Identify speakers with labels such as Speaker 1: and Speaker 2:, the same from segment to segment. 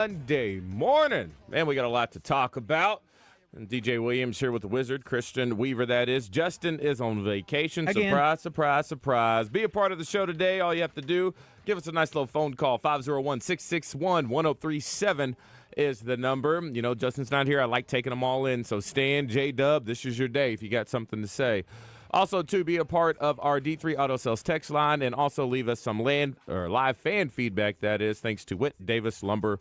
Speaker 1: Monday morning. Man, we got a lot to talk about. And DJ Williams here with the Wizard, Christian Weaver, that is. Justin is on vacation.
Speaker 2: Again.
Speaker 1: Surprise, surprise, surprise. Be a part of the show today. All you have to do, give us a nice little phone call. 501-661-1037 is the number. You know, Justin's not here. I like taking them all in. So Stan, J-Dub, this is your day if you got something to say. Also, to be a part of our D3 Auto Sales text line and also leave us some live fan feedback, that is, thanks to Whit Davis Lumber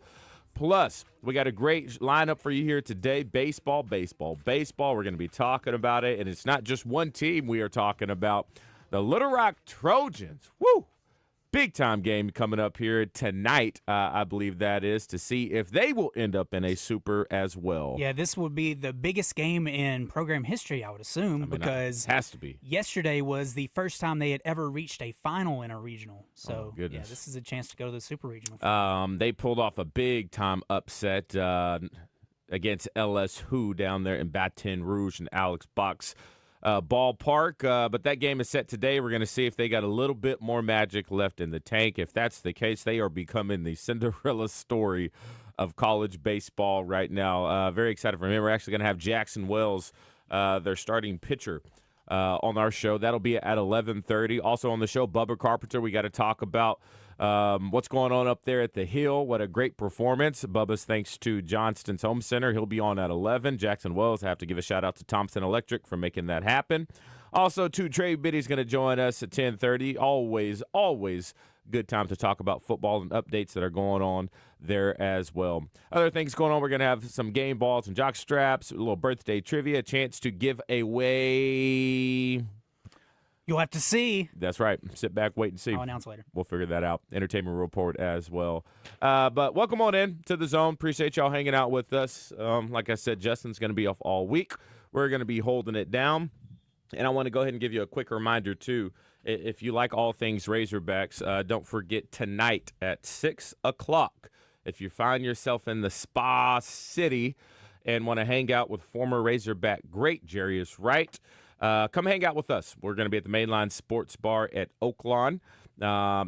Speaker 1: Plus. We got a great lineup for you here today. Baseball. We're going to be talking about it, and it's not just one team we are talking about. The Little Rock Trojans. Woo! Big-time game coming up here tonight, I believe that is, to see if they will end up in a super as well.
Speaker 2: Yeah, this would be the biggest game in program history, I would assume, because
Speaker 1: it has to be.
Speaker 2: Yesterday was the first time they had ever reached a final in a regional. So,
Speaker 1: goodness.
Speaker 2: Yeah, this is a chance to go to the super regional.
Speaker 1: They pulled off a big-time upset against LSU down there in Baton Rouge and Alex Box ballpark, but that game is set today. We're going to see if they got a little bit more magic left in the tank. If that's the case, they are becoming the Cinderella story of college baseball right now. Very excited for him. We're actually going to have Jackson Wells, their starting pitcher, on our show. That'll be at 11:30. Also on the show, Bubba Carpenter. We got to talk about what's going on up there at the Hill. What a great performance. Bubba's thanks to Johnston's Home Center. He'll be on at 11. Jackson Wells, have to give a shout-out to Thompson Electric for making that happen. Also, too, Trey Biddy's going to join us at 10:30. Always good time to talk about football and updates that are going on there as well. Other things going on, we're going to have some game balls and jock straps, a little birthday trivia, a chance to give away...
Speaker 2: You'll have to see.
Speaker 1: That's right. Sit back, wait, and see.
Speaker 2: I'll announce later.
Speaker 1: We'll figure that out. Entertainment report as well. But welcome on in to the zone. Appreciate y'all hanging out with us. Like I said, Justin's going to be off all week. We're going to be holding it down. And I want to go ahead and give you a quick reminder, too. If you like all things Razorbacks, don't forget tonight at 6 o'clock. If you find yourself in the Spa City and want to hang out with former Razorback great Jarius Wright, come hang out with us. We're going to be at the Mainline Sports Bar at Oaklawn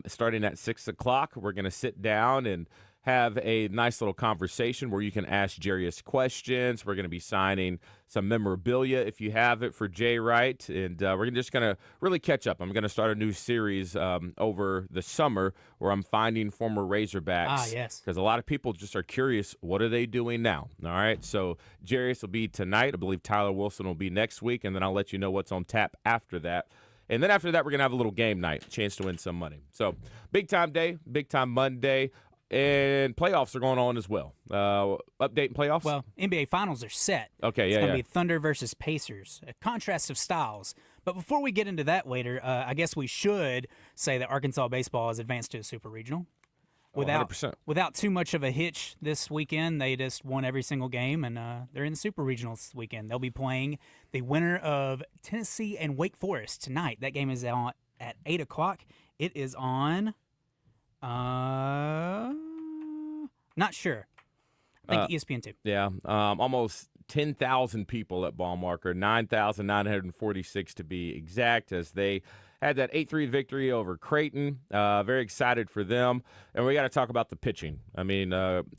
Speaker 1: starting at 6 o'clock. We're going to sit down and have a nice little conversation where you can ask Jarius questions. We're going to be signing some memorabilia if you have it for Jay Wright, and we're just going to really catch up. I'm going to start a new series over the summer where I'm finding former Razorbacks.
Speaker 2: Ah, yes.
Speaker 1: Because a lot of people just are curious, what are they doing now? All right, so Jarius will be tonight. I believe Tyler Wilson will be next week, and then I'll let you know what's on tap after that. And then after that, we're going to have a little game night, chance to win some money. So big-time day, big-time Monday. And playoffs are going on as well. Update playoffs?
Speaker 2: Well, NBA Finals are set.
Speaker 1: Okay,
Speaker 2: It's
Speaker 1: yeah,
Speaker 2: going to be Thunder versus Pacers, a contrast of styles. But before we get into that later, I guess we should say that Arkansas baseball has advanced to a super regional.
Speaker 1: 100%.
Speaker 2: Without too much of a hitch this weekend, they just won every single game, and they're in the super regional this weekend. They'll be playing the winner of Tennessee and Wake Forest tonight. That game is on at 8 o'clock. It is on... not sure. I think ESPN2.
Speaker 1: Yeah, almost 10,000 people at ball marker, 9,946 to be exact, as they had that 8-3 victory over Creighton. Very excited for them. And we got to talk about the pitching. I mean,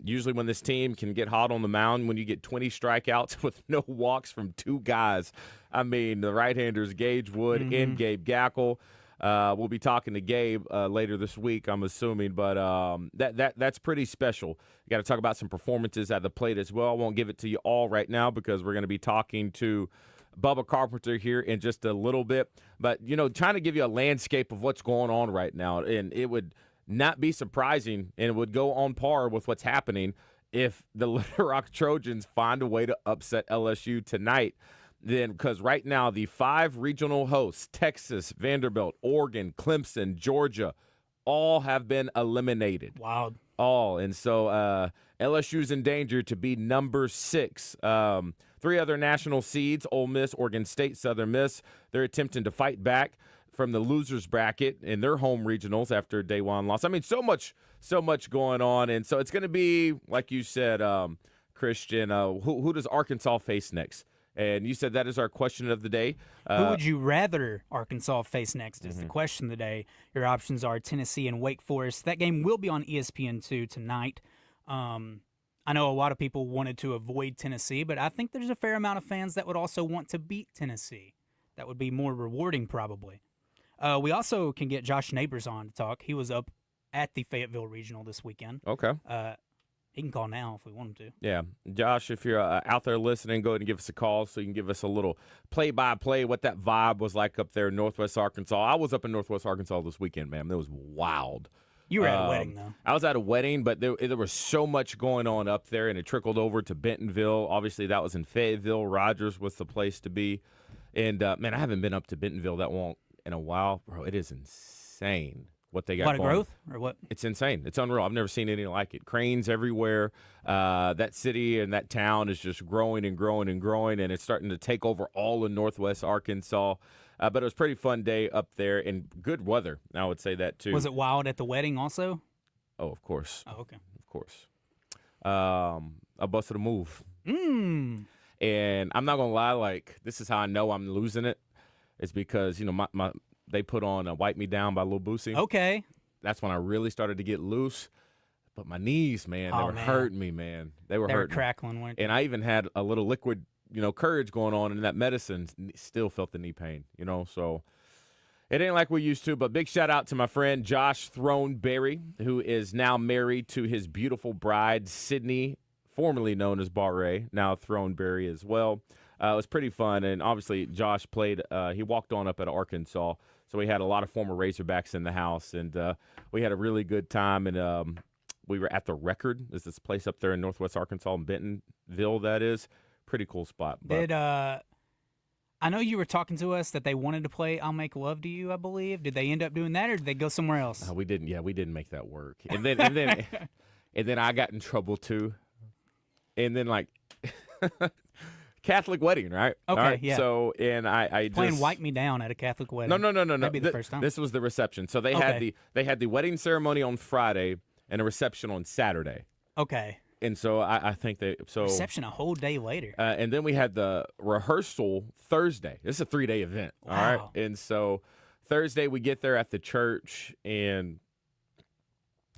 Speaker 1: usually when this team can get hot on the mound, when you get 20 strikeouts with no walks from two guys, I mean, the right-handers, Gage Wood and Gabe Gackle. We'll be talking to Gabe later this week, I'm assuming, but that's pretty special. You got to talk about some performances at the plate as well. I won't give it to you all right now because we're going to be talking to Bubba Carpenter here in just a little bit. But, you know, trying to give you a landscape of what's going on right now, and it would not be surprising, and it would go on par with what's happening if the Little Rock Trojans find a way to upset LSU tonight. Then, because right now the 5 regional hosts, Texas, Vanderbilt, Oregon, Clemson, Georgia, all have been eliminated.
Speaker 2: Wow.
Speaker 1: All. And so LSU's in danger to be number 6. 3 other national seeds, Ole Miss, Oregon State, Southern Miss, they're attempting to fight back from the losers bracket in their home regionals after day one loss. I mean, so much going on. And so it's going to be, like you said, Christian, who does Arkansas face next? And you said that is our question of the day.
Speaker 2: Who would you rather Arkansas face next is the question of the day. Your options are Tennessee and Wake Forest. That game will be on ESPN2 tonight. I know a lot of people wanted to avoid Tennessee, but I think there's a fair amount of fans that would also want to beat Tennessee. That would be more rewarding, probably. We also can get Josh Neighbors on to talk. He was up at the Fayetteville Regional this weekend.
Speaker 1: Okay.
Speaker 2: He can call now if we want him to.
Speaker 1: Yeah. Josh, if you're out there listening, go ahead and give us a call so you can give us a little play-by-play what that vibe was like up there in Northwest Arkansas. I was up in Northwest Arkansas this weekend, man. It was wild.
Speaker 2: You were at a wedding, though.
Speaker 1: I was at a wedding, but there was so much going on up there, and it trickled over to Bentonville. Obviously, that was in Fayetteville. Rogers was the place to be. And, man, I haven't been up to Bentonville that long in a while. Bro, it is insane what they got going.
Speaker 2: A lot of growth or what?
Speaker 1: It's insane. It's unreal. I've never seen anything like it. Cranes everywhere. That city and that town is just growing and growing and growing, and it's starting to take over all of Northwest Arkansas. But it was a pretty fun day up there and good weather. I would say that, too.
Speaker 2: Was it wild at the wedding also?
Speaker 1: Oh, of course.
Speaker 2: Oh, okay.
Speaker 1: Of course. I busted a move. And I'm not going to lie, like, this is how I know I'm losing it. It's because, you know, they put on Wipe Me Down by Lil Boosie.
Speaker 2: Okay.
Speaker 1: That's when I really started to get loose. But my knees, man, they were hurting me, man. They were hurting.
Speaker 2: Crackling, weren't they?
Speaker 1: And I even had a little liquid, courage going on in that medicine. Still felt the knee pain, so it ain't like we used to. But big shout out to my friend Josh Throneberry, who is now married to his beautiful bride, Sydney, formerly known as Barre, now Throneberry as well. It was pretty fun, and obviously Josh played. He walked on up at Arkansas, so we had a lot of former Razorbacks in the house, and we had a really good time. And we were at the Record. There's this place up there in Northwest Arkansas in Bentonville. That is pretty cool spot. But,
Speaker 2: I know you were talking to us that they wanted to play "I'll Make Love to You." I believe. Did they end up doing that, or did they go somewhere else?
Speaker 1: We didn't. Yeah, we didn't make that work. And then and then I got in trouble too. And then like. Catholic wedding, right?
Speaker 2: Okay,
Speaker 1: right?
Speaker 2: yeah.
Speaker 1: So, and I just
Speaker 2: playing "Wipe Me Down" at a Catholic wedding.
Speaker 1: No.
Speaker 2: That'd be the first time.
Speaker 1: This was the reception. So they had the wedding ceremony on Friday and a reception on Saturday.
Speaker 2: Okay.
Speaker 1: And so I think
Speaker 2: reception a whole day later.
Speaker 1: And then we had the rehearsal Thursday. This is a 3-day event.
Speaker 2: Wow.
Speaker 1: All right. And so Thursday we get there at the church, and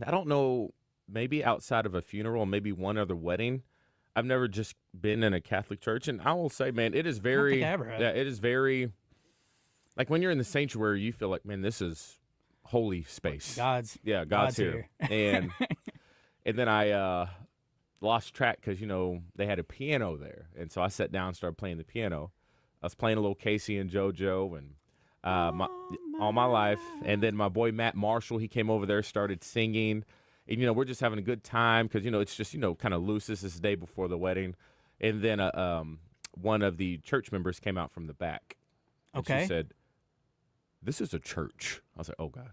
Speaker 1: I don't know, maybe outside of a funeral, maybe one other wedding. I've never just been in a Catholic church, and I will say, man, it is very,
Speaker 2: I don't think I ever have.
Speaker 1: yeah, it is very, like when you're in the sanctuary, you feel like, man, this is holy space.
Speaker 2: God's
Speaker 1: here. And then I lost track because, they had a piano there, and so I sat down and started playing the piano. I was playing a little Casey and JoJo and all my life, and then my boy Matt Marshall, he came over there, started singing. And, we're just having a good time because, it's just, kind of loose. This is the day before the wedding. And then one of the church members came out from the back. And
Speaker 2: Okay.
Speaker 1: She said, "This is a church." I was like, "Oh, God."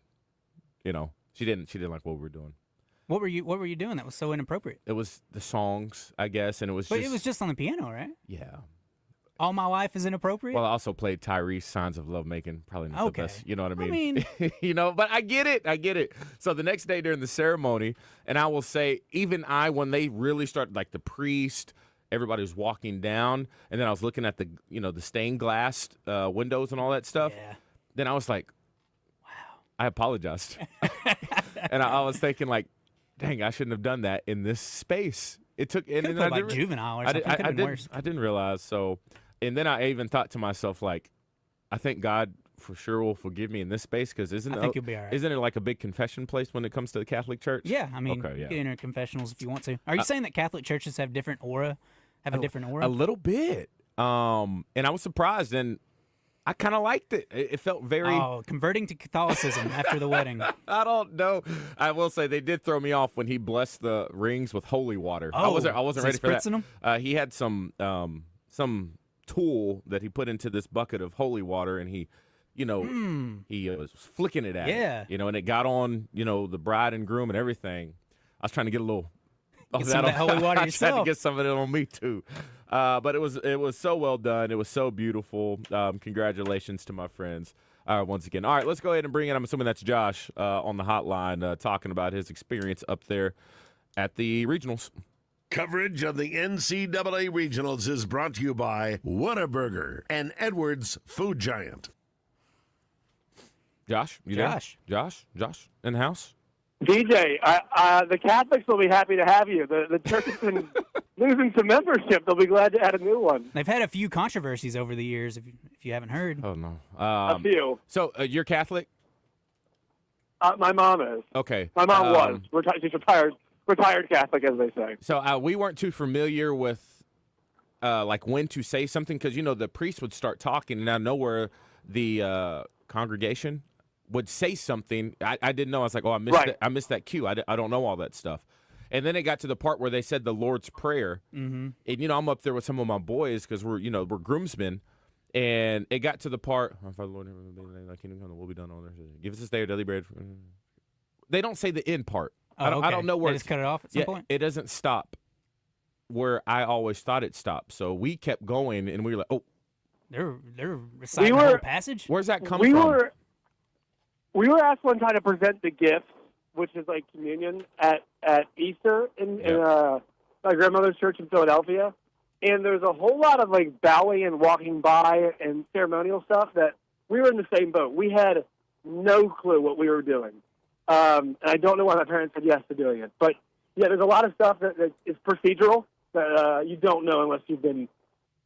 Speaker 1: She didn't like what we were doing.
Speaker 2: What were you doing that was so inappropriate?
Speaker 1: It was the songs, I guess, and it was
Speaker 2: But it was just on the piano, right?
Speaker 1: Yeah.
Speaker 2: All My Life is inappropriate?
Speaker 1: Well, I also played Tyrese, Signs of Love Making. Probably not the best. You know what I
Speaker 2: mean?
Speaker 1: But I get it. So the next day during the ceremony, and I will say, even when they really started, like the priest, everybody was walking down, and then I was looking at the stained glass windows and all that stuff.
Speaker 2: Yeah.
Speaker 1: Then I was like, wow. I apologized. And I was thinking like, dang, I shouldn't have done that in this space. It took, and then
Speaker 2: like juvenile or something. Could have been worse.
Speaker 1: I didn't realize. So, and then I even thought to myself, like, I think God for sure will forgive me in this space because
Speaker 2: I think you'll be all right.
Speaker 1: Isn't it like a big confession place when it comes to the Catholic Church?
Speaker 2: Yeah, I mean,
Speaker 1: okay, yeah.
Speaker 2: You can enter confessionals if you want to. Are you saying that Catholic churches have different aura? A different aura?
Speaker 1: A little bit. And I was surprised, and I kind of liked it. It felt very.
Speaker 2: Oh, converting to Catholicism after the wedding.
Speaker 1: I don't know. I will say they did throw me off when he blessed the rings with holy water.
Speaker 2: Oh,
Speaker 1: I wasn't ready for that.
Speaker 2: Them?
Speaker 1: He had some tool that he put into this bucket of holy water, and he was flicking it at it. And it got on, the bride and groom and everything. I was trying to get a little.
Speaker 2: Get some of that holy water
Speaker 1: I
Speaker 2: yourself.
Speaker 1: tried to get some of it on me too. But it was so well done. It was so beautiful. Congratulations to my friends once again. All right, let's go ahead and bring in, I'm assuming that's Josh on the hotline talking about his experience up there at the regionals.
Speaker 3: Coverage of the NCAA Regionals is brought to you by Whataburger and Edwards Food Giant.
Speaker 1: Josh, you there? Josh, in the house?
Speaker 4: DJ, the Catholics will be happy to have you. The church has been losing some membership. They'll be glad to add a new one.
Speaker 2: They've had a few controversies over the years, if you haven't heard.
Speaker 1: Oh, no.
Speaker 4: A few.
Speaker 1: So you're Catholic?
Speaker 4: My mom is.
Speaker 1: Okay.
Speaker 4: My mom was. She's retired Catholic, as they say.
Speaker 1: So we weren't too familiar with like when to say something because, the priest would start talking and out of nowhere the congregation would say something. I didn't know. I was like, oh, I missed that cue. I don't know all that stuff. And then it got to the part where they said the Lord's Prayer. Mm-hmm. And, I'm up there with some of my boys because we're groomsmen. And it got to the part, our Father, Lord, thy kingdom come, will be done on earth. Give us this day our daily bread. They don't say the end part.
Speaker 2: Oh,
Speaker 1: I don't know where
Speaker 2: they just cut it off at some point?
Speaker 1: It doesn't stop where I always thought it stopped. So we kept going, and we were like, oh.
Speaker 2: They're reciting the whole passage?
Speaker 1: Where's that coming from?
Speaker 4: We were asked one time to present the gifts, which is like communion, at Easter in my grandmother's church in Philadelphia. And there's a whole lot of like bowing and walking by and ceremonial stuff that we were in the same boat. We had no clue what we were doing. And I don't know why my parents said yes to doing it. But, yeah, there's a lot of stuff that is procedural that you don't know unless you've been,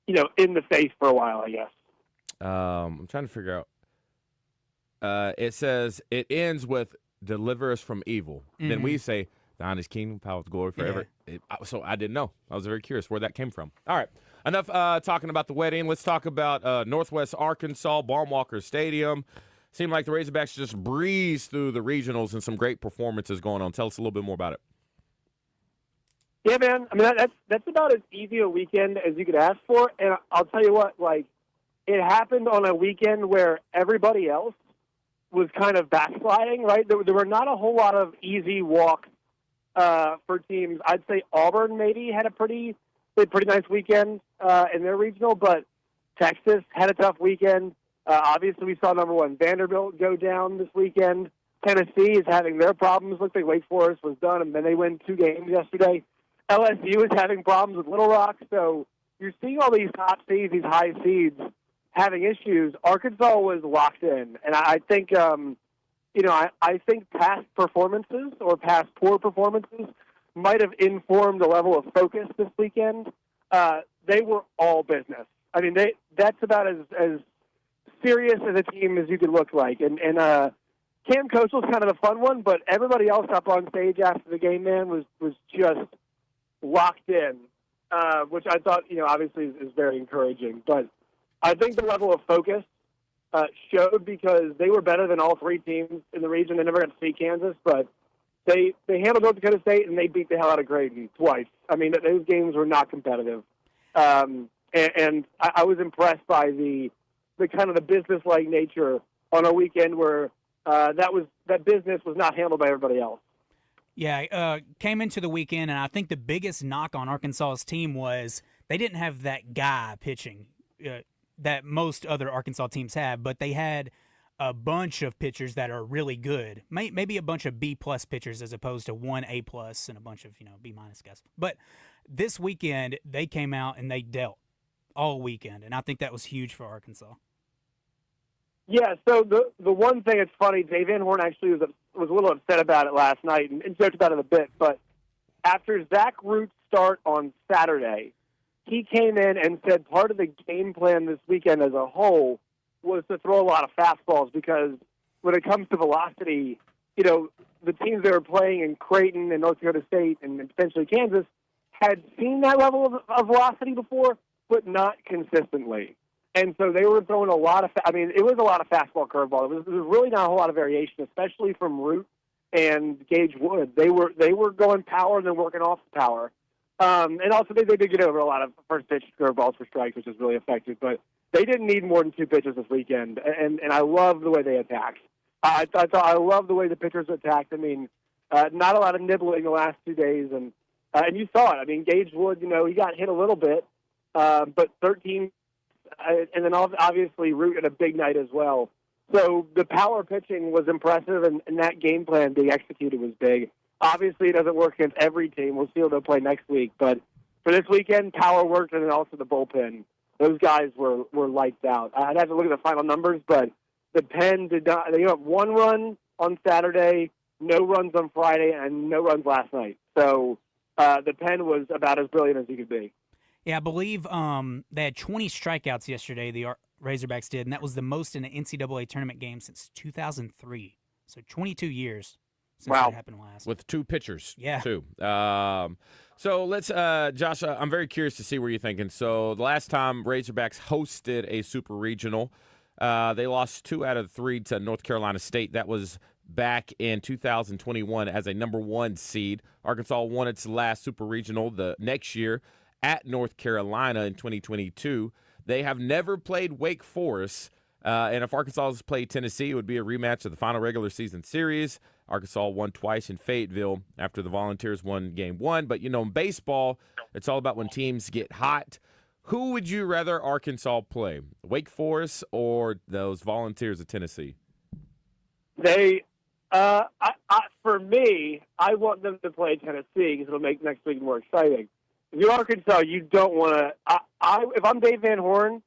Speaker 4: in the faith for a while, I guess.
Speaker 1: I'm trying to figure out. It says it ends with deliver us from evil. Mm-hmm. Then we say, thine is kingdom, power, glory forever. Yeah. So I didn't know. I was very curious where that came from. All right. Enough talking about the wedding. Let's talk about Northwest Arkansas, Baumwalker Stadium. Seemed like the Razorbacks just breezed through the regionals and some great performances going on. Tell us a little bit more about it.
Speaker 4: Yeah, man. I mean, that's about as easy a weekend as you could ask for. And I'll tell you what, like, it happened on a weekend where everybody else was kind of backsliding, right? There were not a whole lot of easy walks for teams. I'd say Auburn maybe had a pretty nice weekend in their regional, but Texas had a tough weekend. Obviously, we saw number one Vanderbilt go down this weekend. Tennessee is having their problems. Looks like Wake Forest was done, and then they win 2 games yesterday. LSU is having problems with Little Rock. So you're seeing all these top seeds, these high seeds, having issues. Arkansas was locked in, and I think, I think past performances or past poor performances might have informed the level of focus this weekend. They were all business. I mean, that's about as serious as a team as you could look like. And Cam Coastal's kind of a fun one, but everybody else up on stage after the game, man, was just locked in, which I thought, obviously is very encouraging. But I think the level of focus showed because they were better than all 3 teams in the region. They never got to see Kansas, but they handled North Dakota State, and they beat the hell out of Creighton twice. I mean, those games were not competitive. And I was impressed by the kind of the business-like nature on a weekend where that business was not handled by everybody else.
Speaker 2: Yeah, came into the weekend, and I think the biggest knock on Arkansas's team was they didn't have that guy pitching that most other Arkansas teams have, but they had a bunch of pitchers that are really good. Maybe a bunch of B-plus pitchers as opposed to 1 A-plus and a bunch of, B-minus guys. But this weekend, they came out and they dealt all weekend, and I think that was huge for Arkansas.
Speaker 4: Yeah, so the one thing that's funny, Dave Van Horn actually was a little upset about it last night and joked about it a bit, but after Zach Root's start on Saturday, he came in and said part of the game plan this weekend as a whole was to throw a lot of fastballs because when it comes to velocity, the teams that were playing in Creighton and North Dakota State and potentially Kansas had seen that level of velocity before, but not consistently. And so they were throwing a lot of it was a lot of fastball curveball. It was really not a whole lot of variation, especially from Root and Gage Wood. They were going power and then working off the power. And also they did get over a lot of first pitch curveballs for strikes, which is really effective. But they didn't need more than 2 pitches this weekend, and I love the way they attacked. I love the way the pitchers attacked. I mean, not a lot of nibbling the last 2 days, and you saw it. I mean, Gage Wood, he got hit a little bit, but 13. And then obviously Root had a big night as well. So the power pitching was impressive, and that game plan being executed was big. Obviously, it doesn't work against every team. We'll see how they'll play next week. But for this weekend, power worked, and then also the bullpen. Those guys were lights out. I'd have to look at the final numbers, but the Pen did not. They got 1 run on Saturday. no runs on Friday and no runs last night. So the pen was about as brilliant as he could be.
Speaker 2: Yeah, I believe they had 20 strikeouts yesterday, the Razorbacks did, and that was the most in an NCAA tournament game since 2003. So 22 years since that happened last.
Speaker 1: With 2 pitchers,
Speaker 2: yeah.
Speaker 1: too. So let's, Josh, I'm very curious to see where you're thinking. So the last time Razorbacks hosted a super regional, they lost 2 out of 3 to North Carolina State. That was back in 2021 as a number 1 seed. Arkansas won its last super regional the next year at North Carolina in 2022. They have never played Wake Forest, and if Arkansas has played Tennessee, it would be a rematch of the final regular season series. Arkansas won twice in Fayetteville after the Volunteers won game 1. But, in baseball, it's all about when teams get hot. Who would you rather Arkansas play, Wake Forest or those Volunteers of Tennessee?
Speaker 4: For me, I want them to play Tennessee because it'll make next week more exciting. If you're Arkansas, you don't want to. If I'm Dave Van Horn,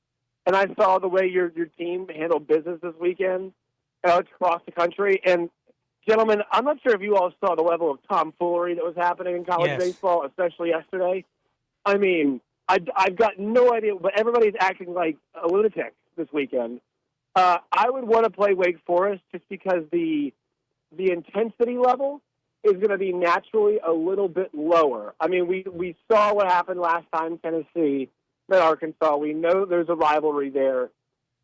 Speaker 4: and I saw the way your team handled business this weekend, across the country, and gentlemen, I'm not sure if you all saw the level of tomfoolery that was happening in college baseball, especially yesterday. I mean, I've got no idea, but everybody's acting like a lunatic this weekend. I would want to play Wake Forest just because the intensity level is going to be naturally a little bit lower. I mean, we saw what happened last time Tennessee met Arkansas. We know there's a rivalry there.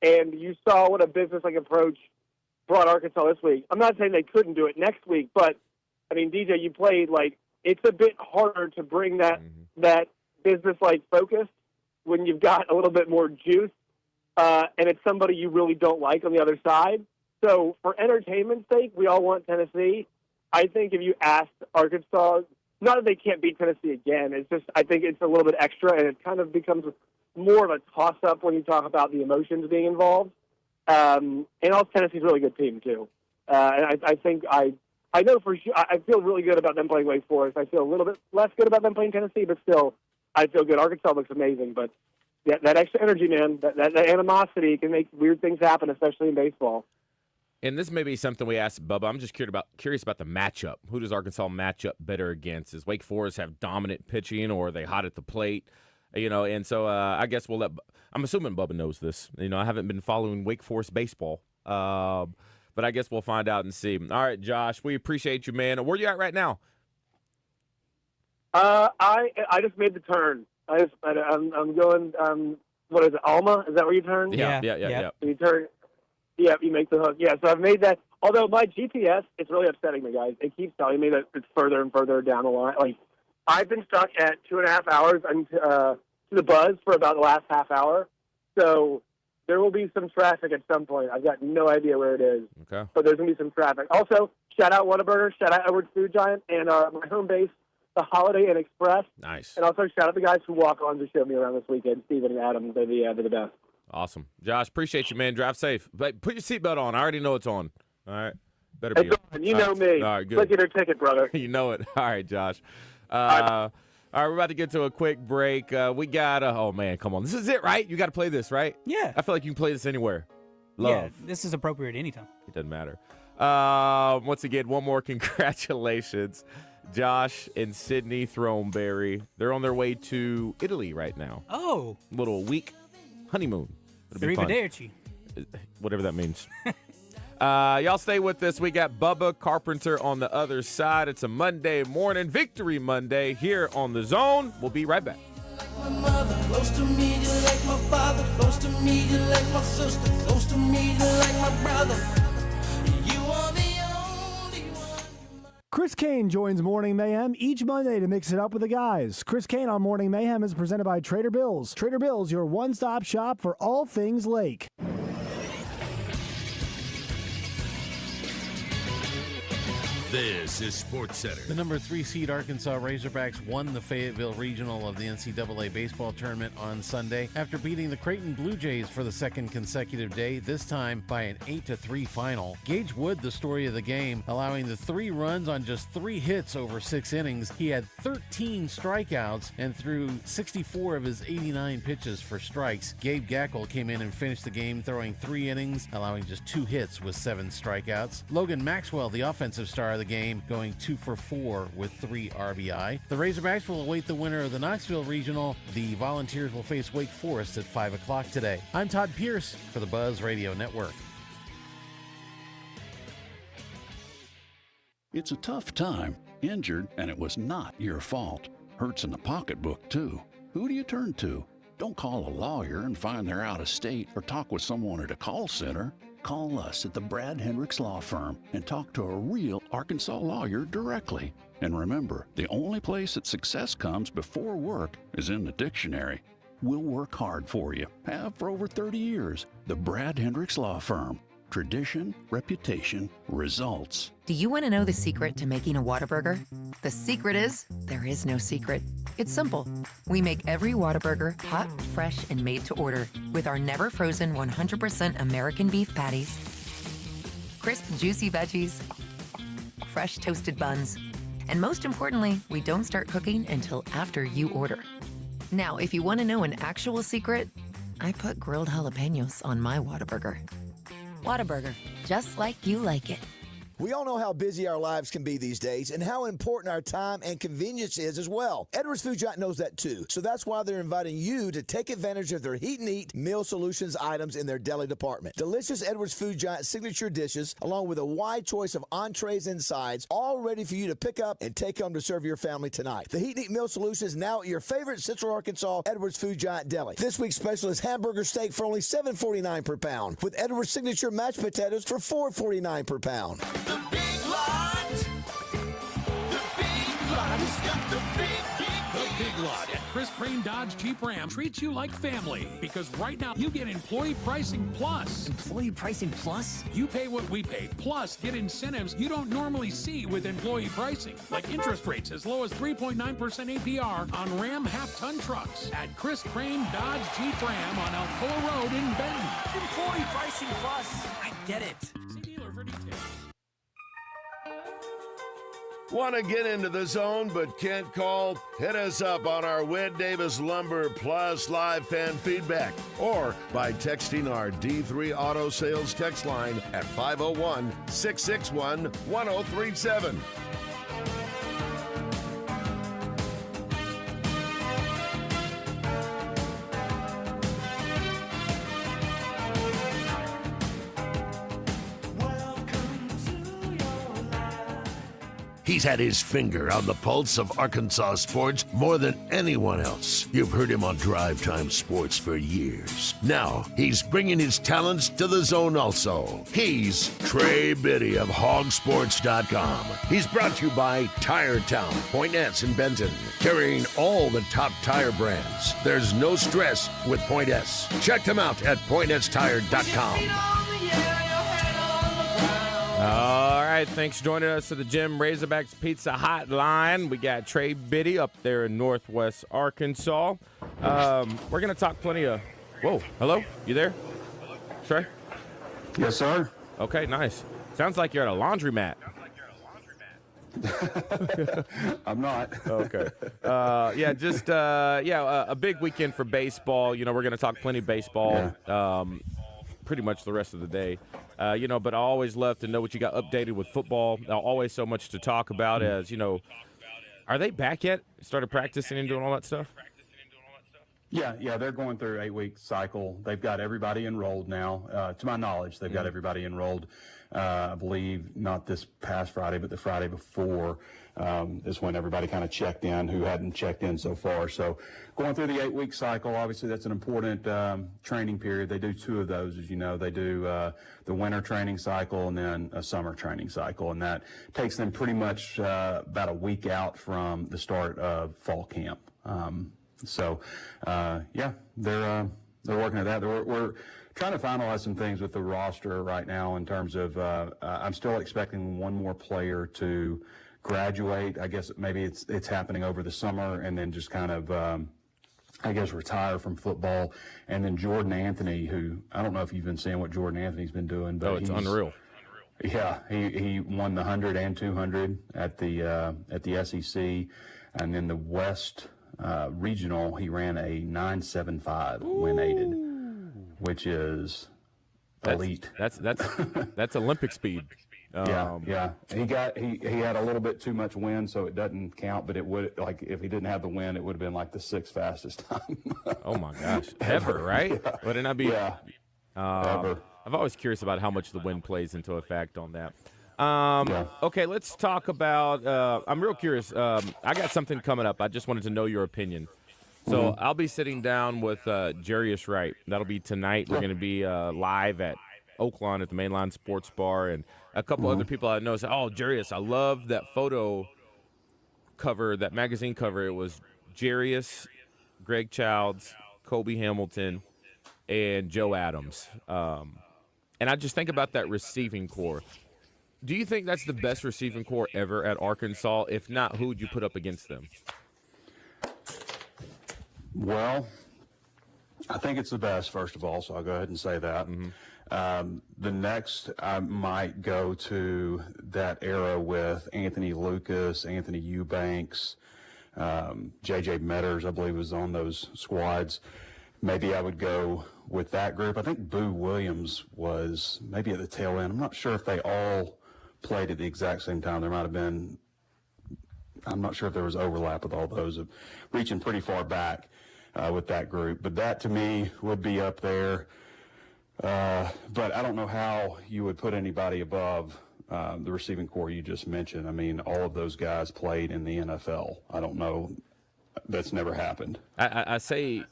Speaker 4: And you saw what a business-like approach brought Arkansas this week. I'm not saying they couldn't do it next week, but, I mean, DJ, you played, it's a bit harder to bring that business-like focus when you've got a little bit more juice, and it's somebody you really don't like on the other side. So for entertainment's sake, we all want Tennessee. I think if you asked Arkansas, not that they can't beat Tennessee again, it's just I think it's a little bit extra, and it kind of becomes more of a toss-up when you talk about the emotions being involved. And also Tennessee's a really good team, too. And I think I know for sure, I feel really good about them playing Wake Forest. I feel a little bit less good about them playing Tennessee, but still, I feel good. Arkansas looks amazing, but that extra energy, man, that animosity can make weird things happen, especially in baseball.
Speaker 1: And this may be something we asked Bubba. I'm just curious about the matchup. Who does Arkansas match up better against? Does Wake Forest have dominant pitching, or are they hot at the plate? And so I guess we'll let – I'm assuming Bubba knows this. I haven't been following Wake Forest baseball. But I guess we'll find out and see. All right, Josh, we appreciate you, man. Where you at right now?
Speaker 4: I just made the turn. I'm going what is it, Alma? Is that where you turn?
Speaker 1: Yeah.
Speaker 4: You turn – yeah, you make the hook. Yeah, so I've made that. Although my GPS, it's really upsetting me, guys. It keeps telling me that it's further and further down the line. I've been stuck at 2.5 hours to the buzz for about the last half hour. So there will be some traffic at some point. I've got no idea where it is.
Speaker 1: Okay.
Speaker 4: But there's going to be some traffic. Also, shout out Whataburger, shout out Edwards Food Giant, and my home base, the Holiday Inn Express.
Speaker 1: Nice.
Speaker 4: And also shout out the guys who walk on to show me around this weekend, Steven and Adam. They're the best.
Speaker 1: Awesome. Josh, appreciate you, man. Drive safe. But put your seatbelt on. I already know it's on. All right. Better be.
Speaker 4: You know me.
Speaker 1: All right, good.
Speaker 4: Look at her ticket, brother.
Speaker 1: You know it. All right, Josh. All right, we're about to get to a quick break. We got oh, man, come on. This is it, right? You got to play this, right?
Speaker 2: Yeah.
Speaker 1: I feel like you can play this anywhere. Love.
Speaker 2: Yeah, this is appropriate anytime.
Speaker 1: It doesn't matter. Once again, one more congratulations. Josh and Sydney Throneberry. They're on their way to Italy right now.
Speaker 2: Oh.
Speaker 1: Little week honeymoon. It'll be fun.
Speaker 2: Arrivederci.
Speaker 1: Whatever that means. Y'all stay with us. We got Bubba Carpenter on the other side. It's a Monday morning, Victory Monday here on The Zone. We'll be right back.
Speaker 5: Like my mother, close to me, just like my father, close to me, just like my sister, close to me, just like my brother. You are the only one.
Speaker 6: Chris Kane joins Morning Mayhem each Monday to mix it up with the guys. Chris Kane on Morning Mayhem is presented by Trader Bill's. Trader Bill's, your one-stop shop for all things Lake.
Speaker 3: This is Sports Center.
Speaker 7: The number 3 seed Arkansas Razorbacks won the Fayetteville Regional of the NCAA baseball tournament on Sunday after beating the Creighton Blue Jays for the second consecutive day, this time by an 8-3 final. Gage Wood, the story of the game, allowing the 3 runs on just 3 hits over 6 innings. He had 13 strikeouts and threw 64 of his 89 pitches for strikes. Gabe Gackle came in and finished the game throwing 3 innings, allowing just 2 hits with 7 strikeouts. Logan Maxwell, the offensive star of the the game, going 2 for 4 with 3 RBI. The Razorbacks will await the winner of the Knoxville Regional. The Volunteers will face Wake Forest at 5 o'clock today. I'm Todd Pierce for the Buzz Radio Network.
Speaker 8: It's a tough time. Injured, and it was not your fault. Hurts in the pocketbook, too. Who do you turn to? Don't call a lawyer and find they're out of state or talk with someone at a call center. Call us at the Brad Hendricks Law Firm and talk to a real Arkansas lawyer directly. And remember, the only place that success comes before work is in the dictionary. We'll work hard for you. Have for over 30 years. The Brad Hendricks Law Firm. Tradition, reputation, results.
Speaker 9: Do you want to know the secret to making a Whataburger? The secret is there is no secret. It's simple. We make every Whataburger hot, fresh, and made to order with our never frozen 100% American beef patties, crisp, juicy veggies, fresh toasted buns, and most importantly, we don't start cooking until after you order. Now, if you want to know an actual secret, I put grilled jalapenos on my Whataburger. Whataburger, just like you like it.
Speaker 10: We all know how busy our lives can be these days and how important our time and convenience is as well. Edwards Food Giant knows that too. So that's why they're inviting you to take advantage of their Heat and Eat Meal Solutions items in their deli department. Delicious Edwards Food Giant signature dishes, along with a wide choice of entrees and sides, all ready for you to pick up and take home to serve your family tonight. The Heat and Eat Meal Solution is now at your favorite Central Arkansas Edwards Food Giant deli. This week's special is hamburger steak for only $7.49 per pound, with Edwards signature mashed potatoes for $4.49 per pound.
Speaker 5: The big lot. The big lot has got the big
Speaker 11: lot at Chris Crane Dodge Jeep Ram treats you like family because right now you get employee pricing plus.
Speaker 12: Employee pricing plus?
Speaker 11: You pay what we pay, plus get incentives you don't normally see with employee pricing, like interest rates as low as 3.9% APR on Ram half-ton trucks at Chris Crane Dodge Jeep Ram on Alcoa Road in Benton.
Speaker 12: Employee pricing plus. I get it.
Speaker 11: See dealer for details.
Speaker 3: Want to get into the zone but can't call? Hit us up on our Wed Davis Lumber Plus live fan feedback or by texting our D3 Auto Sales text line at 501-661-1037. He's had his finger on the pulse of Arkansas sports more than anyone else. You've heard him on Drive Time Sports for years. Now, he's bringing his talents to the zone also. He's Trey Biddy of Hogsports.com. He's brought to you by Tire Town, Pointe-Ness and Benton, carrying all the top tire brands. There's no stress with Pointe-Ness. Check them out at PointeNessTire.com.
Speaker 1: All right, thanks for joining us to the Jim Razorbacks Pizza Hotline. We got Trey Biddy up there in Northwest Arkansas. We're going to talk plenty of... Whoa, hello? You there, Trey?
Speaker 13: Yes, sir.
Speaker 1: Okay, nice. Sounds like you're at a laundromat.
Speaker 13: I'm not.
Speaker 1: Okay. A big weekend for baseball. You know, we're going to talk plenty of baseball.
Speaker 13: Yeah.
Speaker 1: Pretty much the rest of the day. But I always love to know what you got updated with football. Always so much to talk about as, are they back yet? Started practicing and doing all that stuff?
Speaker 13: Yeah, they're going through an 8-week cycle. They've got everybody enrolled now. To my knowledge, they've got everybody enrolled. I believe not this past Friday, but the Friday before is when everybody kind of checked in who hadn't checked in so far. So going through the 8-week cycle, obviously that's an important training period. They do 2 of those, as you know. They do the winter training cycle and then a summer training cycle, and that takes them pretty much about a week out from the start of fall camp. They're working at that. We're trying to finalize some things with the roster right now in terms of I'm still expecting one more player to graduate. I guess maybe it's happening over the summer and then just kind of retire from football. And then Jordan Anthony, who I don't know if you've been seeing what Jordan Anthony's been doing, but
Speaker 1: it's unreal.
Speaker 13: Yeah, he won the 100 and 200 at the SEC, and then the West Regional, he ran a 9.75 win aided, which is elite.
Speaker 1: That's Olympic speed.
Speaker 13: Yeah. He had a little bit too much wind, so it doesn't count. But it would, like, if he didn't have the wind, it would have been like the 6th fastest time.
Speaker 1: Oh my gosh, ever, right?
Speaker 13: Yeah.
Speaker 1: Wouldn't that be?
Speaker 13: Yeah. Ever.
Speaker 1: I'm always curious about how much the wind plays into effect on that.
Speaker 13: Yeah.
Speaker 1: Okay, let's talk about. I'm real curious. I got something coming up. I just wanted to know your opinion. So I'll be sitting down with Jarius Wright. That'll be tonight. We're going to be live at Oaklawn at the Mainline Sports Bar, and a couple other people I know said, "Oh, Jarius, I love that photo cover, that magazine cover. It was Jarius, Greg Childs, Kobe Hamilton, and Joe Adams." And I just think about that receiving core. Do you think that's the best receiving core ever at Arkansas? If not, who would you put up against them?
Speaker 13: Well, I think it's the best, first of all, so I'll go ahead and say that. The next, I might go to that era with Anthony Lucas, Anthony Eubanks, J.J. Metters, I believe, was on those squads. Maybe I would go with that group. I think Boo Williams was maybe at the tail end. I'm not sure if they all played at the exact same time. There might have been, I'm not sure if there was overlap with all those, reaching pretty far back with that group. But that, to me, would be up there. But I don't know how you would put anybody above the receiving core you just mentioned. I mean, all of those guys played in the NFL. I don't know. That's never happened.
Speaker 1: I say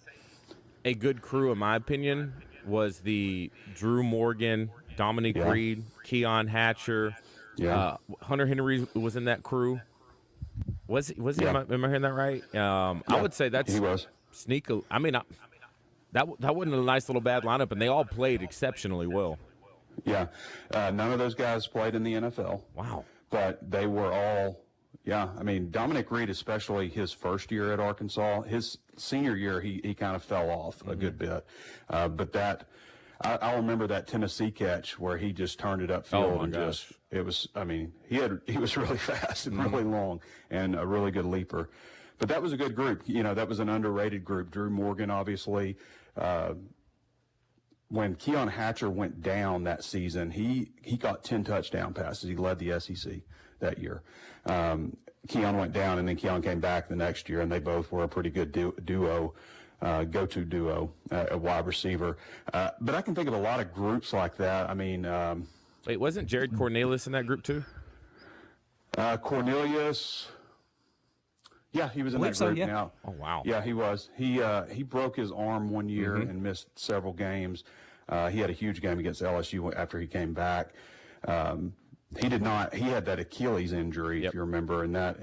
Speaker 1: a good crew, in my opinion, was the Drew Morgan, Dominic Reed, Keon Hatcher. Hunter Henry was in that crew. Was he? Am I hearing that right? I would say that's
Speaker 13: he was.
Speaker 1: Sneaky. I mean, that wasn't a nice little bad lineup, and they all played exceptionally well.
Speaker 13: Yeah. None of those guys played in the NFL.
Speaker 1: Wow.
Speaker 13: But they were all, I mean, Dominic Reed, especially his first year at Arkansas, his senior year, he kind of fell off a good bit. But that, I remember that Tennessee catch where he just turned it upfield it was, I mean, he was really fast and really long and a really good leaper. But that was a good group. That was an underrated group. Drew Morgan, obviously. When Keon Hatcher went down that season, he got 10 touchdown passes. He led the SEC that year. Keon went down, and then Keon came back the next year, and they both were a pretty good duo, go-to duo, a wide receiver. But I can think of a lot of groups like that. I mean,
Speaker 1: wait, wasn't Jared Cornelius in that group too?
Speaker 13: Cornelius. Yeah, he was in that group now.
Speaker 1: Oh, wow.
Speaker 13: Yeah, he was. He broke his arm one year and missed several games. He had a huge game against LSU after he came back. He did not. He had that Achilles injury, if you remember, and that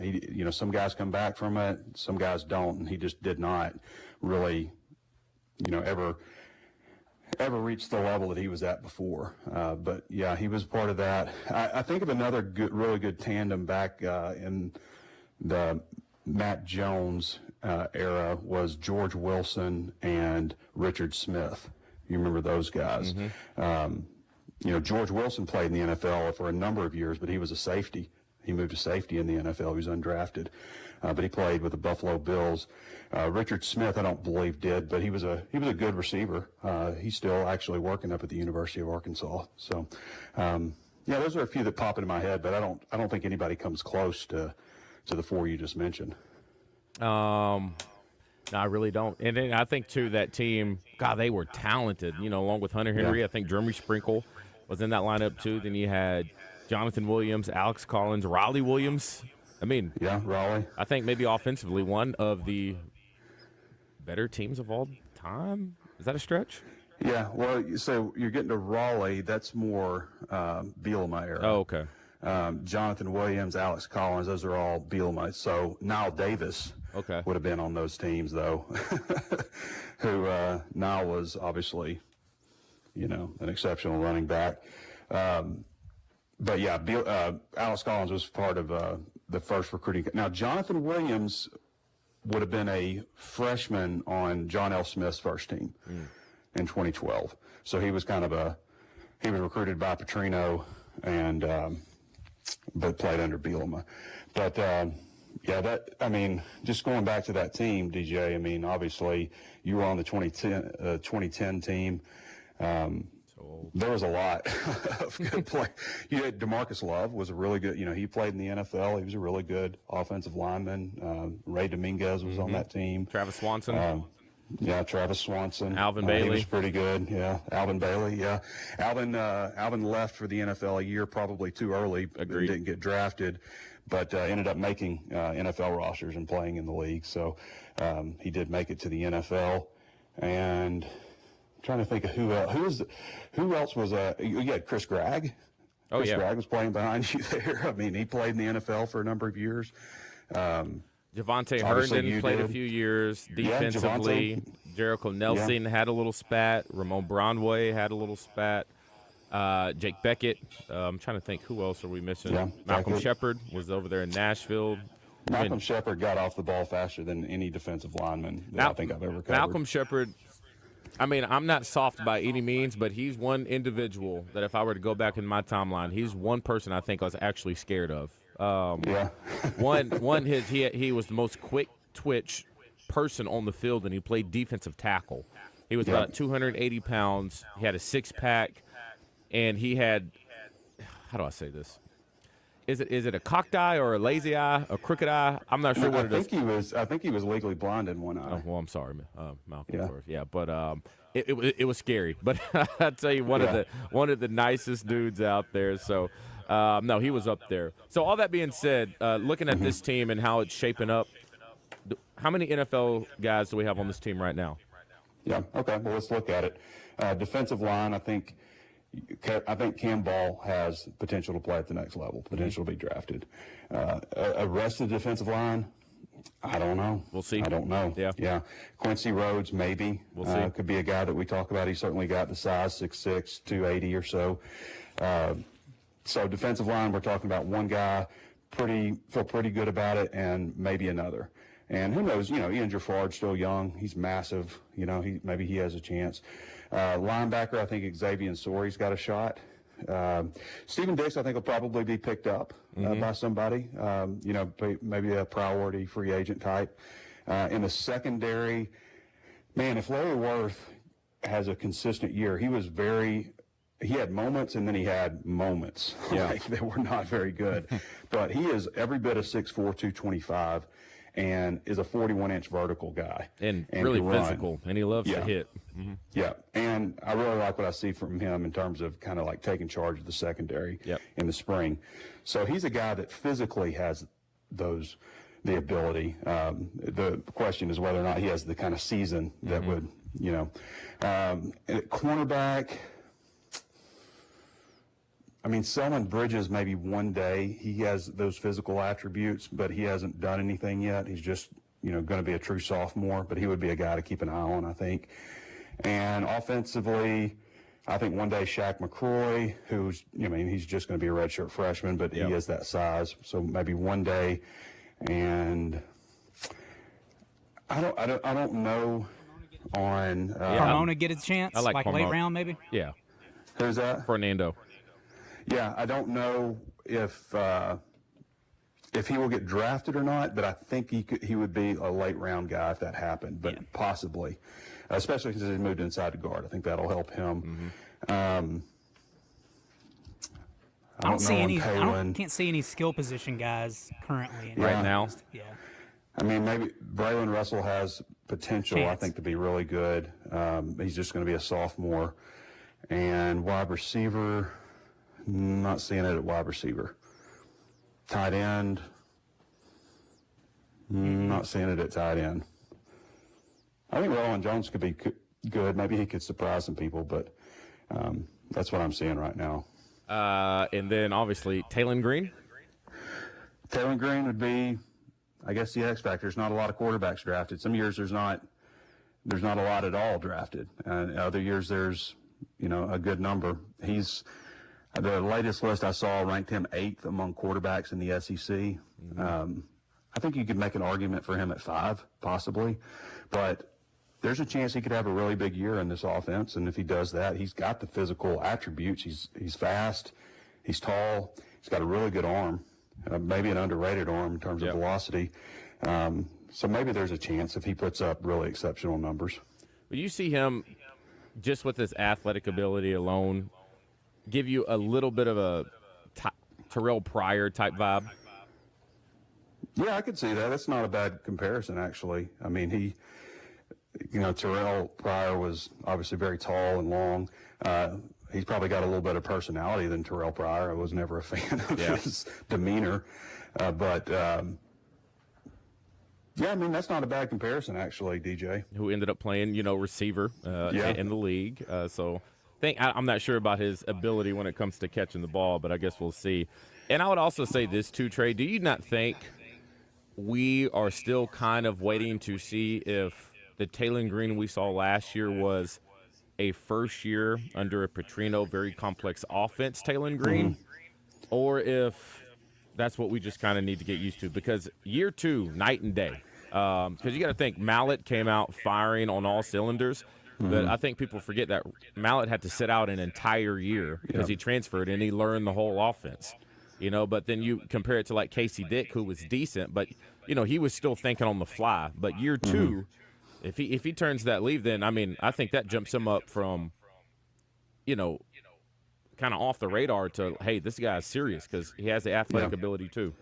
Speaker 13: some guys come back from it, some guys don't, and he just did not really, ever reach the level that he was at before. But yeah, he was part of that. I think of another really good tandem back in the Matt Jones era was George Wilson and Richard Smith. You remember those guys? George Wilson played in the NFL for a number of years, but he was a safety. He moved to safety in the NFL. He was undrafted, but he played with the Buffalo Bills. Richard Smith, I don't believe did, but he was a good receiver. He's still actually working up at the University of Arkansas. So, those are a few that pop into my head, but I don't think anybody comes close to the four you just mentioned.
Speaker 1: No, I really don't. And then I think, too, that team, God, they were talented, along with Hunter Henry. I think Jeremy Sprinkle was in that lineup, too. Then you had Jonathan Williams, Alex Collins, Raleigh Williams. I mean,
Speaker 13: Raleigh.
Speaker 1: I think maybe offensively one of the better teams of all time. Is that a stretch?
Speaker 13: Yeah, well, so you're getting to Raleigh. That's more Bielema era.
Speaker 1: Oh, okay.
Speaker 13: Jonathan Williams, Alex Collins, those are all Bielema. So Nile Davis would have been on those teams, though, who Nile was obviously, an exceptional running back. But yeah, Alex Collins was part of the first recruiting. Now, Jonathan Williams would have been a freshman on John L. Smith's first team in 2012. So he was he was recruited by Petrino and but played under Bielema. But just going back to that team, DJ, I mean, obviously you were on the 2010 team. There was a lot of good play. You had DeMarcus Love was a really good, he played in the NFL. He was a really good offensive lineman. Ray Dominguez was on that team.
Speaker 1: Travis Swanson.
Speaker 13: Yeah, Travis Swanson.
Speaker 1: Alvin Bailey.
Speaker 13: He was pretty good, yeah. Alvin Bailey, yeah. Alvin left for the NFL a year probably too early.
Speaker 1: Agreed.
Speaker 13: Didn't get drafted, but ended up making NFL rosters and playing in the league. So he did make it to the NFL. And I'm trying to think of who else was you had Chris Gregg. Chris Gregg was playing behind you there. I mean, he played in the NFL for a number of years.
Speaker 1: Javante Herndon played a few years defensively. Jericho Nelson had a little spat. Ramon Brownway had a little spat. Jake Beckett. I'm trying to think, who else are we missing?
Speaker 13: Yeah,
Speaker 1: Malcolm Shepard was over there in Nashville.
Speaker 13: Malcolm Shepard got off the ball faster than any defensive lineman that I think I've ever covered.
Speaker 1: Malcolm Shepard, I mean, I'm not soft by any means, but he's one individual that if I were to go back in my timeline, he's one person I think I was actually scared of. He was the most quick twitch person on the field, and he played defensive tackle. He was about 280 pounds. He had a six-pack, and he had, how do I say this? Is it a cocked eye or a lazy eye, a crooked eye? I'm not sure what it is.
Speaker 13: I think he was legally blind in one eye.
Speaker 1: Oh, well, I'm sorry, Malcolm. Yeah, but it was scary. But I tell you, one of the nicest dudes out there. So. No, he was up there. So all that being said, looking at this team and how it's shaping up, how many NFL guys do we have on this team right now?
Speaker 13: Yeah, okay, well, let's look at it. Defensive line, I think Cam Ball has potential to play at the next level, potential to be drafted. Rest of the defensive line, I don't know.
Speaker 1: We'll see.
Speaker 13: I don't know.
Speaker 1: Yeah.
Speaker 13: Quincy Rhodes, maybe.
Speaker 1: We'll see.
Speaker 13: Could be a guy that we talk about. He certainly got the size, 6'6", 280 or so. So defensive line, we're talking about one guy, feel pretty good about it, and maybe another. And who knows, Ian Jaffard's still young. He's massive. Maybe he has a chance. Linebacker, I think Xavier Sori's got a shot. Stephen Dix, I think, will probably be picked up by somebody, maybe a priority free agent type. In the secondary, man, if Larry Worth has a consistent year, he had moments and then he had moments.
Speaker 1: Yeah.
Speaker 13: They were not very good. But he is every bit of 6'4", 225, and is a 41-inch vertical guy.
Speaker 1: And really physical, and he loves to hit. Mm-hmm.
Speaker 13: Yeah, and I really like what I see from him in terms of kind of like taking charge of the secondary in the spring. So he's a guy that physically has the ability. The question is whether or not he has the kind of season that would, at cornerback, I mean, Selman Bridges, maybe one day he has those physical attributes, but he hasn't done anything yet. He's just, going to be a true sophomore, but he would be a guy to keep an eye on, I think. And offensively, I think one day Shaq McCroy, he's just going to be a redshirt freshman, but he has that size. So maybe one day. And I don't know on
Speaker 2: Carmona get his chance,
Speaker 1: I like
Speaker 2: late round maybe.
Speaker 1: Yeah.
Speaker 13: Who's that?
Speaker 1: Fernando.
Speaker 13: Yeah, I don't know if he will get drafted or not, but I think he would be a late round guy if that happened, but possibly, especially since he moved inside the guard. I think that'll help him.
Speaker 2: I can't see any skill position guys currently
Speaker 1: right now.
Speaker 2: Yeah.
Speaker 13: I mean, maybe Braylon Russell has potential, I think, to be really good. He's just going to be a sophomore. And wide receiver, not seeing it at wide receiver. Tight end, not seeing it at tight end. I think Roland Jones could be good. Maybe he could surprise some people, but that's what I'm seeing right now.
Speaker 1: And then, obviously, Taylon Green?
Speaker 13: Taylon Green would be, I guess, the X factor. There's not a lot of quarterbacks drafted. Some years there's not a lot at all drafted. And other years there's, a good number. The latest list I saw ranked him 8th among quarterbacks in the SEC. I think you could make an argument for him at 5, possibly. But there's a chance he could have a really big year in this offense. And if he does that, he's got the physical attributes. He's fast. He's tall. He's got a really good arm, maybe an underrated arm in terms of velocity. So maybe there's a chance if he puts up really exceptional numbers.
Speaker 1: Will you see him just with his athletic ability alone, give you a little bit of a Terrell Pryor type vibe?
Speaker 13: Yeah, I could see that. That's not a bad comparison, actually. I mean, Terrell Pryor was obviously very tall and long. He's probably got a little better personality than Terrell Pryor. I was never a fan of his demeanor. Yeah, I mean, that's not a bad comparison, actually, DJ.
Speaker 1: Who ended up playing, receiver in the league. I'm not sure about his ability when it comes to catching the ball, but I guess we'll see. And I would also say this too, Trey. Do you not think we are still kind of waiting to see if the Taylon Green we saw last year was a first year under a Petrino very complex offense, Taylon Green, or if that's what we just kind of need to get used to? Because year two, night and day. Because you got to think Mallett came out firing on all cylinders, but I think people forget that Mallett had to sit out an entire year because he transferred and he learned the whole offense. But then you compare it to like Casey Dick, who was decent, but he was still thinking on the fly. But year two, if he turns that leave, then I think that jumps him up from, kind of off the radar to, hey, this guy's serious because he has the athletic ability too.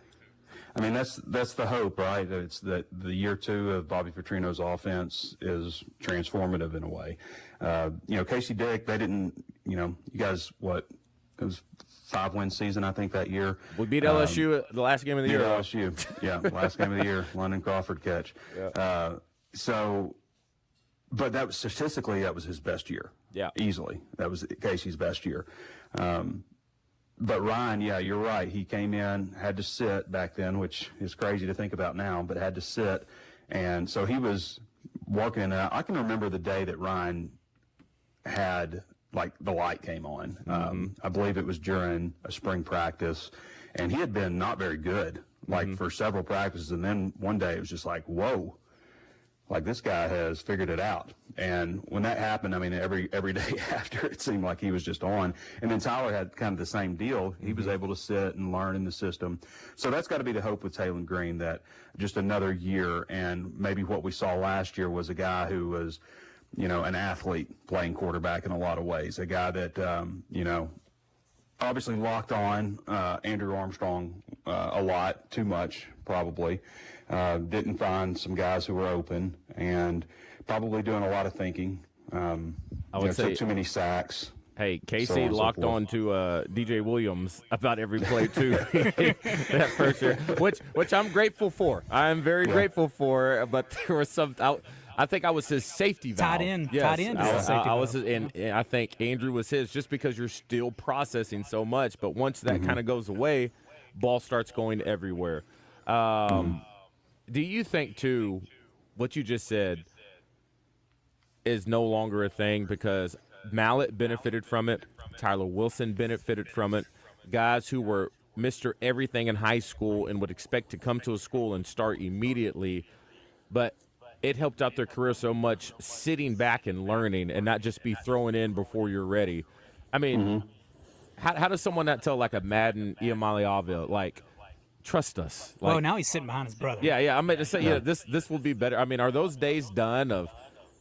Speaker 13: I mean, that's the hope, right? It's that the year two of Bobby Petrino's offense is transformative in a way. Casey Dick, they didn't, you guys, it was 5-win season, I think, that year.
Speaker 1: We beat LSU the last game of the year.
Speaker 13: LSU, last game of the year, London Crawford catch. Yeah. But that was statistically, that was his best year. Yeah. Easily. That was Casey's best year. But Ryan, you're right. He came in, had to sit back then, which is crazy to think about now, but had to sit. And so he was working it out. I can remember the day that Ryan had, the light came on. I believe it was during a spring practice, and he had been not very good, for several practices. And then one day it was just like, whoa. This guy has figured it out. And when that happened, every day after, it seemed like he was just on. And then Tyler had kind of the same deal. He was able to sit and learn in the system. So that's got to be the hope with Taylon Green, that just another year. And maybe what we saw last year was a guy who was, an athlete playing quarterback in a lot of ways. A guy that, obviously locked on Andrew Armstrong a lot, too much probably. Didn't find some guys who were open, and probably doing a lot of thinking. I would say took too many sacks.
Speaker 1: Hey, Casey locked on to DJ Williams about every play too that first year, which I'm grateful for. I'm very grateful for. But there was some. I think I was his safety valve.
Speaker 2: Tied in.
Speaker 1: I was, and I think Andrew was his, just because you're still processing so much. But once that kind of goes away, ball starts going everywhere. Do you think, too, what you just said is no longer a thing because Mallett benefited from it, Tyler Wilson benefited from it, guys who were Mr. Everything in high school and would expect to come to a school and start immediately, but it helped out their career so much sitting back and learning and not just be throwing in before you're ready. How does someone not tell, a Madden Iamaleava, trust us?
Speaker 2: Now he's sitting behind his brother.
Speaker 1: Yeah. I'm going to say, this will be better. Are those days done of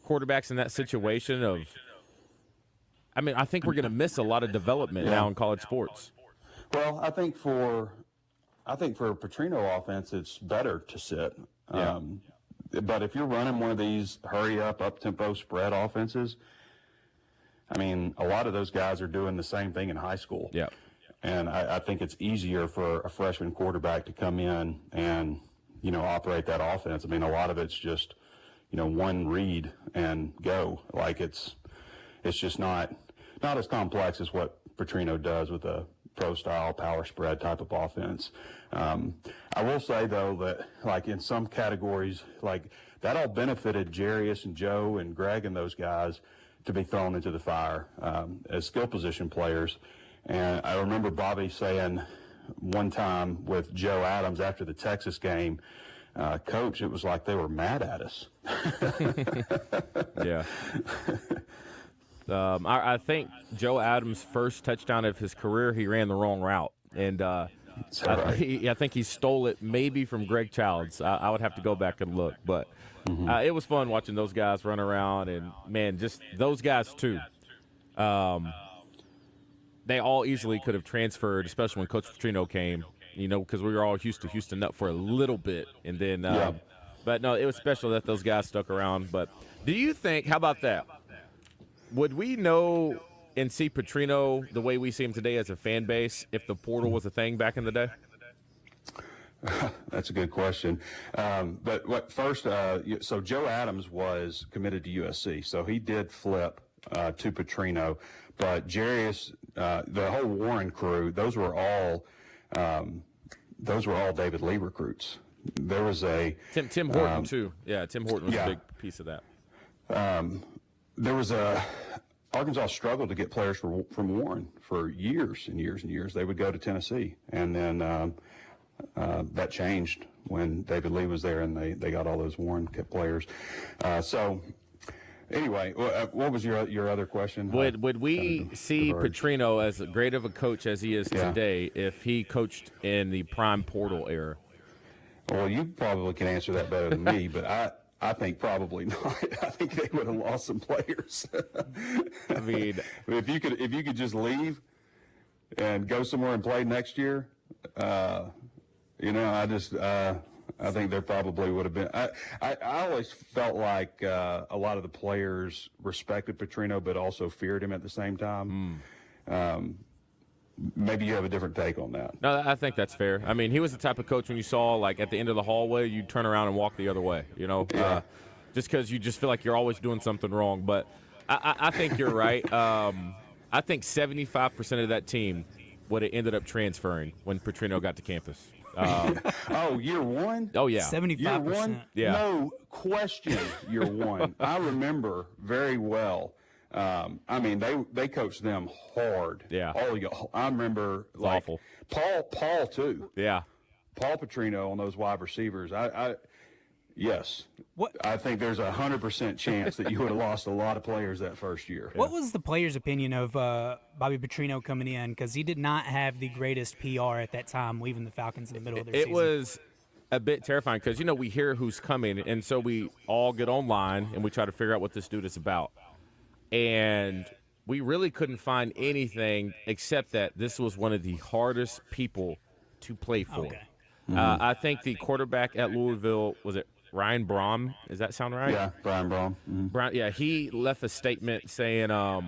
Speaker 1: quarterbacks in that situation of – I think we're going to miss a lot of development now in college sports.
Speaker 13: Well, I think for Petrino offense, it's better to sit. But if you're running one of these up-tempo spread offenses, a lot of those guys are doing the same thing in high school.
Speaker 1: Yeah.
Speaker 13: And I think it's easier for a freshman quarterback to come in and, operate that offense. A lot of it's just, one read and go. It's just not as complex as what Petrino does with a pro-style power spread type of offense. I will say, though, that, in some categories, that all benefited Jarius and Joe and Greg and those guys to be thrown into the fire as skill position players. And I remember Bobby saying one time with Joe Adams after the Texas game, Coach, it was like they were mad at us.
Speaker 1: Yeah. I think Joe Adams' first touchdown of his career, he ran the wrong route. And
Speaker 13: Is that right?
Speaker 1: I think he stole it maybe from Greg Childs. I would have to go back and look, but it was fun watching those guys run around, and man, just those guys too. They all easily could have transferred, especially when Coach Petrino came. Because we were all used to Houston Nutt for a little bit, and then. But no, it was special that those guys stuck around. But do you think? How about that? Would we know and see Petrino the way we see him today as a fan base if the portal was a thing back in the day?
Speaker 13: That's a good question. But first, so Joe Adams was committed to USC, so he did flip to Petrino. But Jarius, the whole Warren crew, those were all David Lee recruits. There was
Speaker 1: Tim Horton too. Yeah, Tim Horton was a big piece of that.
Speaker 13: There was Arkansas struggled to get players from Warren for years and years and years. They would go to Tennessee, and then that changed when David Lee was there, and they got all those Warren players. So anyway, what was your other question?
Speaker 1: Would we see Petrino as great of a coach as he is today if he coached in the prime portal era?
Speaker 13: Well, you probably can answer that better than me, but I think probably not. I think they would have lost some players.
Speaker 1: I mean,
Speaker 13: if you could just leave and go somewhere and play next year, I think there probably would have been. I always felt like a lot of the players respected Petrino, but also feared him at the same time. Maybe you have a different take on that.
Speaker 1: No, I think that's fair. I mean, he was the type of coach when you saw, like, at the end of the hallway, you'd turn around and walk the other way, just because you just feel like you're always doing something wrong. But I think you're right. I think 75% of that team would have ended up transferring when Petrino got to campus.
Speaker 13: Year one?
Speaker 1: Oh, yeah.
Speaker 2: 75%.
Speaker 13: Year one?
Speaker 1: Yeah.
Speaker 13: No question, year one. I remember very well. I mean, they coached them hard.
Speaker 1: Yeah.
Speaker 13: I remember,
Speaker 1: it's
Speaker 13: like,
Speaker 1: awful.
Speaker 13: Paul too.
Speaker 1: Yeah.
Speaker 13: Paul Petrino on those wide receivers. Yes.
Speaker 2: What?
Speaker 13: I think there's 100% chance that you would have lost a lot of players that first year.
Speaker 2: What was the players' opinion of Bobby Petrino coming in? Because he did not have the greatest PR at that time, leaving the Falcons in the middle of their season.
Speaker 1: It was a bit terrifying because, we hear who's coming, and so we all get online and we try to figure out what this dude is about. And we really couldn't find anything except that this was one of the hardest people to play for.
Speaker 2: Okay.
Speaker 1: I think the quarterback at Louisville, was it Ryan Braun? Does that sound right?
Speaker 13: Yeah, Brian Braun.
Speaker 1: Mm-hmm. He left a statement saying, I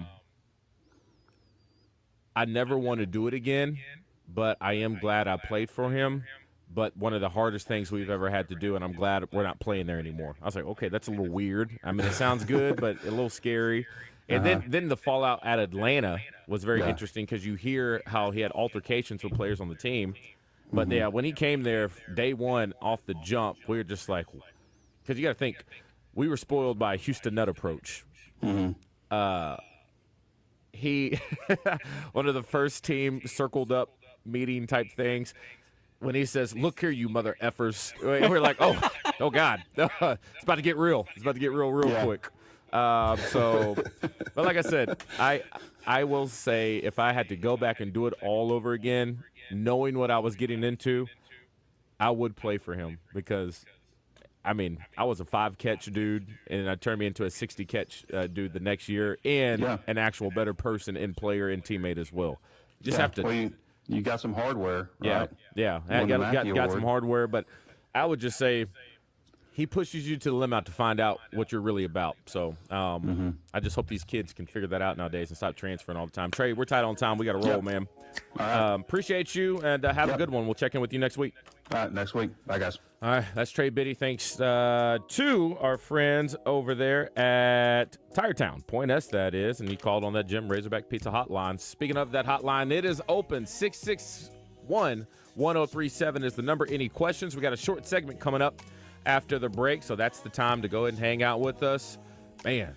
Speaker 1: never want to do it again, but I am glad I played for him. But one of the hardest things we've ever had to do, and I'm glad we're not playing there anymore. I was like, okay, that's a little weird. I mean, it sounds good, but a little scary. And then the fallout at Atlanta was very interesting because you hear how he had altercations with players on the team. But, when he came there day one off the jump, we were just like – because you got to think, we were spoiled by a Houston Nutt approach. He – one of the first team circled up meeting type things. When he says, "Look here, you mother effers," we're like, "Oh God, it's about to get real. It's about to get real quick." But like I said, I will say if I had to go back and do it all over again, knowing what I was getting into, I would play for him because, I mean, I was a 5-catch dude, and I turned me into a 60-catch dude the next year, and an actual better person and player and teammate as well. Just have to.
Speaker 13: Well, you got some hardware, right?
Speaker 1: Yeah. Got some hardware, but I would just say he pushes you to the limit to find out what you're really about. So I just hope these kids can figure that out nowadays and stop transferring all the time. Trey, we're tight on time. We got to roll, man.
Speaker 13: All right.
Speaker 1: Appreciate you, and have a good one. We'll check in with you next week.
Speaker 13: All right, next week. Bye, guys.
Speaker 1: All right, that's Trey Biddy. Thanks to our friends over there at Tire Town, Point S, that is, and he called on that Jim Razorback Pizza hotline. Speaking of that hotline, it is open. 661-1037 is the number. Any questions? We got a short segment coming up after the break, so that's the time to go ahead and hang out with us. Man,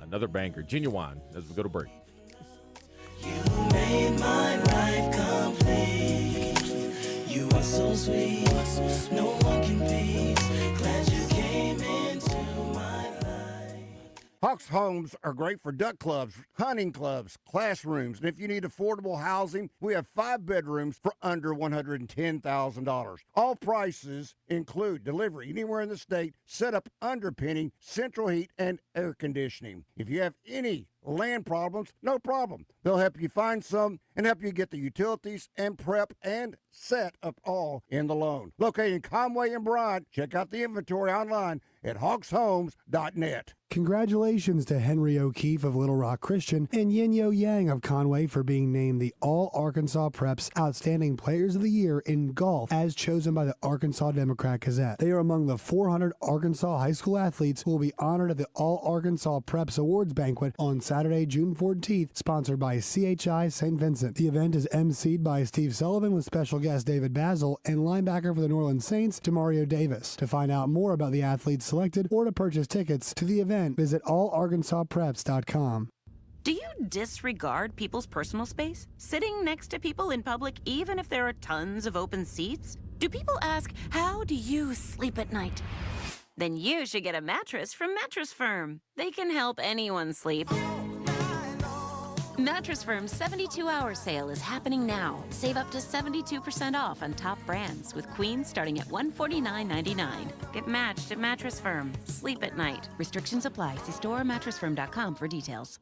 Speaker 1: another banger. Genuine as we go to break.
Speaker 5: You made my life complete. You are so sweet. No one can be. Glad you came into my life.
Speaker 14: Hawks Homes are great for duck clubs, hunting clubs, classrooms, and if you need affordable housing, we have 5 bedrooms for under $110,000. All prices include delivery anywhere in the state, setup, underpinning, central heat, and air conditioning. If you have any land problems, no problem. They'll help you find some and help you get the utilities and prep and set up all in the loan. Located in Conway and Bryant, check out the inventory online at hawkshomes.net.
Speaker 6: Congratulations to Henry O'Keefe of Little Rock Christian and Yin-Yo Yang of Conway for being named the All-Arkansas Preps Outstanding Players of the Year in Golf as chosen by the Arkansas Democrat-Gazette. They are among the 400 Arkansas high school athletes who will be honored at the All-Arkansas Preps Awards Banquet on Saturday, June 14th, sponsored by CHI St. Vincent. The event is emceed by Steve Sullivan with special guest David Basil and linebacker for the New Orleans Saints, Demario Davis. To find out more about the athletes selected or to purchase tickets to the event, visit allarkansaspreps.com.
Speaker 15: Do you disregard people's personal space? Sitting next to people in public, even if there are tons of open seats? Do people ask, how do you sleep at night? Then you should get a mattress from Mattress Firm. They can help anyone sleep. Mattress Firm's 72-hour sale is happening now. Save up to 72% off on top brands, with queens starting at $149.99. Get matched at Mattress Firm. Sleep at night. Restrictions apply. See store or mattressfirm.com for details.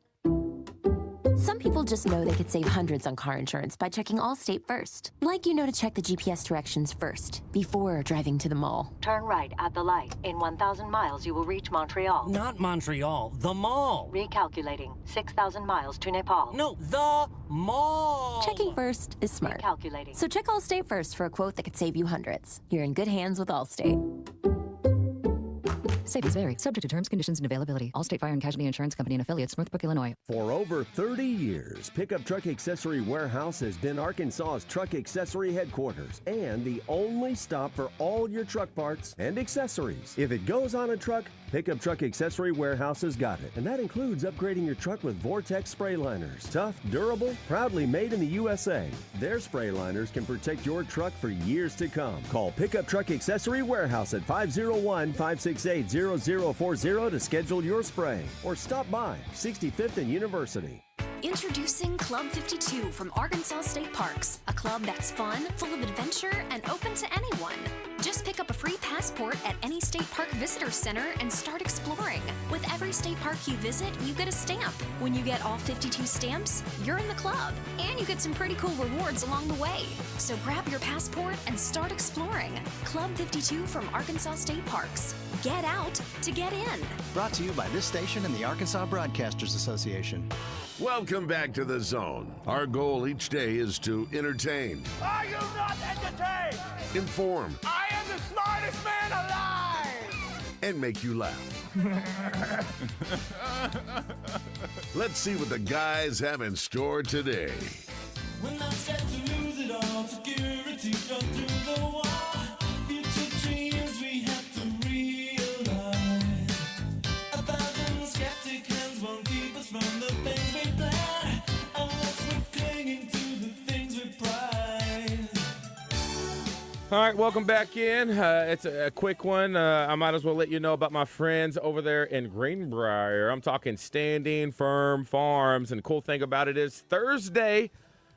Speaker 16: Some people just know they could save hundreds on car insurance by checking Allstate first. Like you know to check the GPS directions first, before driving to the mall.
Speaker 17: Turn right at the light. In 1,000 miles, you will reach Montreal.
Speaker 12: Not Montreal, the mall.
Speaker 17: Recalculating. 6,000 miles to Nepal.
Speaker 12: No, the mall.
Speaker 16: Checking first is smart.
Speaker 17: Recalculating.
Speaker 16: So check Allstate first for a quote that could save you hundreds. You're in good hands with Allstate.
Speaker 18: Savings vary. Subject to terms, conditions, and availability. Allstate Fire and Casualty Insurance Company and affiliates, Northbrook, Illinois.
Speaker 19: For over 30 years, Pickup Truck Accessory Warehouse has been Arkansas's truck accessory headquarters and the only stop for all your truck parts and accessories. If it goes on a truck, Pickup Truck Accessory Warehouse has got it. And that includes upgrading your truck with Vortex spray liners. Tough, durable, proudly made in the USA. Their spray liners can protect your truck for years to come. Call Pickup Truck Accessory Warehouse at 501-568-0040 to schedule your spray. Or stop by 65th and University.
Speaker 20: Introducing Club 52 from Arkansas State Parks, a club that's fun, full of adventure, and open to anyone. Just pick up a free passport at any state park visitor center and start exploring. With every state park you visit, you get a stamp. When you get all 52 stamps, you're in the club, and you get some pretty cool rewards along the way. So grab your passport and start exploring. Club 52 from Arkansas State Parks. Get out to get in.
Speaker 21: Brought to you by this station and the Arkansas Broadcasters Association.
Speaker 3: Welcome back to The Zone. Our goal each day is to entertain,
Speaker 5: Are you not entertained?
Speaker 3: inform,
Speaker 5: I am the smartest man alive!
Speaker 3: and make you laugh. Let's see what the guys have in store today.
Speaker 5: When I said to lose it all, security come through the wall. Future dreams we have to realize. 1,000 skeptic hands won't keep us from the things we plan, unless we're clinging to the things we prize.
Speaker 1: All right, welcome back in. It's a quick one. I might as well let you know about my friends over there in Greenbrier. I'm talking Standing Firm Farms, and the cool thing about it is Thursday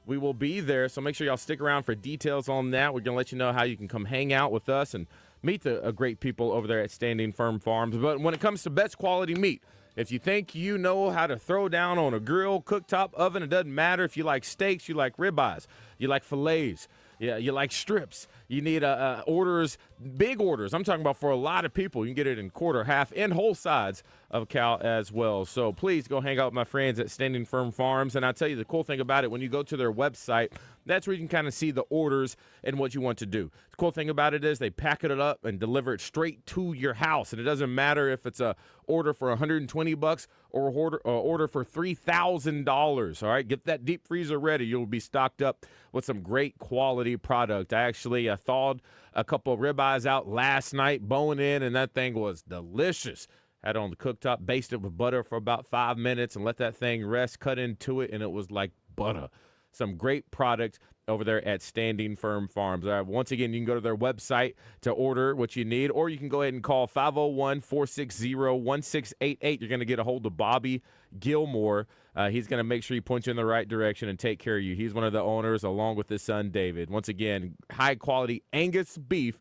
Speaker 1: we will be there, so make sure y'all stick around for details on that. We're going to let you know how you can come hang out with us and meet the great people over there at Standing Firm Farms. But when it comes to best quality meat, if you think you know how to throw down on a grill, cooktop, oven, it doesn't matter if you like steaks, you like ribeyes, you like fillets, yeah, you like strips. You need orders, big orders. I'm talking about for a lot of people. You can get it in quarter, half, and whole sides of a cow as well. So please go hang out with my friends at Standing Firm Farms. And I'll tell you the cool thing about it, when you go to their website, that's where you can kind of see the orders and what you want to do. The cool thing about it is they packet it up and deliver it straight to your house. And it doesn't matter if it's a order for $120 or order for $3,000. All right, get that deep freezer ready. You'll be stocked up with some great quality product. I actually thawed a couple of ribeyes out last night, bone in, and that thing was delicious. Had it on the cooktop, basted it with butter for about 5 minutes and let that thing rest, cut into it, and it was like butter. Some great product over there at Standing Firm Farms. Once again, you can go to their website to order what you need, or you can go ahead and call 501-460-1688. You're going to get a hold of Bobby Gilmore. He's going to make sure he points you in the right direction and take care of you. He's one of the owners along with his son, David. Once again, high-quality Angus beef,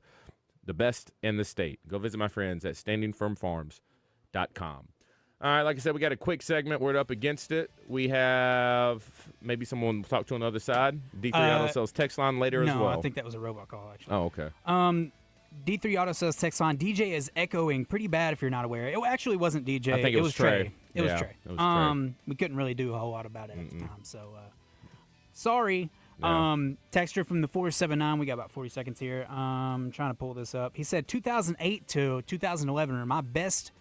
Speaker 1: the best in the state. Go visit my friends at standingfirmfarms.com. All right, like I said, we got a quick segment. We're up against it. We have maybe someone to talk to on the other side. D3 Auto Sales text line later as well.
Speaker 2: No, I think that was a robot call, actually.
Speaker 1: Oh, okay.
Speaker 2: D3 Auto Sales text line. DJ is echoing pretty bad if you're not aware. It actually wasn't DJ.
Speaker 1: I think it was Trey.
Speaker 2: It was
Speaker 1: Yeah,
Speaker 2: Trey.
Speaker 1: it was Trey.
Speaker 2: We couldn't really do a whole lot about it at the time, so sorry.
Speaker 1: Yeah.
Speaker 2: Texture from the 479. We got about 40 seconds here. Trying to pull this up. He said 2008 to 2011 are my best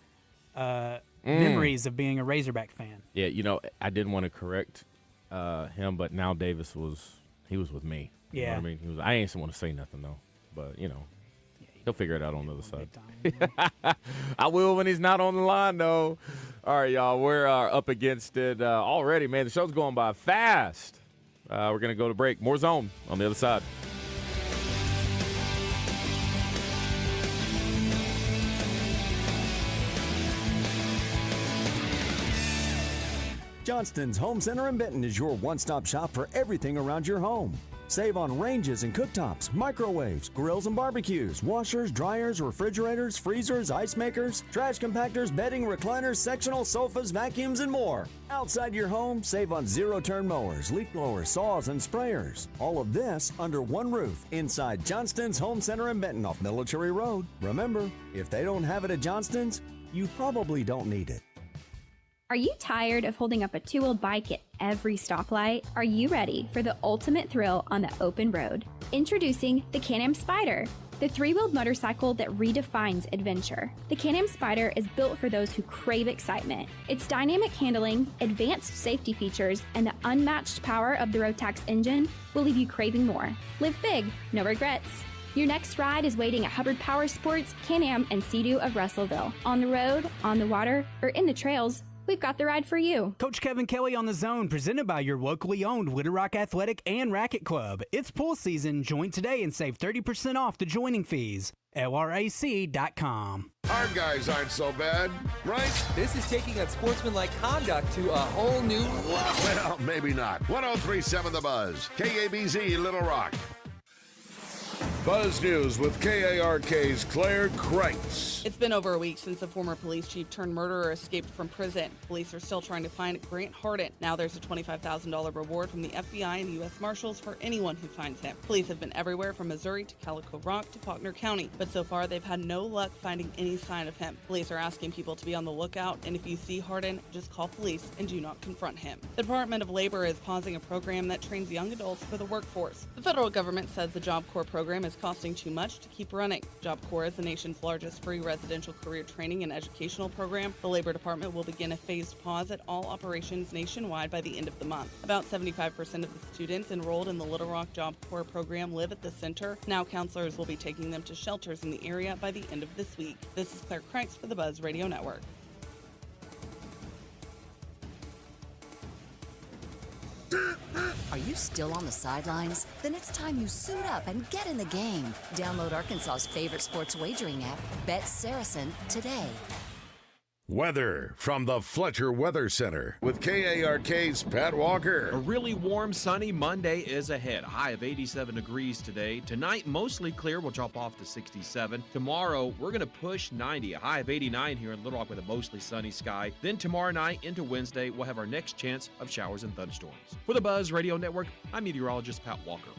Speaker 2: memories of being a Razorback fan.
Speaker 1: Yeah, I didn't want to correct him, but now Davis was with me. You know what I mean? I ain't want to say nothing, though. But, he'll figure it out on the other side. I will when he's not on the line, though. All right, y'all, we're up against it already, man. The show's going by fast. We're going to go to break. More Zone on the other side.
Speaker 4: Johnston's Home Center in Benton is your one-stop shop for everything around your home. Save on ranges and cooktops, microwaves, grills and barbecues, washers, dryers, refrigerators, freezers, ice makers, trash compactors, bedding, recliners, sectional sofas, vacuums, and more. Outside your home, save on zero-turn mowers, leaf blowers, saws, and sprayers. All of this under one roof inside Johnston's Home Center in Benton off Military Road. Remember, if they don't have it at Johnston's, you probably don't need it.
Speaker 22: Are you tired of holding up a two-wheeled bike at every stoplight? Are you ready for the ultimate thrill on the open road? Introducing the Can-Am Spyder, the three-wheeled motorcycle that redefines adventure. The Can-Am Spyder is built for those who crave excitement. Its dynamic handling, advanced safety features, and the unmatched power of the Rotax engine will leave you craving more. Live big, no regrets. Your next ride is waiting at Hubbard Power Sports, Can-Am, and Sea-Doo of Russellville. On the road, on the water, or in the trails, we've got the ride for you.
Speaker 2: Coach Kevin Kelly on the Zone, presented by your locally owned Little Rock Athletic and Racket Club. It's pool season. Join today and save 30% off the joining fees. LRAC.com.
Speaker 3: Our guys aren't so bad, right?
Speaker 23: This is taking unsportsmanlike conduct to a whole new level.
Speaker 3: Well, maybe not. 103.7 The Buzz. KABZ, Little Rock. Buzz News with KARK's Claire Kreitz.
Speaker 24: It's been over a week since a former police chief turned murderer escaped from prison. Police are still trying to find Grant Harden. Now there's a $25,000 reward from the FBI and U.S. Marshals for anyone who finds him. Police have been everywhere from Missouri to Calico Rock to Faulkner County, but so far they've had no luck finding any sign of him. Police are asking people to be on the lookout, and if you see Harden, just call police and do not confront him. The Department of Labor is pausing a program that trains young adults for the workforce. The federal government says the Job Corps program is costing too much to keep running. Job Corps is the nation's largest free residential career training and educational program. The Labor Department will begin a phased pause at all operations nationwide by the end of the month. About 75% of the students enrolled in the Little Rock Job Corps program live at the center. Now counselors will be taking them to shelters in the area by the end of this week. This is Claire Kreitz for the Buzz Radio Network.
Speaker 25: Are you still on the sidelines? Then it's time you suit up and get in the game. Download Arkansas's favorite sports wagering app, Bet Saracen, today.
Speaker 3: Weather from the Fletcher Weather Center with KARK's Pat Walker.
Speaker 26: A really warm, sunny Monday is ahead. A high of 87 degrees today. Tonight, mostly clear. We'll drop off to 67. Tomorrow, we're going to push 90. A high of 89 here in Little Rock with a mostly sunny sky. Then tomorrow night into Wednesday, we'll have our next chance of showers and thunderstorms. For the Buzz Radio Network, I'm meteorologist Pat Walker.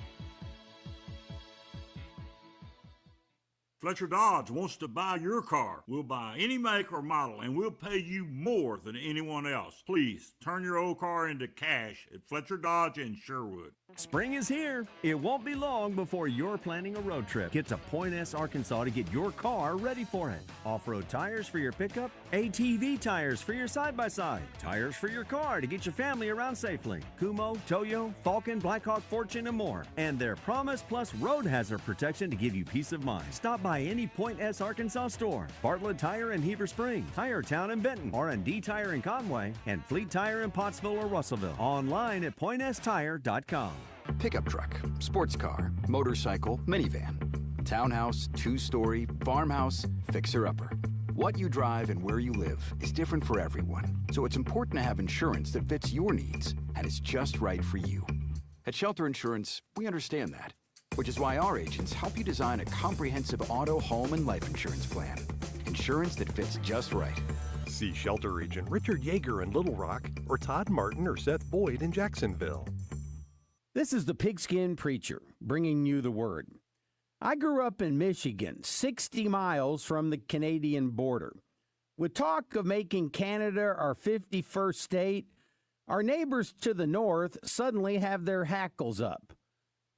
Speaker 27: Fletcher Dodge wants to buy your car. We'll buy any make or model, and we'll pay you more than anyone else. Please, turn your old car into cash at Fletcher Dodge in Sherwood.
Speaker 4: Spring is here. It won't be long before you're planning a road trip. Get to Point S, Arkansas to get your car ready for it. Off-road tires for your pickup, ATV tires for your side-by-side, tires for your car to get your family around safely, Kumo, Toyo, Falcon, Blackhawk, Fortune, and more. And their Promise Plus road hazard protection to give you peace of mind. Stop by any Point S, Arkansas store, Bartlett Tire in Heber Springs, Tire Town in Benton, R&D Tire in Conway, and Fleet Tire in Pottsville or Russellville. Online at pointstire.com.
Speaker 7: Pickup truck, sports car, motorcycle, minivan, townhouse, two-story, farmhouse, fixer-upper. What you drive and where you live is different for everyone, so it's important to have insurance that fits your needs and is just right for you. At Shelter Insurance, we understand that, which is why our agents help you design a comprehensive auto, home, and life insurance plan. Insurance that fits just right.
Speaker 8: See Shelter Agent Richard Yeager in Little Rock or Todd Martin or Seth Boyd in Jacksonville.
Speaker 9: This is the Pigskin Preacher, bringing you the word. I grew up in Michigan, 60 miles from the Canadian border. With talk of making Canada our 51st state, our neighbors to the north suddenly have their hackles up.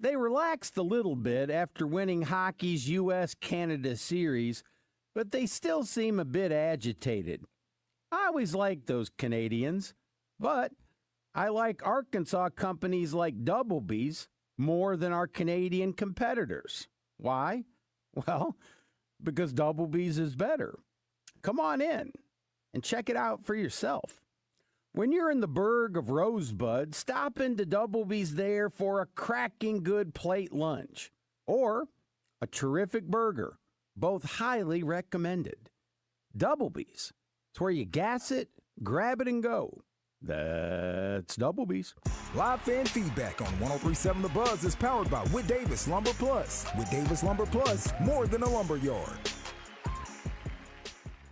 Speaker 9: They relaxed a little bit after winning hockey's U.S.-Canada series, but they still seem a bit agitated. I always liked those Canadians, but I like Arkansas companies like Doublebee's more than our Canadian competitors. Why? Well, because Doublebee's is better. Come on in and check it out for yourself. When you're in the burg of Rosebud, stop into Doublebee's there for a cracking good plate lunch or a terrific burger, both highly recommended. Doublebee's, it's where you gas it, grab it, and go. That's Doublebee's.
Speaker 10: Live fan feedback on 103.7 The Buzz is powered by Whit Davis Lumber Plus. Whit Davis Lumber Plus, more than a lumber yard.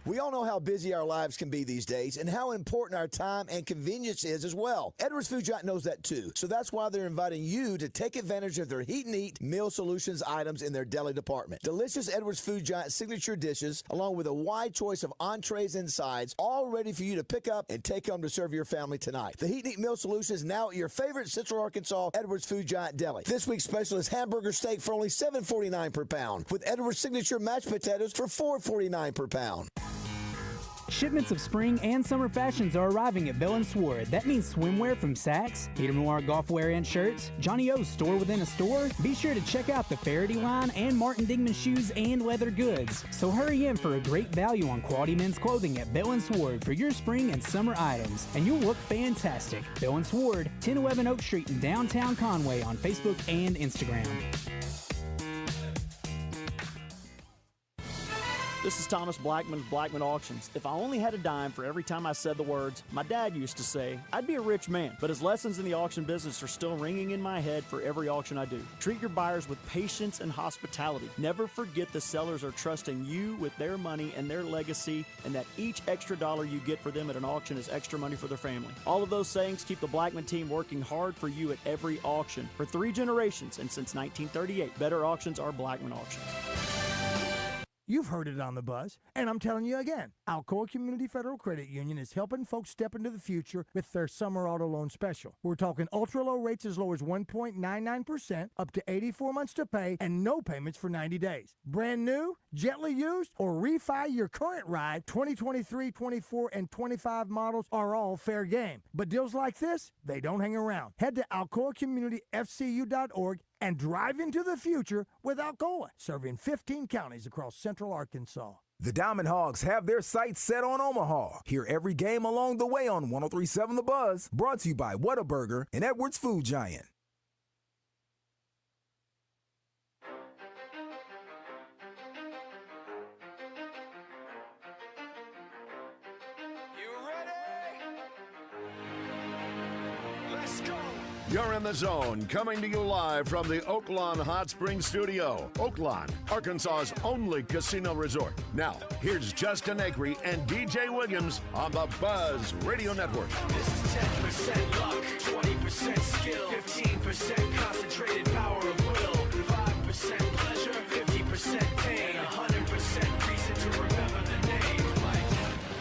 Speaker 11: We all know how busy our lives can be these days and how important our time and convenience is as well. Edwards Food Giant knows that too. So that's why they're inviting you to take advantage of their Heat and Eat Meal Solutions items in their deli department. Delicious Edwards Food Giant signature dishes, along with a wide choice of entrees and sides, all ready for you to pick up and take home to serve your family tonight. The Heat and Eat Meal Solution is now at your favorite Central Arkansas Edwards Food Giant deli. This week's special is hamburger steak for only $7.49 per pound, with Edwards signature mashed potatoes for $4.49 per pound.
Speaker 2: Shipments of spring and summer fashions are arriving at Bell & Sword. That means swimwear from Saks, Peter Millar golf wear and shirts, Johnny O's store within a store. Be sure to check out the Faraday line and Martin Dingman shoes and leather goods. So hurry in for a great value on quality men's clothing at Bell & Sword for your spring and summer items. And you'll look fantastic. Bell & Sword, 1011 Oak Street in downtown Conway on Facebook and Instagram.
Speaker 13: This is Thomas Blackman of Blackman Auctions. If I only had a dime for every time I said the words, my dad used to say, I'd be a rich man. But his lessons in the auction business are still ringing in my head for every auction I do. Treat your buyers with patience and hospitality. Never forget the sellers are trusting you with their money and their legacy, and that each extra dollar you get for them at an auction is extra money for their family. All of those sayings keep the Blackman team working hard for you at every auction. For 3 generations and since 1938, better auctions are Blackman Auctions.
Speaker 14: You've heard it on the buzz, and I'm telling you again. Alcoa Community Federal Credit Union is helping folks step into the future with their summer auto loan special. We're talking ultra-low rates as low as 1.99%, up to 84 months to pay, and no payments for 90 days. Brand new, gently used, or refi your current ride, 2023, 24, and 25 models are all fair game. But deals like this, they don't hang around. Head to alcoacommunityfcu.org and drive into the future with Alcoa, serving 15 counties across central Arkansas.
Speaker 10: The Diamond Hogs have their sights set on Omaha. Hear every game along the way on 103.7 The Buzz, brought to you by Whataburger and Edwards Food Giant.
Speaker 3: You're in the zone, coming to you live from the Oaklawn Hot Springs Studio. Oaklawn, Arkansas's only casino resort. Now, here's Justin Acree and DJ Williams on the Buzz Radio Network.
Speaker 5: This is 10% luck, 20% skill, 15% concentrated power of will, 5% pleasure, 50% pain, 100% reason to remember the name. Like,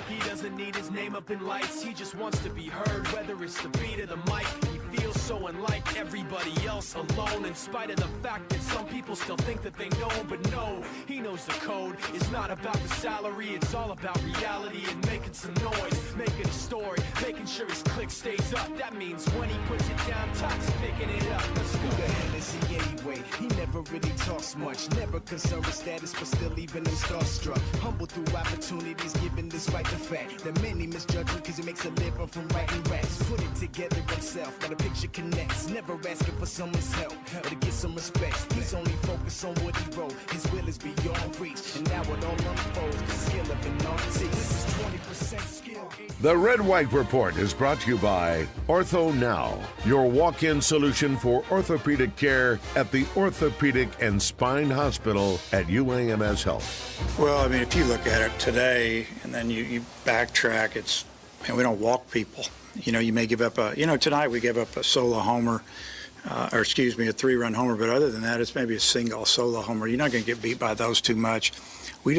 Speaker 5: he doesn't need his name up in lights, he just wants to be heard, whether it's the beat of the mic. He feels so unlike everybody else, alone, in spite of the fact that some people still think that they know him, but no, he knows the code. It's not about the salary, it's all about reality and making some noise, making a story, making sure his click stays up. That means when he puts it down, Todd's picking it up. Let's go.
Speaker 28: The Hennessy anyway,
Speaker 5: He never really talks much, never concerned with status, but still leaving him starstruck. Humble through opportunities, given despite the fact that many misjudge him because he makes a living from writing raps. Put it together himself, got a picture connects, never asking for someone's help or to get some respect. He's only focused on what he wrote, his will is beyond reach, and now it all unfolds, the skill of an artist. This is 20% skill.
Speaker 3: The Red White Report is brought to you by Ortho Now, your walk-in solution for orthopedic care at the Orthopedic and Spine Hospital at UAMS Health.
Speaker 6: Well, I mean, if you look at it today and then you backtrack, it's, man, we don't walk people. You may give up tonight we gave up a solo homer, a 3-run homer, but other than that, it's maybe a single solo homer. You're not going to get beat by those too much. We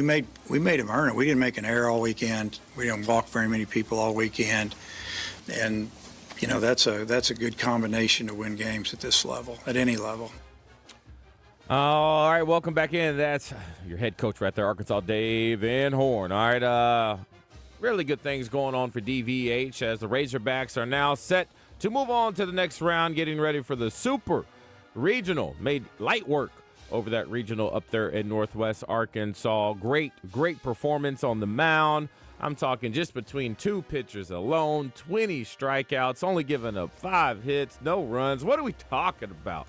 Speaker 6: made him earn it. We didn't make an error all weekend. We didn't walk very many people all weekend, and that's a good combination to win games at this level, at any level.
Speaker 1: All right, welcome back in. That's your head coach right there, Arkansas, Dave Van Horn. All right, really good things going on for DVH as the Razorbacks are now set to move on to the next round, getting ready for the Super Regional. Made light work over that regional up there in Northwest Arkansas. Great performance on the mound. I'm talking just between 2 pitchers alone, 20 strikeouts, only giving up 5 hits, no runs. What are we talking about?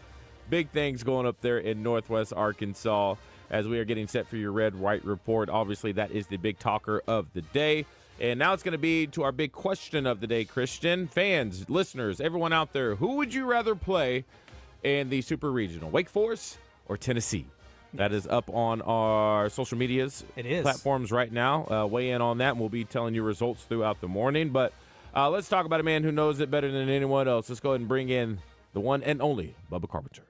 Speaker 1: Big things going up there in Northwest Arkansas as we are getting set for your Red-White Report. Obviously, that is the big talker of the day. And now it's going to be to our big question of the day, Christian. Fans, listeners, everyone out there, who would you rather play in the Super Regional, Wake Forest or Tennessee? That is up on our social medias platforms right now. Weigh in on that, and we'll be telling you results throughout the morning. But let's talk about a man who knows it better than anyone else. Let's go ahead and bring in the one and only Bubba Carpenter.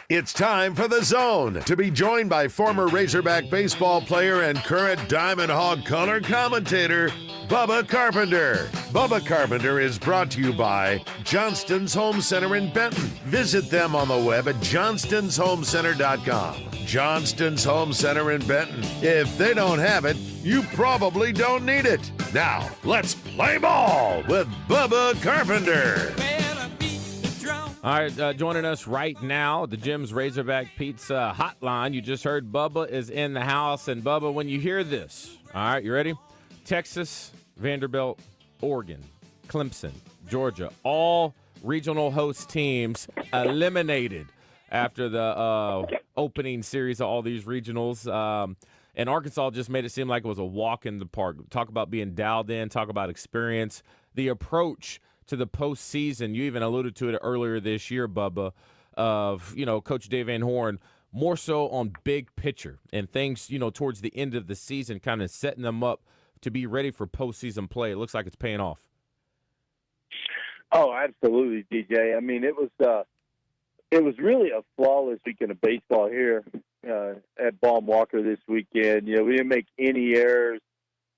Speaker 3: It's time for The Zone, to be joined by former Razorback baseball player and current Diamond Hog color commentator, Bubba Carpenter. Bubba Carpenter is brought to you by Johnston's Home Center in Benton. Visit them on the web at johnstonsHomeCenter.com. Johnston's Home Center in Benton. If they don't have it, you probably don't need it. Now, let's play ball with Bubba Carpenter.
Speaker 1: All right, joining us right now, the Jim's Razorback Pizza Hotline. You just heard Bubba is in the house. And, Bubba, when you hear this, all right, you ready? Texas, Vanderbilt, Oregon, Clemson, Georgia, all regional host teams eliminated after the opening series of all these regionals. And Arkansas just made it seem like it was a walk in the park. Talk about being dialed in, talk about experience, the approach to the postseason. You even alluded to it earlier this year, Bubba, of, Coach Dave Van Horn, more so on big picture and things, towards the end of the season, kind of setting them up to be ready for postseason play. It looks like it's paying off.
Speaker 12: Oh, absolutely, DJ. I mean, it was really a flawless weekend of baseball here at Baum-Walker this weekend. We didn't make any errors.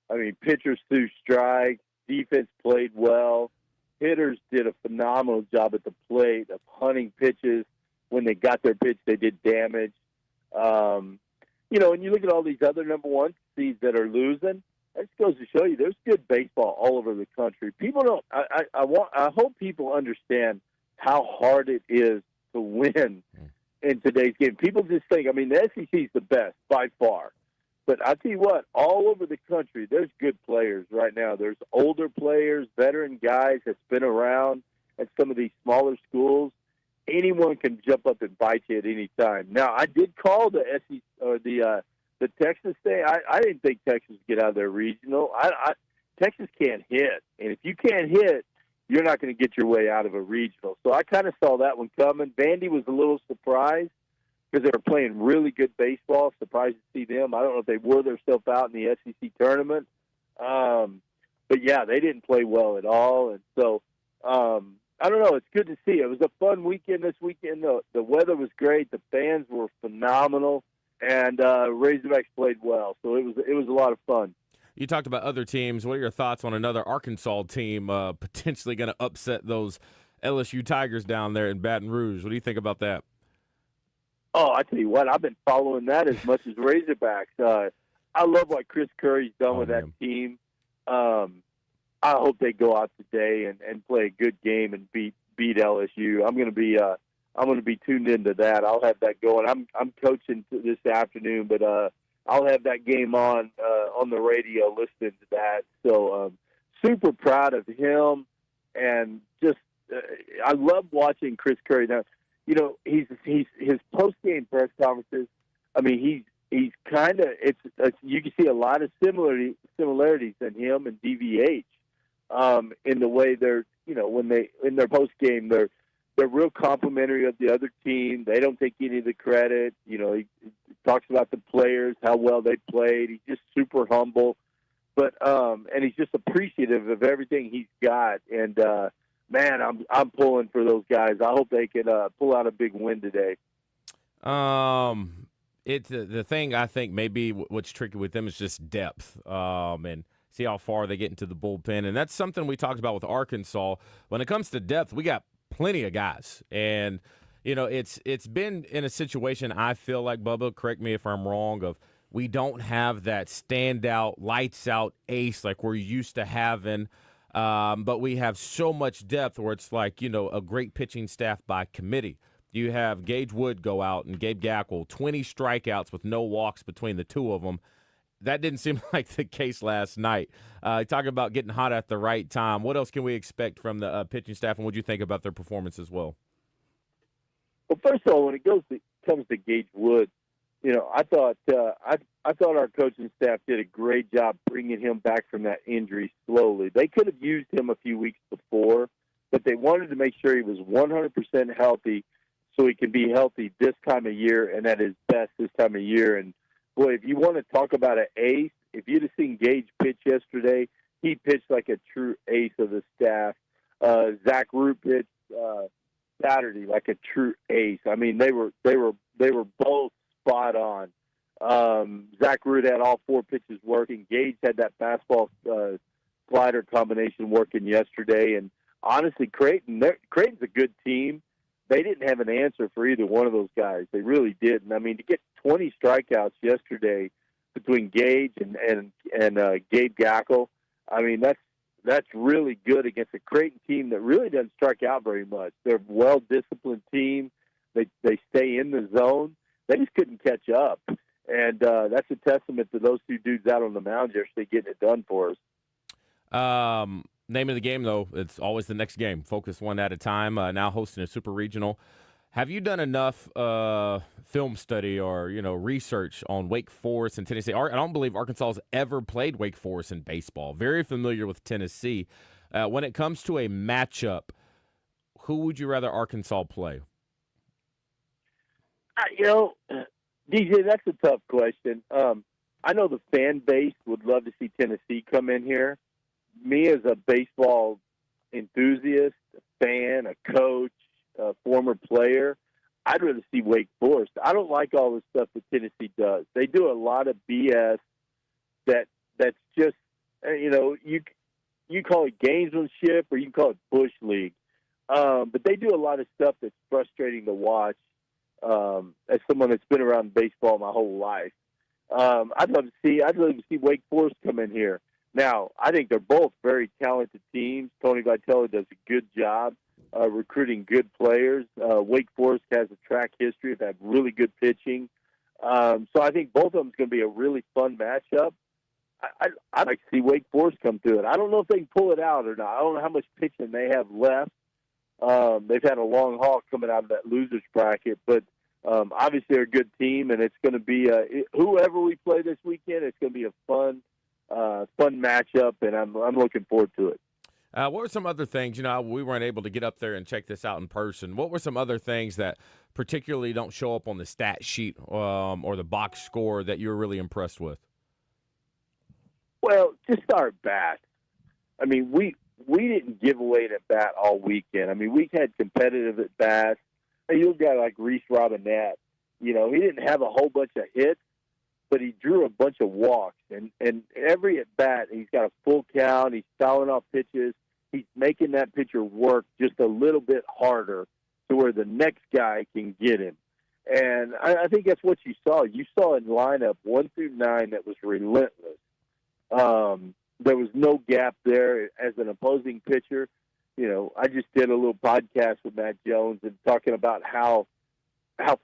Speaker 12: I mean, pitchers threw strikes, defense played well. Hitters did a phenomenal job at the plate of hunting pitches. When they got their pitch, they did damage. And you look at all these other number 1 seeds that are losing, that just goes to show you there's good baseball all over the country. People don't. I hope people understand how hard it is to win in today's game. People just think, the SEC is the best by far. But I tell you what, all over the country, there's good players right now. There's older players, veteran guys that's been around at some of these smaller schools. Anyone can jump up and bite you at any time. Now, I did call the SEC or the Texas thing. I didn't think Texas would get out of their regional. Texas can't hit, and if you can't hit, you're not going to get your way out of a regional. So I kind of saw that one coming. Vandy was a little surprised, because they were playing really good baseball. Surprised to see them. I don't know if they wore themselves out in the SEC tournament. But, yeah, they didn't play well at all. And so, I don't know. It's good to see. It was a fun weekend this weekend. The weather was great. The fans were phenomenal. And Razorbacks played well. So it was a lot of fun.
Speaker 1: You talked about other teams. What are your thoughts on another Arkansas team potentially going to upset those LSU Tigers down there in Baton Rouge? What do you think about that?
Speaker 12: Oh, I tell you what, I've been following that as much as Razorbacks. I love what Chris Curry's done with that team. I hope they go out today and play a good game and beat LSU. I'm going to be I'm going to be tuned into that. I'll have that going. I'm coaching this afternoon, but I'll have that game on the radio, listening to that. So super proud of him, and just I love watching Chris Curry. Now, you know, he's his post game press conferences. I mean, he's kind of you can see a lot of similarities in him and DVH in the way they're, you know, when they in their post game they're real complimentary of the other team. They don't take any of the credit. You know, he talks about the players, how well they played. He's just super humble, but and he's just appreciative of everything he's got. And man, I'm pulling for those guys. I hope they can pull out a big win today.
Speaker 1: It's the thing I think maybe what's tricky with them is just depth, and see how far they get into the bullpen, and that's something we talked about with Arkansas. When it comes to depth, we got plenty of guys, and you know it's been in a situation, I feel like, Bubba, correct me if I'm wrong, of we don't have that standout lights out ace like we're used to having, but we have so much depth where it's like, you know, a great pitching staff by committee. You have Gage Wood go out and Gabe Gackle, 20 strikeouts with no walks between the two of them. That didn't seem like the case last night. Talking about getting hot at the right time. What else can we expect from the pitching staff, and what do you think about their performance as well?
Speaker 12: Well, first of all, when it comes to Gage Wood, you know, I thought our coaching staff did a great job bringing him back from that injury slowly. They could have used him a few weeks before, but they wanted to make sure he was 100% healthy so he can be healthy this time of year and at his best this time of year. And, boy, if you want to talk about an ace, if you'd have seen Gage pitch yesterday, he pitched like a true ace of the staff. Zach Root pitched Saturday like a true ace. I mean, they were both spot on. Zach Root had all four pitches working. Gage had that fastball slider combination working yesterday. And honestly, Creighton's a good team. They didn't have an answer for either one of those guys. They really didn't. I mean, to get 20 strikeouts yesterday between Gage and Gabe Gackle, I mean, that's really good against a Creighton team that really doesn't strike out very much. They're a well-disciplined team. They stay in the zone. They just couldn't catch up. And that's a testament to those two dudes out on the mound yesterday getting it done for us.
Speaker 1: Name of the game, though, it's always the next game. Focus one at a time. Now hosting a super regional. Have you done enough film study or, you know, research on Wake Forest and Tennessee? I don't believe Arkansas has ever played Wake Forest in baseball. Very familiar with Tennessee. When it comes to a matchup, who would you rather Arkansas play?
Speaker 12: You know, DJ, that's a tough question. I know the fan base would love to see Tennessee come in here. Me as a baseball enthusiast, a fan, a coach, a former player, I'd rather see Wake Forest. I don't like all the stuff that Tennessee does. They do a lot of BS that's just, you know, you call it gamesmanship or you can call it Bush League. But they do a lot of stuff that's frustrating to watch as someone that's been around baseball my whole life. I'd love to see Wake Forest come in here. Now, I think they're both very talented teams. Tony Vitello does a good job recruiting good players. Wake Forest has a track history of having really good pitching. So I think both of them is going to be a really fun matchup. I'd like to see Wake Forest come through it. I don't know if they can pull it out or not. I don't know how much pitching they have left. They've had a long haul coming out of that losers bracket, but obviously they're a good team, and it's going to be whoever we play this weekend. It's going to be a fun matchup, and I'm looking forward to it.
Speaker 1: What were some other things? You know, we weren't able to get up there and check this out in person. What were some other things that particularly don't show up on the stat sheet or the box score that you were really impressed with?
Speaker 12: Well, just our bats. I mean, we didn't give away an at bat all weekend. I mean, we had competitive at bats. You look at a guy like Reese Robinette. You know, he didn't have a whole bunch of hits, but he drew a bunch of walks. And every at bat, he's got a full count. He's fouling off pitches. He's making that pitcher work just a little bit harder to where the next guy can get him. And I think that's what you saw. You saw in lineup 1 through 9 that was relentless. There was no gap there as an opposing pitcher. I just did a little podcast with Matt Jones and talking about how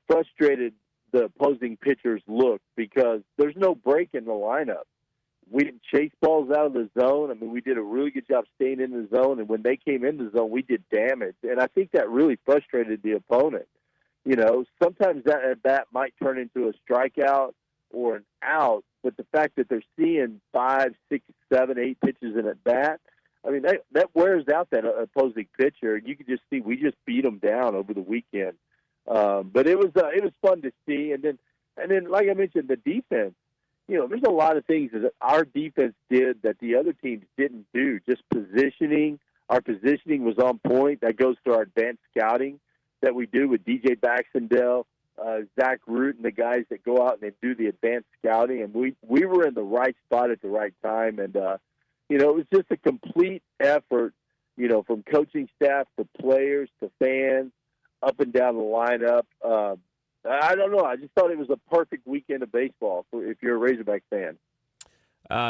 Speaker 12: frustrated the opposing pitchers look because there's no break in the lineup. We didn't chase balls out of the zone. I mean, we did a really good job staying in the zone, and when they came in the zone, we did damage. And I think that really frustrated the opponent. Sometimes that at-bat might turn into a strikeout or an out, but the fact that they're seeing 5, 6, 7, 8 pitches in at-bat, I mean, that wears out that opposing pitcher. You can just see we just beat them down over the weekend. But it was fun to see. And then, like I mentioned, the defense. There's a lot of things that our defense did that the other teams didn't do. Just positioning. Our positioning was on point. That goes to our advanced scouting that we do with DJ Baxendale, Zach Root, and the guys that go out and they do the advanced scouting. And we were in the right spot at the right time. And, it was just a complete effort, from coaching staff to players to fans, up and down the lineup. I don't know. I just thought it was a perfect weekend of baseball if you're a Razorback fan.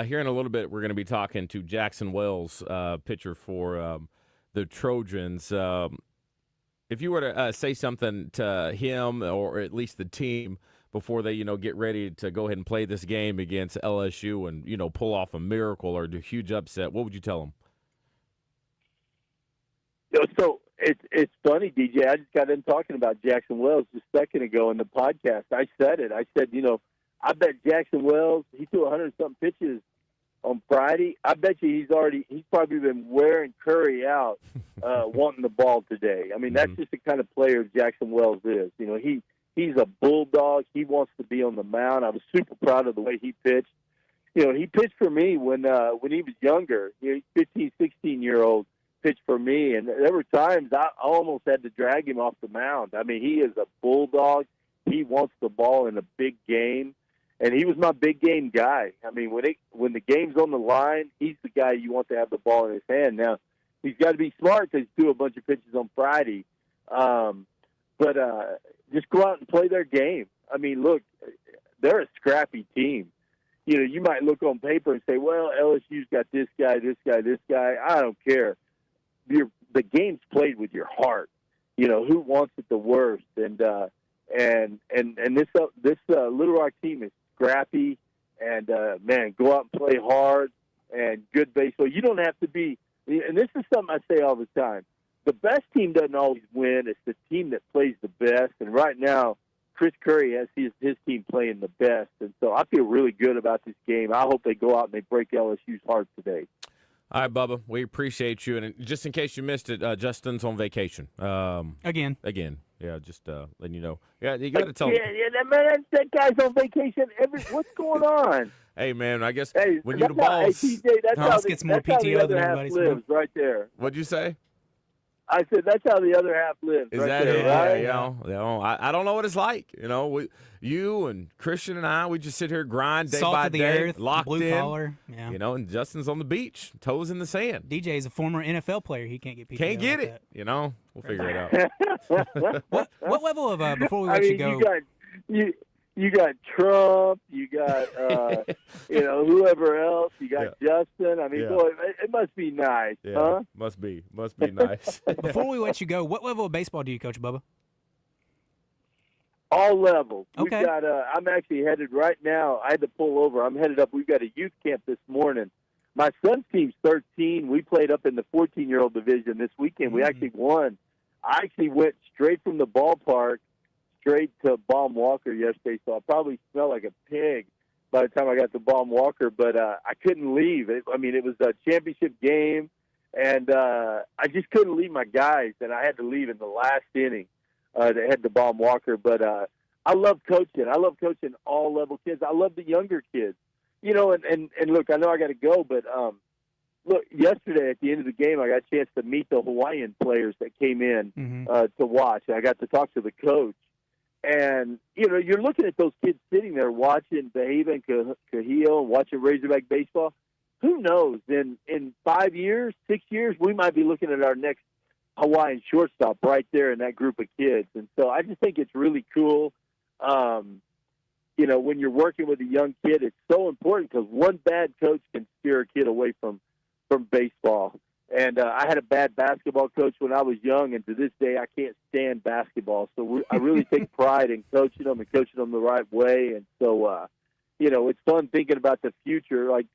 Speaker 1: Here in a little bit, we're going to be talking to Jackson Wells, pitcher for the Trojans. If you were to say something to him or at least the team before they, get ready to go ahead and play this game against LSU and, pull off a miracle or do a huge upset, what would you tell them?
Speaker 12: So it's funny, DJ. I just got in talking about Jackson Wells just a second ago in the podcast. I said it. I said, I bet Jackson Wells, he threw 100-something pitches on Friday. I bet you he's probably been wearing Curry out wanting the ball today. I mean, that's just the kind of player Jackson Wells is. He's a bulldog. He wants to be on the mound. I was super proud of the way he pitched. He pitched for me when he was younger. 15, 16-year-old pitched for me, and there were times I almost had to drag him off the mound. I mean, he is a bulldog. He wants the ball in a big game, and he was my big game guy. I mean, when the game's on the line, he's the guy you want to have the ball in his hand. Now, he's got to be smart because he threw a bunch of pitches on Friday. But just go out and play their game. I mean, look, they're a scrappy team. You might look on paper and say, well, LSU's got this guy, this guy, this guy. I don't care. The game's played with your heart. Who wants it the worst? And this Little Rock team is scrappy and man, go out and play hard and good baseball. You don't have to be. And this is something I say all the time. The best team doesn't always win. It's the team that plays the best. And right now, Chris Curry has his team playing the best. And so I feel really good about this game. I hope they go out and they break LSU's heart today.
Speaker 1: All right, Bubba, we appreciate you. And just in case you missed it, Justin's on vacation.
Speaker 2: Again.
Speaker 1: Yeah, just letting you know. Yeah, you got to tell him.
Speaker 12: Yeah, that guy's on vacation. What's going on?
Speaker 1: Hey, man, I guess
Speaker 12: hey,
Speaker 1: when you're the boss.
Speaker 12: Hey, TJ, that's
Speaker 2: gets more PTO than everybody's
Speaker 12: lives right there.
Speaker 1: What'd you say?
Speaker 12: I said that's how the other half lives.
Speaker 1: Is
Speaker 12: right
Speaker 1: that
Speaker 12: there,
Speaker 1: it?
Speaker 12: right?
Speaker 1: Yeah, I don't know what it's like. You and Christian and I, we just sit here, grind day
Speaker 2: Salt
Speaker 1: by
Speaker 2: of the
Speaker 1: day,
Speaker 2: earth,
Speaker 1: locked
Speaker 2: blue
Speaker 1: in.
Speaker 2: collar. Yeah.
Speaker 1: And Justin's on the beach, toes in the sand.
Speaker 2: DJ is a former NFL player. He can't get PTO.
Speaker 1: Can't get
Speaker 2: like
Speaker 1: it.
Speaker 2: that.
Speaker 1: We'll figure it out.
Speaker 2: What level of before we let you go?
Speaker 12: You got Trump, you got whoever else, you got Justin. I mean, boy, it must be nice, huh?
Speaker 1: Must be nice.
Speaker 2: Before we let you go, what level of baseball do you coach, Bubba?
Speaker 12: All levels.
Speaker 2: Okay.
Speaker 12: We've got. I'm actually headed right now. I had to pull over. I'm headed up. We've got a youth camp this morning. My son's team's 13. We played up in the 14-year-old division this weekend. We actually won. I actually went straight from the ballpark straight to Baum Walker yesterday, so I probably smell like a pig by the time I got to Baum Walker, but I couldn't leave. It was a championship game, and I just couldn't leave my guys, and I had to leave in the last inning to head to Baum Walker. But I love coaching. I love coaching all level kids. I love the younger kids. And look, I know I got to go, but look, yesterday at the end of the game, I got a chance to meet the Hawaiian players that came in to watch. I got to talk to the coach. And, you're looking at those kids sitting there watching Bahia and Cahillo and watching Razorback baseball. Who knows? In 5 years, 6 years, we might be looking at our next Hawaiian shortstop right there in that group of kids. And so I just think it's really cool. When you're working with a young kid, it's so important because one bad coach can steer a kid away from baseball. And I had a bad basketball coach when I was young, and to this day I can't stand basketball. So I really take pride in coaching them and coaching them the right way. And so, it's fun thinking about the future, like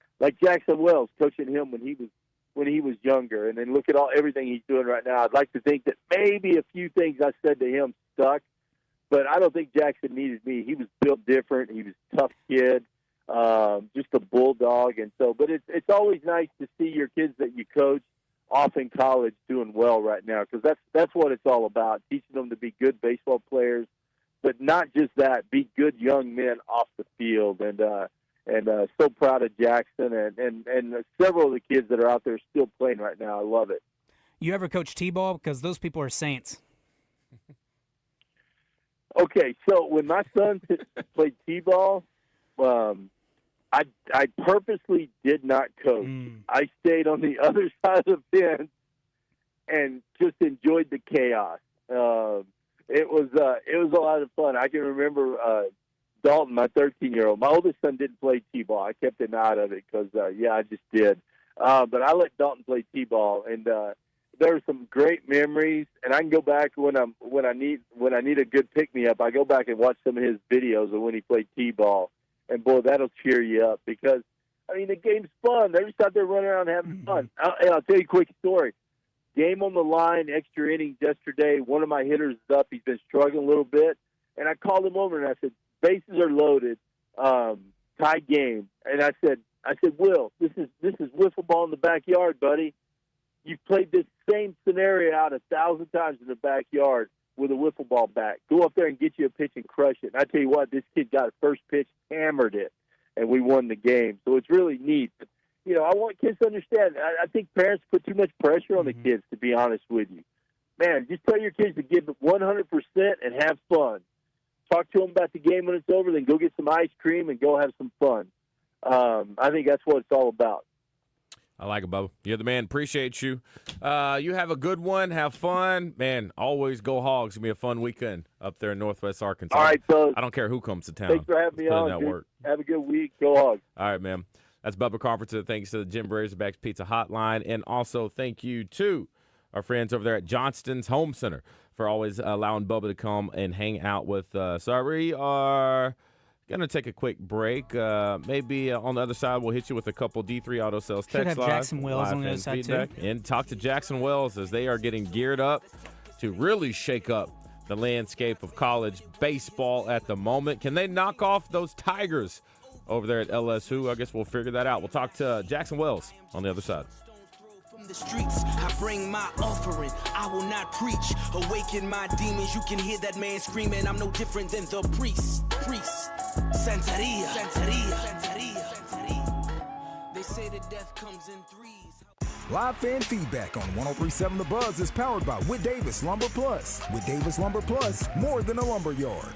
Speaker 12: Jackson Wells, coaching him when he was younger, and then look at everything he's doing right now. I'd like to think that maybe a few things I said to him stuck, but I don't think Jackson needed me. He was built different. He was a tough kid, just a bulldog. And so, but it's always nice to see your kids that you coach off in college doing well right now, because that's what it's all about, teaching them to be good baseball players, but not just that, be good young men off the field. And so proud of Jackson and several of the kids that are out there still playing right now. I love it.
Speaker 2: You ever coach T-ball? Because those people are saints.
Speaker 12: Okay, so when my son played T-ball, I purposely did not coach. I stayed on the other side of the fence and just enjoyed the chaos. It was a lot of fun. I can remember Dalton, my 13-year-old. My oldest son didn't play T-ball. I kept him out of it because, I just did. But I let Dalton play T-ball, and there were some great memories. And I can go back when I need a good pick-me-up. I go back and watch some of his videos of when he played T-ball. And, boy, that'll cheer you up because, the game's fun. They're just out there running around having fun. I'll tell you a quick story. Game on the line, extra innings yesterday. One of my hitters is up. He's been struggling a little bit. And I called him over, and I said, bases are loaded, tie game. And I said, Will, this is wiffle ball in the backyard, buddy. You've played this same scenario out 1,000 times in the backyard with a wiffle ball bat. Go up there and get you a pitch and crush it. And I tell you what, this kid got a first pitch, hammered it, and we won the game. So it's really neat. But, I want kids to understand. I think parents put too much pressure on the kids, to be honest with you. Man, just tell your kids to give it 100% and have fun. Talk to them about the game when it's over, then go get some ice cream and go have some fun. I think that's what it's all about.
Speaker 1: I like it, Bubba. You're the man. Appreciate you. You have a good one. Have fun. Man, always go Hogs. It's going to be a fun weekend up there in Northwest Arkansas.
Speaker 12: All right, fellas.
Speaker 1: I don't care who comes to town.
Speaker 12: Thanks for having me on.
Speaker 1: That work.
Speaker 12: Have a good week. Go Hogs.
Speaker 1: All right, man. That's Bubba Carpenter. Thanks to the Jim Brazerbacks Pizza Hotline. And also thank you to our friends over there at Johnston's Home Center for always allowing Bubba to come and hang out with us. So we are going to take a quick break. Maybe on the other side, we'll hit you with a couple D3 Auto Sales text
Speaker 2: have
Speaker 1: live,
Speaker 2: Jackson Wells on the other side, too.
Speaker 1: And talk to Jackson Wells as they are getting geared up to really shake up the landscape of college baseball at the moment. Can they knock off those Tigers over there at LSU? I guess we'll figure that out. We'll talk to Jackson Wells on the other side.
Speaker 5: The streets, I bring my offering. I will not preach. Awaken my demons. You can hear that man screaming. I'm no different than the priest. Santeria. They say that death comes in threes.
Speaker 10: Live fan feedback on 103.7 The Buzz is powered by Whit Davis Lumber Plus. Whit Davis Lumber Plus, more than a lumber yard.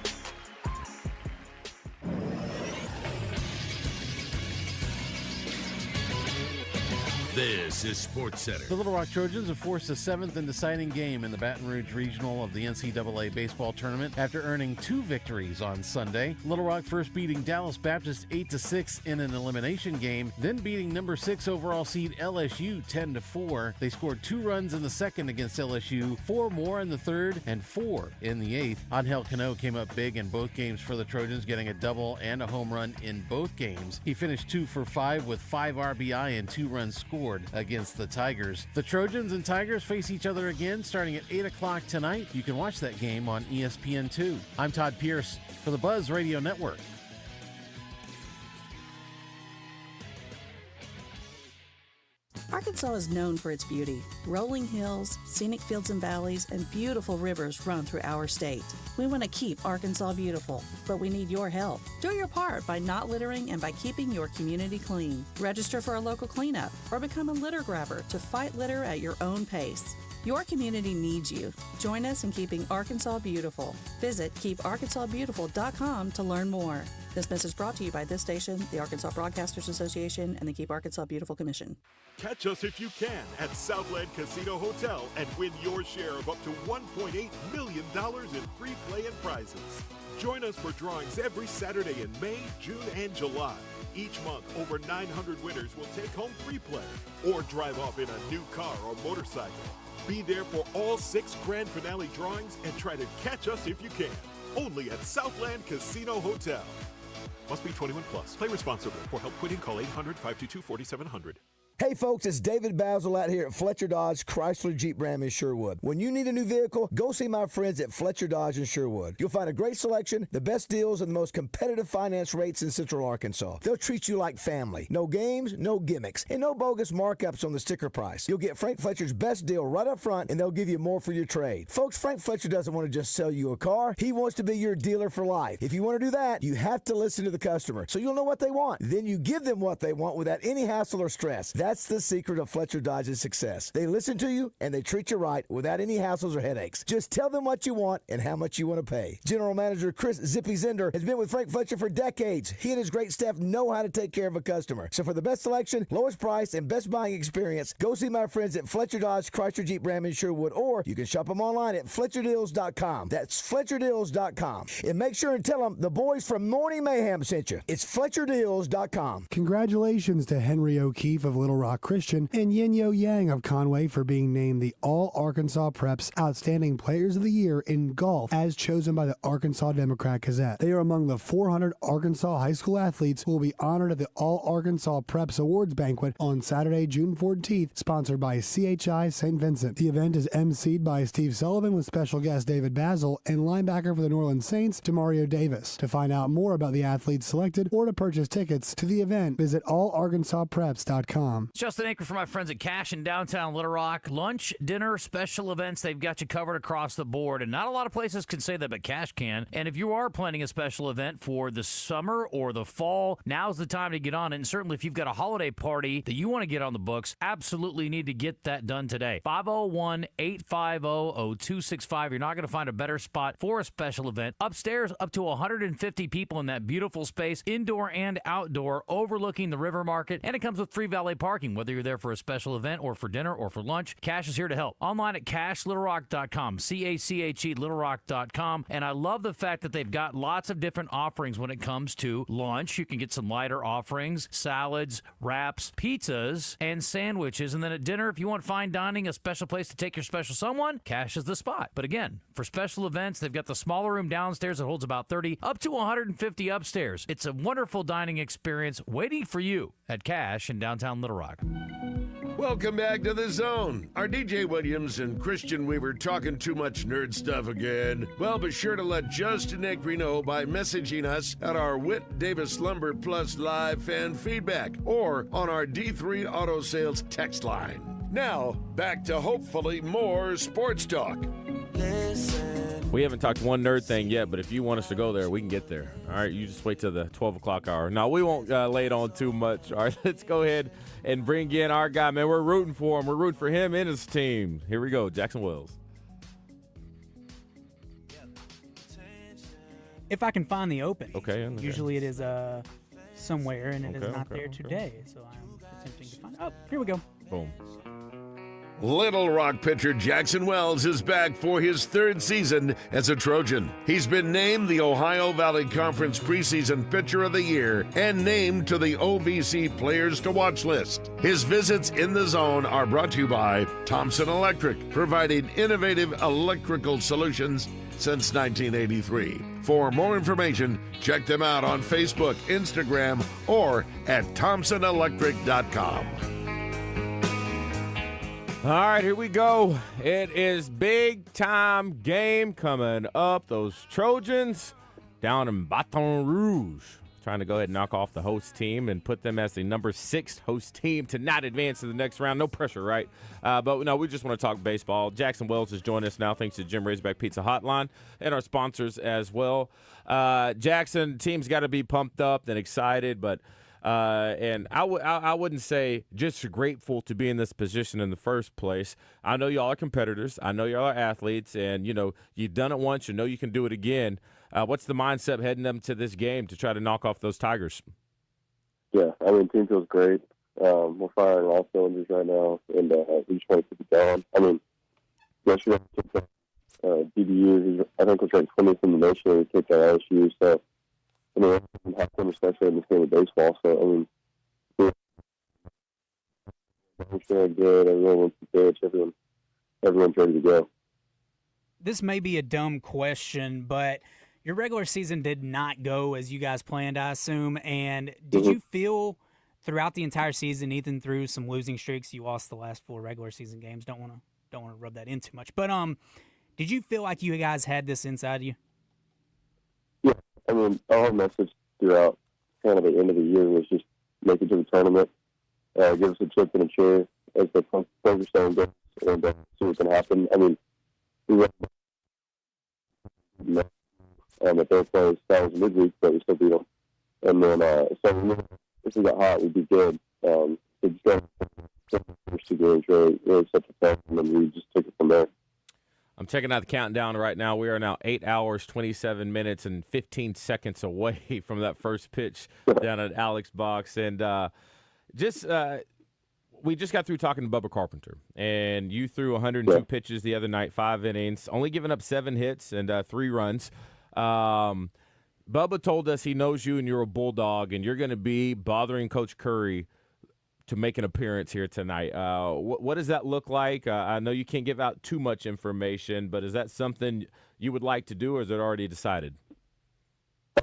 Speaker 3: This is Sports Center.
Speaker 15: The Little Rock Trojans have forced a seventh and deciding game in the Baton Rouge Regional of the NCAA baseball tournament after earning 2 victories on Sunday. Little Rock first beating Dallas Baptist 8-6 in an elimination game, then beating number 6 overall seed LSU 10-4. They scored 2 runs in the second against LSU, 4 more in the third, and 4 in the eighth. Angel Cano came up big in both games for the Trojans, getting a double and a home run in both games. He finished 2 for 5 with 5 RBI and 2 runs scored against the Tigers. The Trojans and Tigers face each other again starting at 8 o'clock tonight. You can watch that game on ESPN2. I'm Todd Pierce for the Buzz Radio Network.
Speaker 16: Arkansas is known for its beauty. Rolling hills, scenic fields and valleys, and beautiful rivers run through our state. We want to keep Arkansas beautiful, but we need your help. Do your part by not littering and by keeping your community clean. Register for a local cleanup or become a litter grabber to fight litter at your own pace. Your community needs you. Join us in keeping Arkansas beautiful. Visit keeparkansasbeautiful.com to learn more. This message brought to you by this station, the Arkansas Broadcasters Association, and the Keep Arkansas Beautiful Commission.
Speaker 17: Catch us if you can at Southland Casino Hotel and win your share of up to $1.8 million in free play and prizes. Join us for drawings every Saturday in May, June, and July. Each month, over 900 winners will take home free play or drive off in a new car or motorcycle. Be there for all 6 grand finale drawings and try to catch us if you can. Only at Southland Casino Hotel. Must be 21 plus. Play responsibly. For help quitting, call 800-522-4700.
Speaker 11: Hey folks, it's David Basil out here at Fletcher Dodge Chrysler Jeep Ram in Sherwood. When you need a new vehicle, go see my friends at Fletcher Dodge in Sherwood. You'll find a great selection, the best deals, and the most competitive finance rates in Central Arkansas. They'll treat you like family. No games, no gimmicks, and no bogus markups on the sticker price. You'll get Frank Fletcher's best deal right up front, and they'll give you more for your trade. Folks, Frank Fletcher doesn't want to just sell you a car. He wants to be your dealer for life. If you want to do that, you have to listen to the customer, so you'll know what they want. Then you give them what they want without any hassle or stress. That's the secret of Fletcher Dodge's success. They listen to you and they treat you right without any hassles or headaches. Just tell them what you want and how much you want to pay. General Manager Chris Zippy Zender has been with Frank Fletcher for decades. He and his great staff know how to take care of a customer. So for the best selection, lowest price, and best buying experience, go see my friends at Fletcher Dodge Chrysler Jeep Ram in Sherwood, or you can shop them online at FletcherDeals.com. That's FletcherDeals.com. And make sure and tell them the boys from Morning Mayhem sent you. It's FletcherDeals.com.
Speaker 18: Congratulations to Henry O'Keefe of Little Rock Christian and Yin-Yo Yang of Conway for being named the All-Arkansas Preps Outstanding Players of the Year in golf as chosen by the Arkansas Democrat Gazette. They are among the 400 Arkansas high school athletes who will be honored at the All-Arkansas Preps Awards Banquet on Saturday, June 14th, sponsored by CHI St. Vincent. The event is emceed by Steve Sullivan with special guest David Basil and linebacker for the New Orleans Saints, Demario Davis. To find out more about the athletes selected or to purchase tickets to the event, visit allarkansaspreps.com.
Speaker 19: Justin Anchor for my friends at Cash in downtown Little Rock. Lunch, dinner, special events, they've got you covered across the board. And not a lot of places can say that, but Cash can. And if you are planning a special event for the summer or the fall, now's the time to get on it. And certainly if you've got a holiday party that you want to get on the books, absolutely need to get that done today. 501-850-0265. You're not going to find a better spot for a special event. Upstairs, up to 150 people in that beautiful space, indoor and outdoor, overlooking the river market. And it comes with free valet parking, whether you're there for a special event or for dinner or for lunch. Cash is here to help. Online at CashLittleRock.com, C-A-C-H-E LittleRock.com. And I love the fact that they've got lots of different offerings when it comes to lunch. You can get some lighter offerings, salads, wraps, pizzas, and sandwiches. And then at dinner, if you want fine dining, a special place to take your special someone, Cash is the spot. But again, for special events, they've got the smaller room downstairs that holds about 30, up to 150 upstairs. It's a wonderful dining experience waiting for you at Cash in downtown Little Rock.
Speaker 3: Welcome back to The Zone. Are DJ Williams and Christian Weaver talking too much nerd stuff again? Well, be sure to let Justin Eckery know by messaging us at our Whit Davis Lumber Plus live fan feedback or on our D3 Auto Sales text line. Now, back to hopefully more sports talk.
Speaker 1: We haven't talked one nerd thing yet, but if you want us to go there, we can get there. All right, you just wait till the 12 o'clock hour. No, we won't lay it on too much. All right, let's go ahead and bring in our guy, man. We're rooting for him. We're rooting for him and his team. Here we go, Jackson Wells.
Speaker 2: If I can find the opening.
Speaker 1: Okay.
Speaker 2: Usually it is somewhere, and it is not there today, so I'm attempting to find it. Oh, here we go.
Speaker 1: Boom.
Speaker 3: Little Rock pitcher Jackson Wells is back for his 3rd season as a Trojan. He's been named the Ohio Valley Conference Preseason Pitcher of the Year and named to the OVC Players to Watch list. His visits in the zone are brought to you by Thompson Electric, providing innovative electrical solutions since 1983. For more information, check them out on Facebook, Instagram, or at thompsonelectric.com.
Speaker 1: All right, here we go. It is big time game coming up. Those Trojans down in Baton Rouge trying to go ahead and knock off the host team and put them as the number 6 host team to not advance to the next round. No pressure, right? But no, we just want to talk baseball. Jackson Wells is joining us now thanks to Jim Razorback Pizza Hotline and our sponsors as well. Jackson, team's got to be pumped up and excited, but and I wouldn't say just grateful to be in this position in the first place. I know y'all are competitors. I know y'all are athletes, and, you know, you've done it once. You know you can do it again. What's the mindset heading them to this game to try to knock off those Tigers?
Speaker 12: Yeah, I mean, team feels great. We're firing all cylinders right now, and we just want to keep it going. I mean, yesterday we kicked DBU, I think was ranked 20th in the nation, and we kicked our LSU, so I mean, everyone has them, especially in this game of baseball. So, I mean, everyone's feeling good. Everyone wants to pitch. Everyone's ready to go.
Speaker 2: This may be a dumb question, but your regular season did not go as you guys planned, I assume. And did you feel throughout the entire season, even through some losing streaks, you lost the last 4 regular season games? Don't want to rub that in too much, but did you feel like you guys had this inside you?
Speaker 12: Yeah, I mean, our whole message throughout kind of the end of the year was just make it to the tournament, give us a chip and a chair as the focus on goes, and see what can happen. I mean, we went at their place. That was midweek, but we still beat them. And then, so if we got hot, we'd be good. So just got the first 2 games really set the tone, and then we just took it from there.
Speaker 1: I'm checking out the countdown right now. We are now 8 hours, 27 minutes, and 15 seconds away from that first pitch down at Alex Box. And we just got through talking to Bubba Carpenter, and you threw 102 pitches the other night, 5 innings, only giving up 7 hits and 3 runs. Bubba told us he knows you and you're a Bulldog, and you're going to be bothering Coach Curry to make an appearance here tonight. What does that look like? I know you can't give out too much information, but is that something you would like to do, or is it already decided?
Speaker 12: I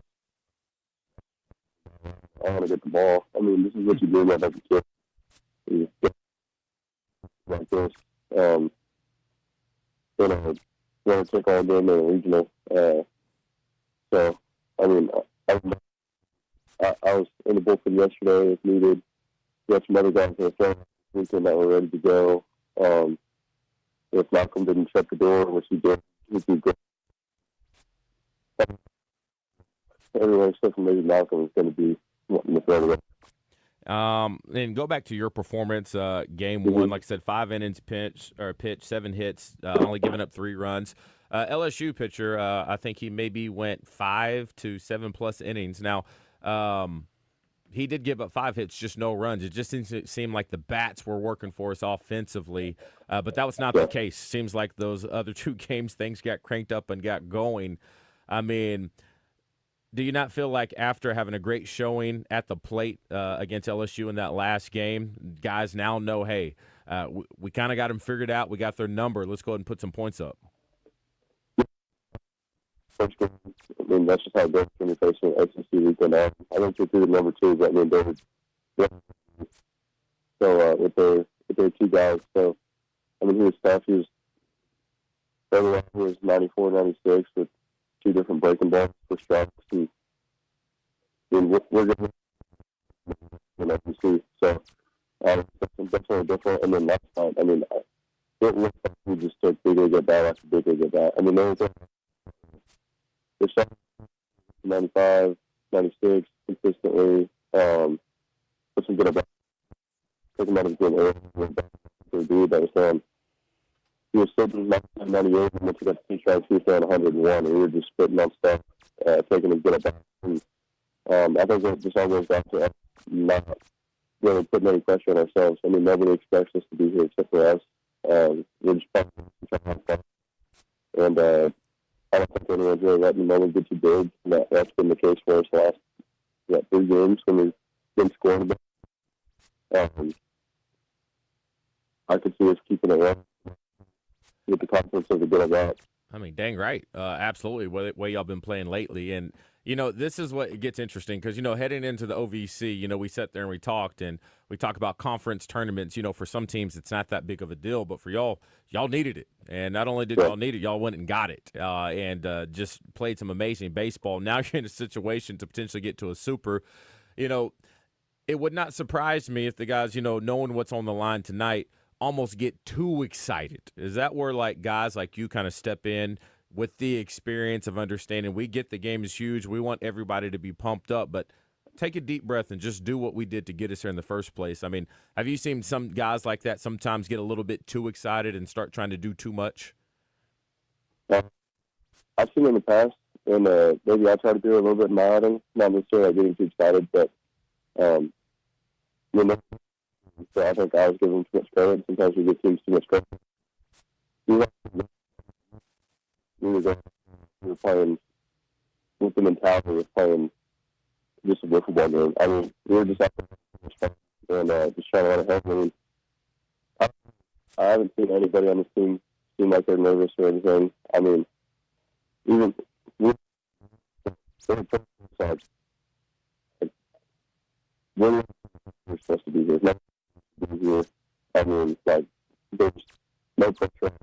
Speaker 12: want to get the ball. I mean, this is what you do when you're a kid. You get like this. Want to take all game in the regional. So, I mean, I was in the bullpen yesterday if needed. We had some other guys in the front weekend that were ready to go. If Malcolm didn't shut the door, which he did, he'd be great. Everyone except for maybe Malcolm is going to be wanting to throw it.
Speaker 1: And go back to your performance, game 1. Like I said, 5 innings pitch, 7 hits, only giving up 3 runs. LSU pitcher, I think he maybe went 5 to 7+ innings. Now, he did give up 5 hits, just no runs. It just seemed like the bats were working for us offensively, but that was not the case. Seems like those other 2 games, things got cranked up and got going. I mean, do you not feel like after having a great showing at the plate against LSU in that last game, guys now know, hey, we kind of got them figured out. We got their number. Let's go ahead and put some points up.
Speaker 12: First game, I mean, that's just how it goes when you're facing SEC weekend. I went through the number 2, but I mean, they were so with their 2 guys. So, I mean, he was tough. He was 94, 96 with 2 different breaking balls for strikes. And I mean, we're going to SEC. So, definitely different. And then last night, I mean, it looked like we just took big league at bat after big league at bat. I mean, there was the shot 95, 96 consistently. Put some good at bat. Took him out of the game early. To a dude that was saying he was still doing 98, and once he got 2 strikes, he was throwing 101, and we were just spitting on stuff, taking him good at bat. I think it just all goes back to us not really putting any pressure on ourselves. I mean, nobody expects us to be here except for us. We're just trying to have fun. And I don't think anyone's really letting the moment get too big. That's been the case for us the last 3 games when we've been scoring a bit. I could see us keeping it up with the confidence of the good of that.
Speaker 1: I mean, dang right. Absolutely, the way y'all been playing lately. And, this is what gets interesting because, heading into the OVC, we sat there and we talked about conference tournaments. For some teams it's not that big of a deal, but for y'all needed it. And not only did y'all need it, y'all went and got it and just played some amazing baseball. Now you're in a situation to potentially get to a super. It would not surprise me if the guys, knowing what's on the line tonight, almost get too excited. Is that where guys like you kind of step in with the experience of understanding we get the game is huge, we want everybody to be pumped up, but take a deep breath and just do what we did to get us here in the first place? I mean, have you seen some guys like that sometimes get a little bit too excited and start trying to do too much?
Speaker 12: I've seen in the past, and maybe I try to do a little bit in my outing, not necessarily getting too excited, but so I think I was giving too much credit. Sometimes we give teams too much credit. We were playing with the mentality of playing
Speaker 20: baseball game. I mean, we were just out there and just trying to run ahead. I mean, I haven't seen anybody on this team seem like they're nervous or anything. I mean, even we're supposed to be here. Not to be here. I mean, like, there's no pressure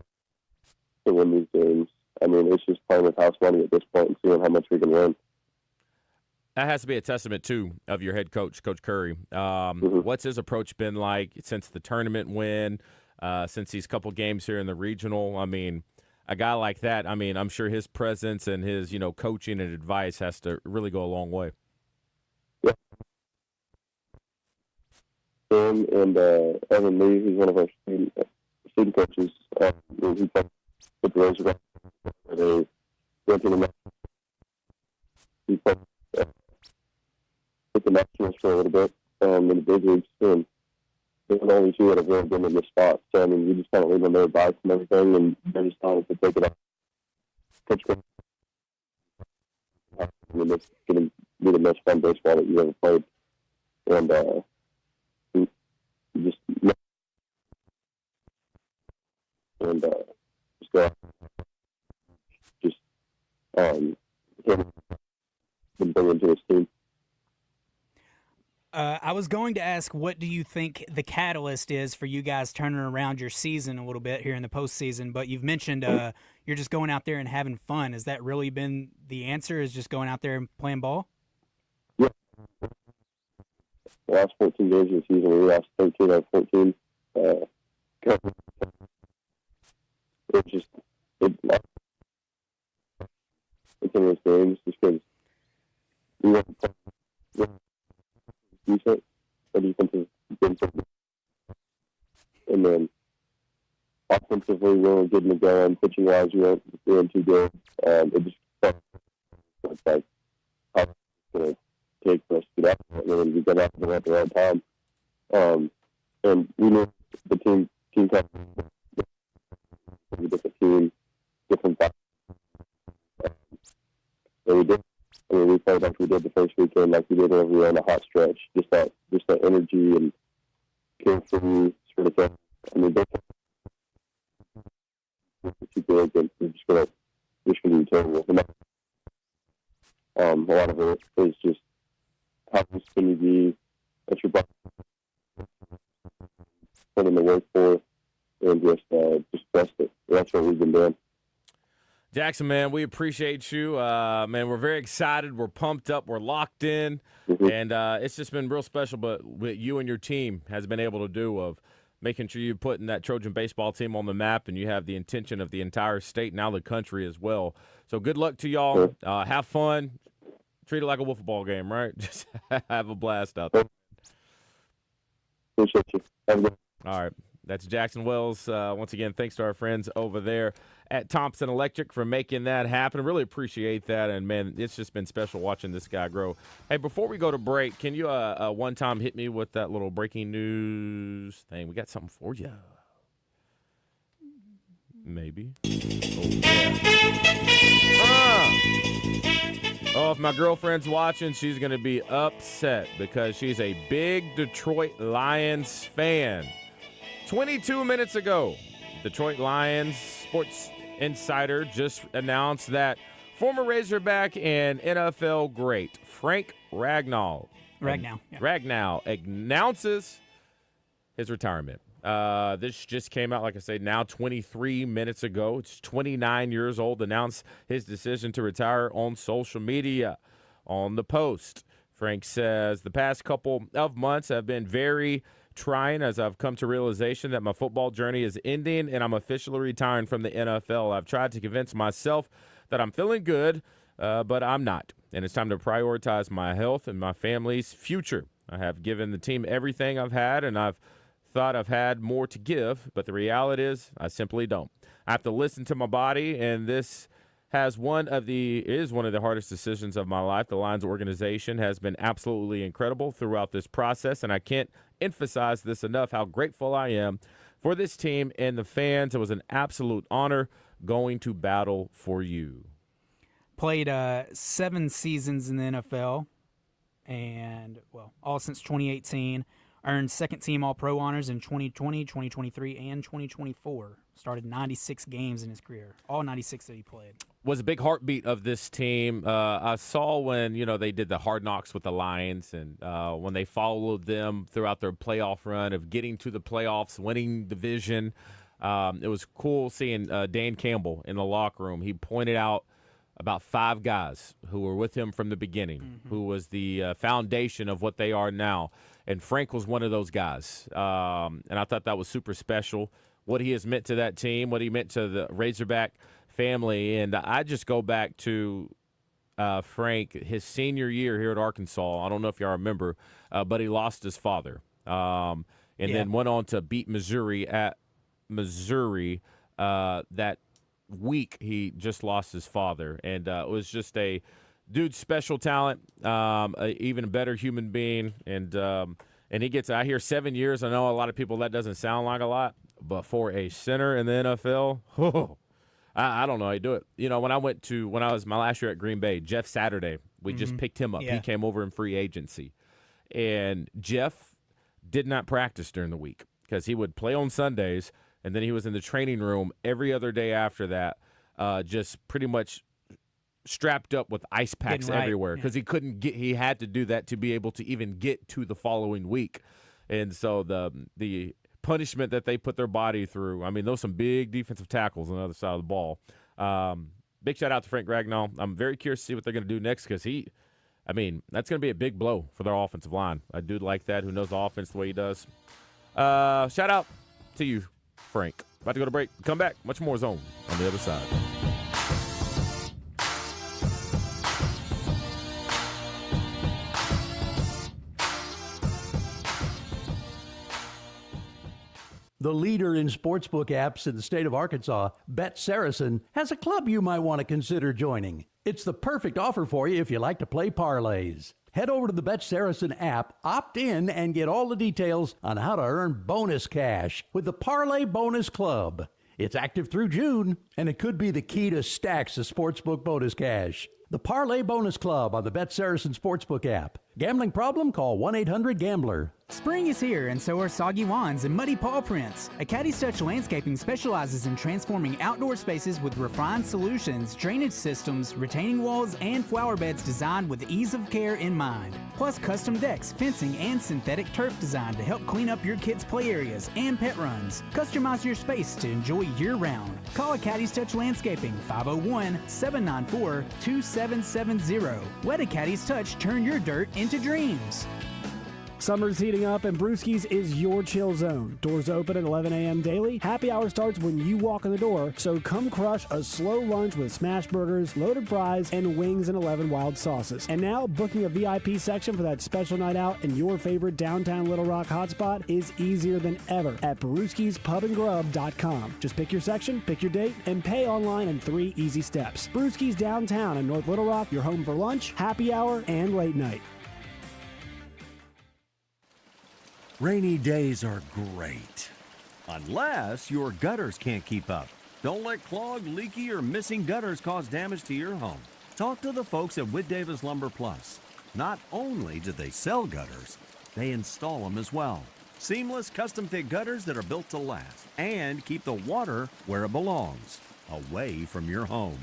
Speaker 20: to win these games. I mean, it's just playing with house money at this point and seeing how much we can win.
Speaker 1: That has to be a testament, too, of your head coach, Coach Curry. What's his approach been like since the tournament win, since these couple games here in the regional? I mean, a guy like that, I mean, I'm sure his presence and his, coaching and advice has to really go a long way.
Speaker 20: Yeah. Him and Evan Lee, who's one of our student coaches, he played with the Razorback. They went to the Nationals. He played with the Nationals for a little bit in the big leagues, and they're the only two that have really been in this spot. So, I mean, we just kind of leave them their advice and everything, and they just wanted to take it up. Coach Curry, I mean, it's going to be the most fun baseball that you ever played. And just go out. Just him and bring into his team.
Speaker 2: I was going to ask, what do you think the catalyst is for you guys turning around your season a little bit here in the postseason? But you've mentioned you're just going out there and having fun. Has that really been the answer, is just going out there and playing ball?
Speaker 20: Yeah. The last 14 games of the season, we lost 13 out of 14. It's just it's in those games just because we want to play decent, but defensive been and then offensively we weren't getting it going. Pitching wise, we weren't doing too good. It just it's like how it's going to take for us to get out there, and then we got out there at the right time. And we knew the team kind of a different team, different vibe. And we did. I mean, we played like we did the first weekend, like we did whenever we were on a hot stretch. Just that energy and carefree sort of thing. I mean, they're too big, and we're just gonna be terrible. A lot of it is just how can you be at your body, put in the work for, and just trust it. That's what we've been doing.
Speaker 1: Jackson, man, we appreciate you. Man, we're very excited. We're pumped up. We're locked in. And it's just been real special, but what you and your team has been able to do of making sure you're putting that Trojan baseball team on the map, and you have the intention of the entire state, now the country as well. So good luck to y'all. Have fun. Treat it like a wiffle ball game, right? Just have a blast out there.
Speaker 20: Appreciate you. Have a good.
Speaker 1: All right. That's Jackson Wells. Once again, thanks to our friends over there at Thompson Electric for making that happen. Really appreciate that. And, man, it's just been special watching this guy grow. Hey, before we go to break, can you one time hit me with that little breaking news thing? We got something for you. Maybe. Oh, if my girlfriend's watching, she's going to be upset because she's a big Detroit Lions fan. 22 minutes ago, Detroit Lions Sports Insider just announced that former Razorback and NFL great Frank Ragnow announces his retirement. This just came out, like I say, now 23 minutes ago. It's 29 years old. Announced his decision to retire on social media. On the post, Frank says, the past couple of months have been very trying as I've come to realization that my football journey is ending and I'm officially retiring from the NFL. I've tried to convince myself that I'm feeling good, but I'm not. And it's time to prioritize my health and my family's future. I have given the team everything I've had, and I've thought I've had more to give, but the reality is I simply don't. I have to listen to my body, and this is one of the hardest decisions of my life. The Lions organization has been absolutely incredible throughout this process, and I can't emphasize this enough, how grateful I am for this team and the fans. It was an absolute honor going to battle for you.
Speaker 2: Played 7 seasons in the NFL, and, all since 2018. Earned second-team All-Pro honors in 2020, 2023, and 2024. Started 96 games in his career, all 96 that he played.
Speaker 1: Was a big heartbeat of this team. I saw when, they did the Hard Knocks with the Lions, and when they followed them throughout their playoff run of getting to the playoffs, winning division. It was cool seeing Dan Campbell in the locker room. He pointed out about 5 guys who were with him from the beginning, who was the foundation of what they are now. And Frank was one of those guys. And I thought that was super special, what he has meant to that team, what he meant to the Razorback family. And I just go back to Frank, his senior year here at Arkansas. I don't know if y'all remember, but he lost his father. Then went on to beat Missouri at Missouri that week. He just lost his father. And it was just a dude's special talent, even a better human being. And he gets, I hear 7 years. I know a lot of people that doesn't sound like a lot, but for a center in the NFL, I don't know how you do it. When I was my last year at Green Bay, Jeff Saturday, we just picked him up.
Speaker 2: Yeah.
Speaker 1: He came over in free agency. And Jeff did not practice during the week because he would play on Sundays, and then he was in the training room every other day after that, just pretty much strapped up with ice packs everywhere because he had to do that to be able to even get to the following week. And so the punishment that they put their body through, I mean, those some big defensive tackles on the other side of the ball. Big shout out to Frank Ragnow. I'm very curious to see what they're going to do next because that's going to be a big blow for their offensive line. A dude like that who knows the offense the way he does. Shout out to you, Frank. About to go to break. Come back. Much more Zone on the other side.
Speaker 21: The leader in sportsbook apps in the state of Arkansas, Bet Saracen, has a club you might want to consider joining. It's the perfect offer for you if you like to play parlays. Head over to the Bet Saracen app, opt in, and get all the details on how to earn bonus cash with the Parlay Bonus Club. It's active through June, and it could be the key to stacks of sportsbook bonus cash. The Parlay Bonus Club on the Bet Saracen Sportsbook app. Gambling problem? Call 1-800-GAMBLER.
Speaker 2: Spring is here, and so are soggy wands and muddy paw prints. Acadie's Touch Landscaping specializes in transforming outdoor spaces with refined solutions, drainage systems, retaining walls, and flower beds designed with ease of care in mind. Plus custom decks, fencing, and synthetic turf designed to help clean up your kids' play areas and pet runs. Customize your space to enjoy year-round. Call Acadie's Touch Landscaping, 501-794-2770. Let Acadie's Touch turn your dirt into dreams.
Speaker 22: Summer's heating up, and Brewski's is your chill zone. Doors open at 11 a.m. daily. Happy hour starts when you walk in the door, so come crush a slow lunch with smash burgers, loaded fries, and wings and 11 wild sauces. And now, booking a VIP section for that special night out in your favorite downtown Little Rock hotspot is easier than ever at brewskispubandgrub.com. Just pick your section, pick your date, and pay online in 3 easy steps. Brewski's downtown in North Little Rock, your home for lunch, happy hour, and late night.
Speaker 23: Rainy days are great, unless your gutters can't keep up. Don't let clogged, leaky, or missing gutters cause damage to your home. Talk to the folks at Whit Davis Lumber Plus. Not only do they sell gutters, they install them as well. Seamless, custom-fit gutters that are built to last and keep the water where it belongs, away from your home.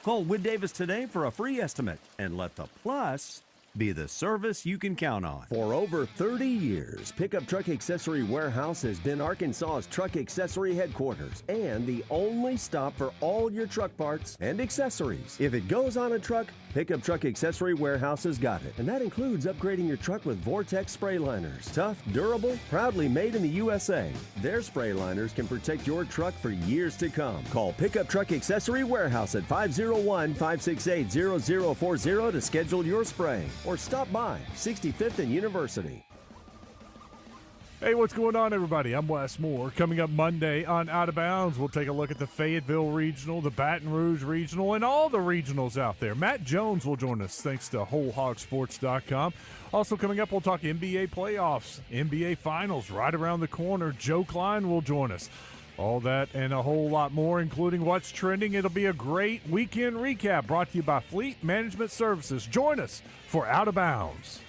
Speaker 23: Call Whit Davis today for a free estimate and let the Plus be the service you can count on.
Speaker 24: For over 30 years, Pickup Truck Accessory Warehouse has been Arkansas's truck accessory headquarters and the only stop for all your truck parts and accessories. If it goes on a truck, Pickup Truck Accessory Warehouse has got it. And that includes upgrading your truck with Vortex spray liners. Tough, durable, proudly made in the USA. Their spray liners can protect your truck for years to come. Call Pickup Truck Accessory Warehouse at 501-568-0040 to schedule your spray. Or stop by 65th and University.
Speaker 25: Hey, what's going on, everybody? I'm Wes Moore. Coming up Monday on Out of Bounds, we'll take a look at the Fayetteville Regional, the Baton Rouge Regional, and all the regionals out there. Matt Jones will join us, thanks to WholeHogSports.com. Also coming up, we'll talk NBA playoffs, NBA Finals right around the corner. Joe Klein will join us. All that and a whole lot more, including what's trending. It'll be a great weekend recap brought to you by Fleet Management Services. Join us for Out of Bounds.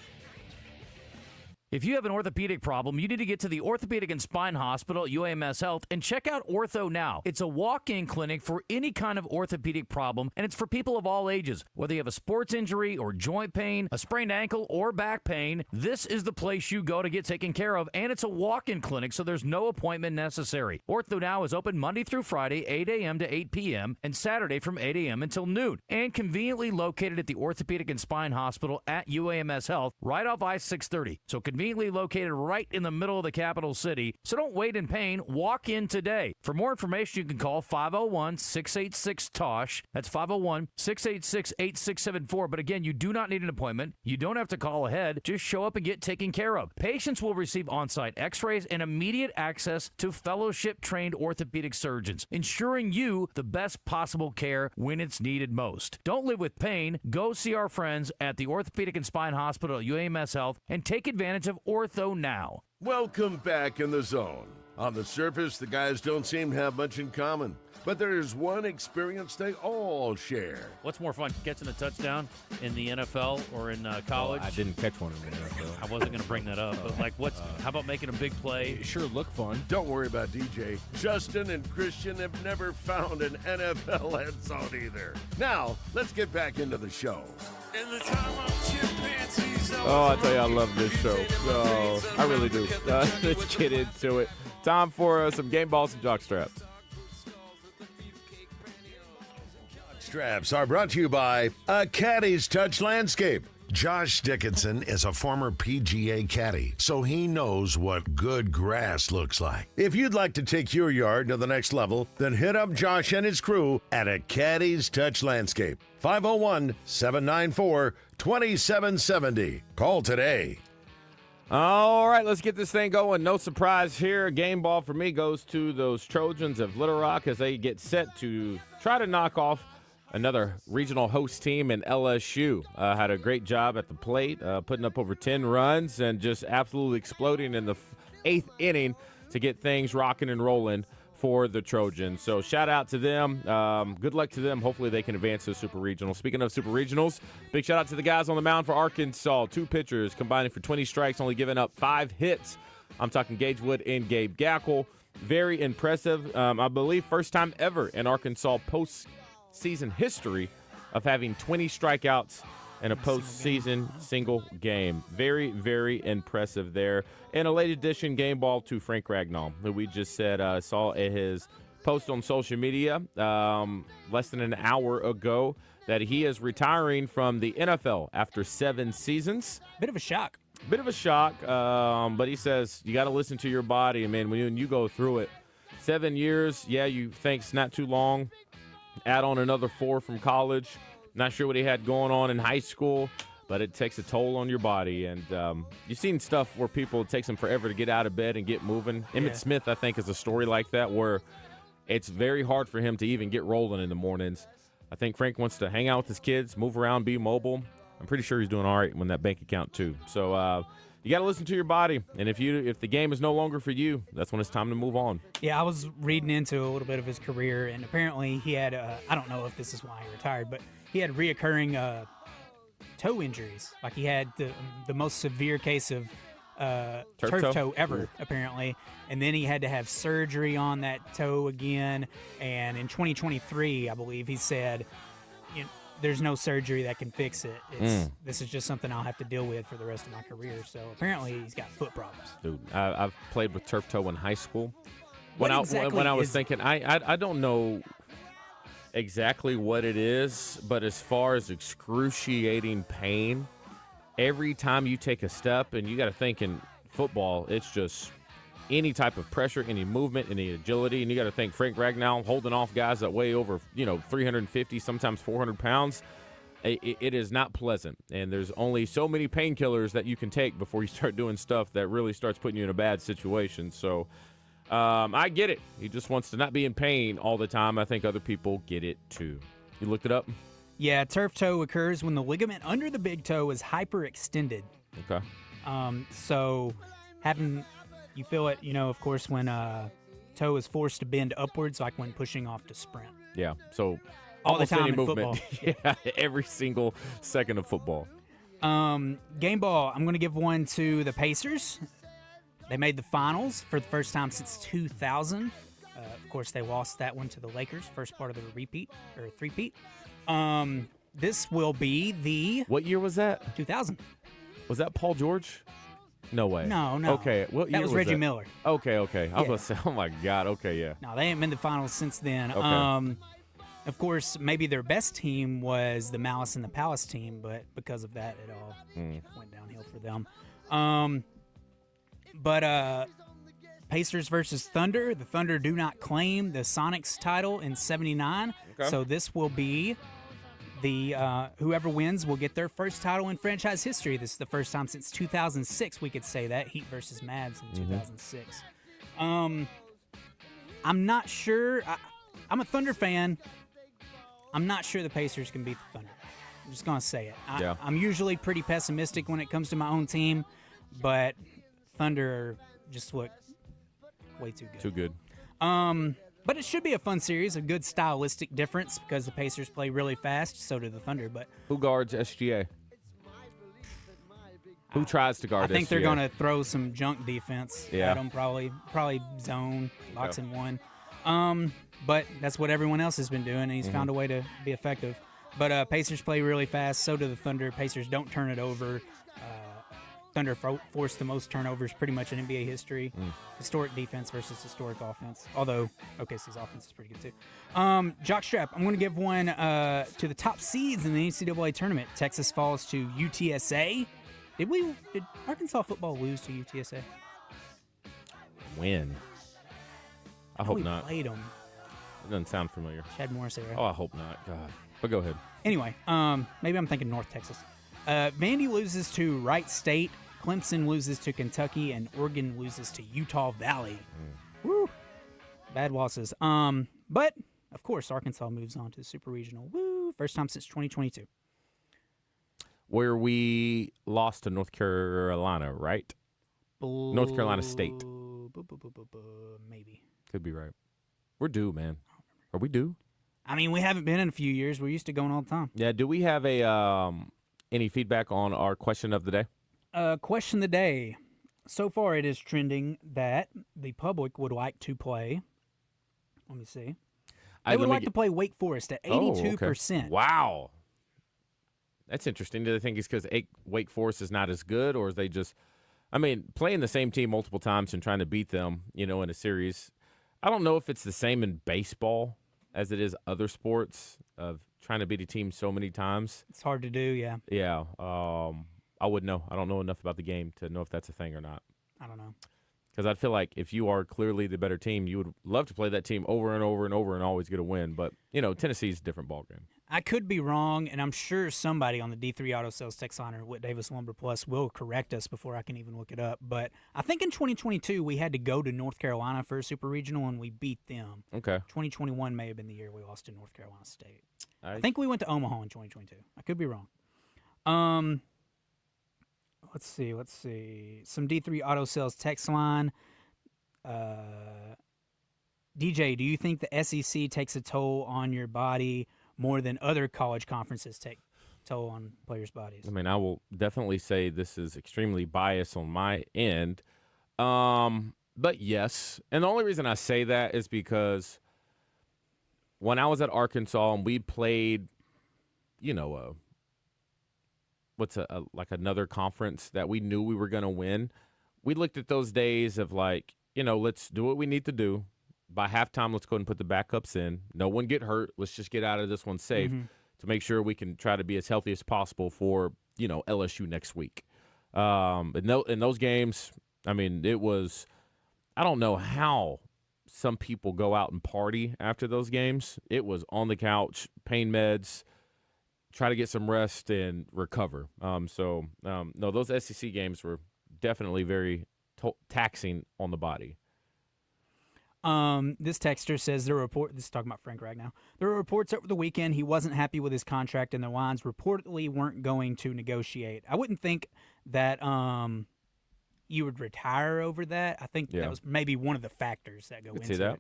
Speaker 19: If you have an orthopedic problem, you need to get to the Orthopedic and Spine Hospital at UAMS Health and check out Ortho Now. It's a walk-in clinic for any kind of orthopedic problem, and it's for people of all ages. Whether you have a sports injury or joint pain, a sprained ankle or back pain, this is the place you go to get taken care of, and it's a walk-in clinic, so there's no appointment necessary. Ortho Now is open Monday through Friday, 8 a.m. to 8 p.m., and Saturday from 8 a.m. until noon, and conveniently located at the Orthopedic and Spine Hospital at UAMS Health, right off I-630. So conveniently located right in the middle of the capital city. So don't wait in pain. Walk in today. For more information, you can call 501-686-TOSH. That's 501-686-8674. But again, you do not need an appointment. You don't have to call ahead. Just show up and get taken care of. Patients will receive on-site x-rays and immediate access to fellowship-trained orthopedic surgeons, ensuring you the best possible care when it's needed most. Don't live with pain. Go see our friends at the Orthopedic and Spine Hospital at UAMS Health and take advantage of Ortho Now.
Speaker 3: Welcome back in the zone. On the surface, the guys don't seem to have much in common, but there's one experience they all share.
Speaker 4: What's more fun, catching a touchdown in the NFL or in college?
Speaker 1: I didn't catch one in the NFL.
Speaker 4: I wasn't going to bring that up, but how about making a big play?
Speaker 1: It sure looked fun.
Speaker 3: Don't worry about DJ. Justin and Christian have never found an NFL end zone either. Now, let's get back into the show.
Speaker 1: Oh, I tell you, I love this show. Oh, I really do. Let's get into it. Time for some game balls and jock straps.
Speaker 3: Straps are brought to you by A Caddy's Touch Landscape. Josh Dickinson is a former PGA caddy, so he knows what good grass looks like. If you'd like to take your yard to the next level, then hit up Josh and his crew at A Caddy's Touch Landscape. 501-794-2770. Call today.
Speaker 1: All right, let's get this thing going. No surprise here. Game ball for me goes to those Trojans of Little Rock as they get set to try to knock off another regional host team in LSU. Had a great job at the plate, putting up over 10 runs and just absolutely exploding in the eighth inning to get things rocking and rolling for the Trojans. So shout out to them. Good luck to them. Hopefully they can advance to Super Regional. Speaking of Super Regionals, big shout out to the guys on the mound for Arkansas. 2 pitchers combining for 20 strikes, only giving up 5 hits. I'm talking Gage Wood and Gabe Gackle. Very impressive. I believe first time ever in Arkansas postseason history of having 20 strikeouts in a postseason single game. Very, very impressive there. And a late edition game ball to Frank Ragnall, who we just said saw his post on social media less than an hour ago that he is retiring from the NFL after 7 seasons.
Speaker 2: Bit of a shock.
Speaker 1: But he says you got to listen to your body. And, man, when you go through it, 7 years, yeah, you think it's not too long. Add on another 4 from college. Not sure what he had going on in high school, but it takes a toll on your body. And you've seen stuff where people, it takes them forever to get out of bed and get moving. Emmitt Smith, I think, is a story like that where it's very hard for him to even get rolling in the mornings. I think Frank wants to hang out with his kids, move around, be mobile. I'm pretty sure he's doing all right when that bank account, too. So you got to listen to your body. And if the game is no longer for you, that's when it's time to move on.
Speaker 2: Yeah, I was reading into a little bit of his career, and apparently he had, I don't know if this is why he retired, but he had reoccurring toe injuries. Like he had the most severe case of turf toe ever, apparently. And then he had to have surgery on that toe again. And in 2023, I believe, he said, there's no surgery that can fix it. This is just something I'll have to deal with for the rest of my career. So apparently he's got foot problems.
Speaker 1: Dude, I've played with turf toe in high school. When I was thinking, I don't know exactly what it is, but as far as excruciating pain, every time you take a step, and you got to think in football, it's just any type of pressure, any movement, any agility, and you got to think Frank Ragnall holding off guys that weigh over 350, sometimes 400 pounds. It is not pleasant, and there's only so many painkillers that you can take before you start doing stuff that really starts putting you in a bad situation. So I get it. He just wants to not be in pain all the time. I think other people get it too. You looked it up?
Speaker 2: Yeah, turf toe occurs when the ligament under the big toe is hyperextended.
Speaker 1: Okay.
Speaker 2: So you feel it, of course, when toe is forced to bend upwards, like when pushing off to sprint.
Speaker 1: Yeah, so
Speaker 2: all the time
Speaker 1: any
Speaker 2: in
Speaker 1: movement.
Speaker 2: football.
Speaker 1: Yeah, every single second of football.
Speaker 2: Game ball, I'm going to give one to the Pacers. They made the finals for the first time since 2000. Of course, they lost that one to the Lakers, first part of the three-peat. This will be the...
Speaker 1: What year was that?
Speaker 2: 2000.
Speaker 1: Was that Paul George? No way.
Speaker 2: No.
Speaker 1: Okay, what year
Speaker 2: that was Reggie
Speaker 1: that?
Speaker 2: Miller.
Speaker 1: Okay. I was going to say, oh my God, okay, yeah.
Speaker 2: No, they haven't been to the finals since then.
Speaker 1: Okay.
Speaker 2: Of course, maybe their best team was the Malice and the Palace team, but because of that, it all went downhill for them. But Pacers versus Thunder. The Thunder do not claim the Sonics title in '79, so this will be the whoever wins will get their first title in franchise history. This is the first time since 2006 we could say that. Heat versus Mavs in 2006. I'm not sure. I'm a Thunder fan. I'm not sure the Pacers can beat the Thunder. I'm just going to say it. I'm usually pretty pessimistic when it comes to my own team, but Thunder just look way too good.
Speaker 1: Too good.
Speaker 2: But it should be a fun series, a good stylistic difference because the Pacers play really fast, so do the Thunder. But
Speaker 1: who guards SGA? Who tries to guard SGA?
Speaker 2: I think they're going to throw some junk defense
Speaker 1: Yeah.
Speaker 2: at them, probably zone, box and one. But that's what everyone else has been doing, and he's found a way to be effective. But Pacers play really fast, so do the Thunder. Pacers don't turn it over. Thunder forced the most turnovers pretty much in NBA history. Historic defense versus historic offense, although OKC's offense is pretty good too. Jockstrap, I'm going to give one to the top seeds in the NCAA tournament. Texas falls to UTSA. Did Arkansas football lose to UTSA?
Speaker 1: When? I hope not.
Speaker 2: Played them.
Speaker 1: It doesn't sound familiar.
Speaker 2: Chad Morris era.
Speaker 1: Oh, I hope not. God. But go ahead.
Speaker 2: Anyway, maybe I'm thinking North Texas. Vandy loses to Wright State. Clemson loses to Kentucky, and Oregon loses to Utah Valley. Woo! Bad losses. But of course, Arkansas moves on to the Super Regional. Woo! First time since 2022.
Speaker 1: Where we lost to North Carolina, right? North Carolina State.
Speaker 2: Maybe.
Speaker 1: Could be right. We're due, man. Are we due?
Speaker 2: I mean, we haven't been in a few years. We're used to going all the time.
Speaker 1: Yeah. Do we have a any feedback on our question of the day?
Speaker 2: Question of the day. So far, it is trending that the public would like to play. Let me see. They would like to play Wake Forest at 82%.
Speaker 1: Okay. Wow. That's interesting. Do they think it's because Wake Forest is not as good, or is they just, I mean, playing the same team multiple times and trying to beat them, in a series? I don't know if it's the same in baseball as it is other sports of trying to beat a team so many times.
Speaker 2: It's hard to do, yeah.
Speaker 1: Yeah. I wouldn't know. I don't know enough about the game to know if that's a thing or not.
Speaker 2: I don't know.
Speaker 1: Because I'd feel like if you are clearly the better team, you would love to play that team over and over and over and always get a win. But, Tennessee's a different ballgame.
Speaker 2: I could be wrong, and I'm sure somebody on the D3 Auto Sales text line or Whit Davis Lumber Plus will correct us before I can even look it up. But I think in 2022 we had to go to North Carolina for a Super Regional, and we beat them.
Speaker 1: Okay.
Speaker 2: 2021 may have been the year we lost to North Carolina State. I think we went to Omaha in 2022. I could be wrong. Let's see. Some D3 Auto Sales text line. DJ, do you think the SEC takes a toll on your body more than other college conferences take toll on players' bodies?
Speaker 1: I mean, I will definitely say this is extremely biased on my end. But yes. And the only reason I say that is because when I was at Arkansas and we played, like another conference that we knew we were going to win, we looked at those days of like, let's do what we need to do. By halftime, let's go ahead and put the backups in. No one get hurt. Let's just get out of this one safe to make sure we can try to be as healthy as possible for, LSU next week. In those games, I mean, it was – I don't know how some people go out and party after those games. It was on the couch, pain meds, try to get some rest and recover. No, those SEC games were definitely very taxing on the body.
Speaker 2: This texter says this is talking about Frank Ragnow. There were reports over the weekend he wasn't happy with his contract and the Lions reportedly weren't going to negotiate. I wouldn't think that you would retire over that. I think that was maybe one of the factors that go into it.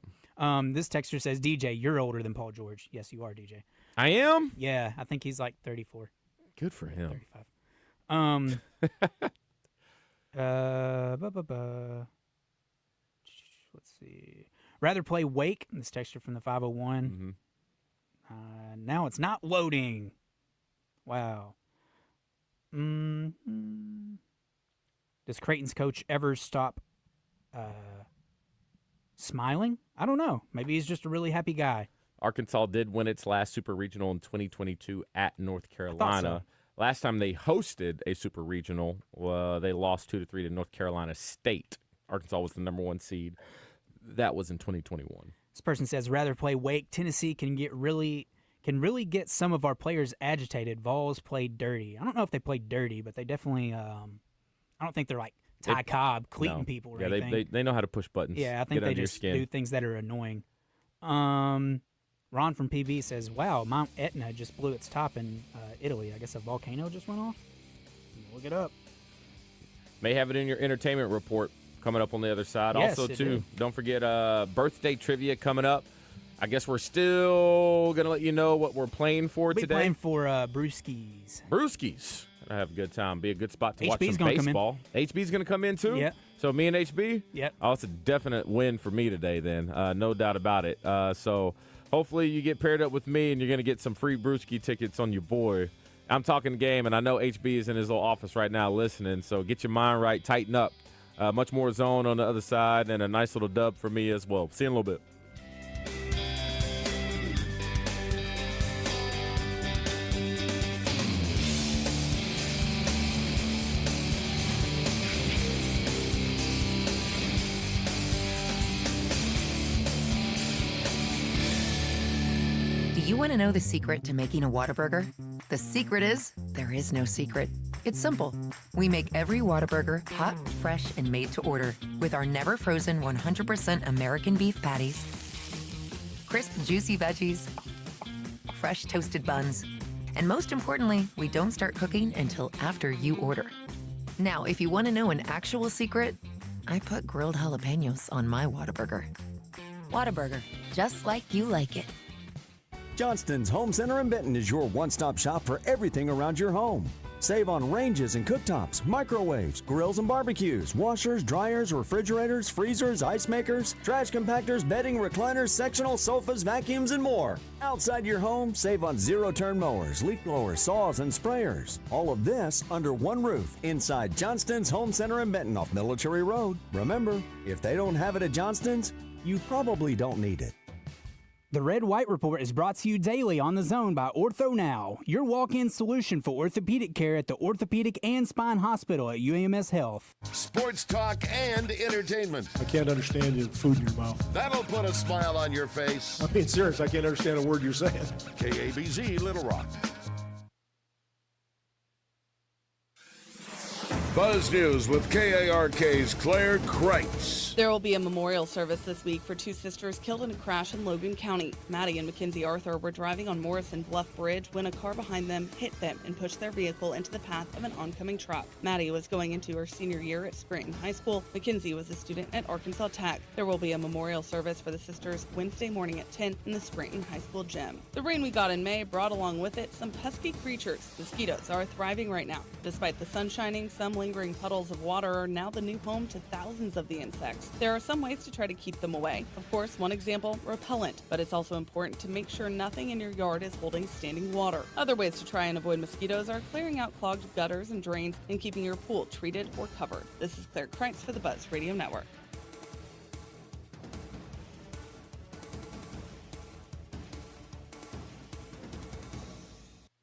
Speaker 2: This texter says, DJ, you're older than Paul George. Yes, you are, DJ.
Speaker 1: I am?
Speaker 2: Yeah, I think he's like 34.
Speaker 1: Good for him.
Speaker 2: 35. Let's see. Rather play Wake. This texture from the 501. Now it's not loading. Wow. Does Creighton's coach ever stop smiling? I don't know. Maybe he's just a really happy guy.
Speaker 1: Arkansas did win its last Super Regional in 2022 at North Carolina.
Speaker 2: So.
Speaker 1: Last time they hosted a Super Regional, they lost 2-3 to North Carolina State. Arkansas was the number 1 seed. That was in 2021.
Speaker 2: This person says, rather play Wake. Tennessee can really get some of our players agitated. Vols played dirty. I don't know if they played dirty, but they definitely. I don't think they're like Ty Cobb cleating people or anything.
Speaker 1: They know how to push buttons.
Speaker 2: Yeah, I think they just do things that are annoying. Ron from PB says, wow, Mount Etna just blew its top in Italy. I guess a volcano just went off. Look it up.
Speaker 1: May have it in your entertainment report coming up on the other side.
Speaker 2: Yes,
Speaker 1: also,
Speaker 2: it
Speaker 1: too,
Speaker 2: do.
Speaker 1: don't forget birthday trivia coming up. I guess we're still going to let you know what we're playing for today.
Speaker 2: We're playing for Brewskis.
Speaker 1: Brewskis. Gonna have a good time. Be a good spot to watch
Speaker 2: HB's
Speaker 1: some
Speaker 2: gonna come in.
Speaker 1: baseball. HB's going to come in, too?
Speaker 2: Yep.
Speaker 1: So me and HB?
Speaker 2: Yep.
Speaker 1: Oh, it's a definite win for me today then. No doubt about it. So hopefully you get paired up with me and you're going to get some free Brewski tickets on your boy. I'm talking game, and I know HB is in his little office right now listening, so get your mind right, tighten up. Much more zone on the other side, and a nice little dub for me as well. See you in a little bit.
Speaker 7: Do you want to know the secret to making a Whataburger? The secret is there is no secret. It's simple. We make every Whataburger hot, fresh, and made to order with our never frozen 100% American beef patties, crisp, juicy veggies, fresh toasted buns, and most importantly, we don't start cooking until after you order. Now, if you want to know an actual secret, I put grilled jalapenos on my Whataburger. Whataburger, just like you like it.
Speaker 23: Johnston's Home Center in Benton is your one-stop shop for everything around your home. Save on ranges and cooktops, microwaves, grills and barbecues, washers, dryers, refrigerators, freezers, ice makers, trash compactors, bedding, recliners, sectional sofas, vacuums, and more. Outside your home, save on zero-turn mowers, leaf blowers, saws, and sprayers. All of this under one roof inside Johnston's Home Center in Benton off Military Road. Remember, if they don't have it at Johnston's, you probably don't need it.
Speaker 2: The Red White Report is brought to you daily on The Zone by Ortho Now, your walk-in solution for orthopedic care at the Orthopedic and Spine Hospital at UAMS Health.
Speaker 3: Sports talk and entertainment.
Speaker 8: I can't understand your food in your mouth.
Speaker 3: That'll put a smile on your face.
Speaker 8: I'm being serious. I can't understand a word you're saying.
Speaker 3: KABZ Little Rock. Buzz News with KARK's Claire Kreitz.
Speaker 9: There will be a memorial service this week for two sisters killed in a crash in Logan County. Maddie and Mackenzie Arthur were driving on Morrison Bluff Bridge when a car behind them hit them and pushed their vehicle into the path of an oncoming truck. Maddie was going into her senior year at Scranton High School. Mackenzie was a student at Arkansas Tech. There will be a memorial service for the sisters Wednesday morning at 10 in the Scranton High School gym. The rain we got in May brought along with it some pesky creatures. Mosquitoes are thriving right now. Despite the sun shining, some lingering puddles of water are now the new home to thousands of the insects. There are some ways to try to keep them away. Of course, one example, repellent, but it's also important to make sure nothing in your yard is holding standing water. Other ways to try and avoid mosquitoes are clearing out clogged gutters and drains and keeping your pool treated or covered. This is Claire Kreitz for the Buzz Radio Network.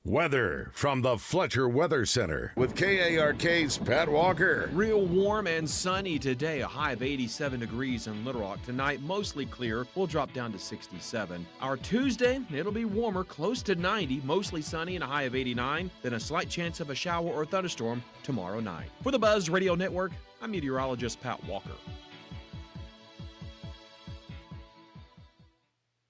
Speaker 3: Weather from the Fletcher Weather Center with KARK's Pat Walker.
Speaker 13: Real warm and sunny today, a high of 87 degrees in Little Rock. Tonight, mostly clear. We'll drop down to 67. Our Tuesday, it'll be warmer, close to 90, mostly sunny and a high of 89. Then a slight chance of a shower or thunderstorm tomorrow night. For the Buzz Radio Network, I'm meteorologist Pat Walker.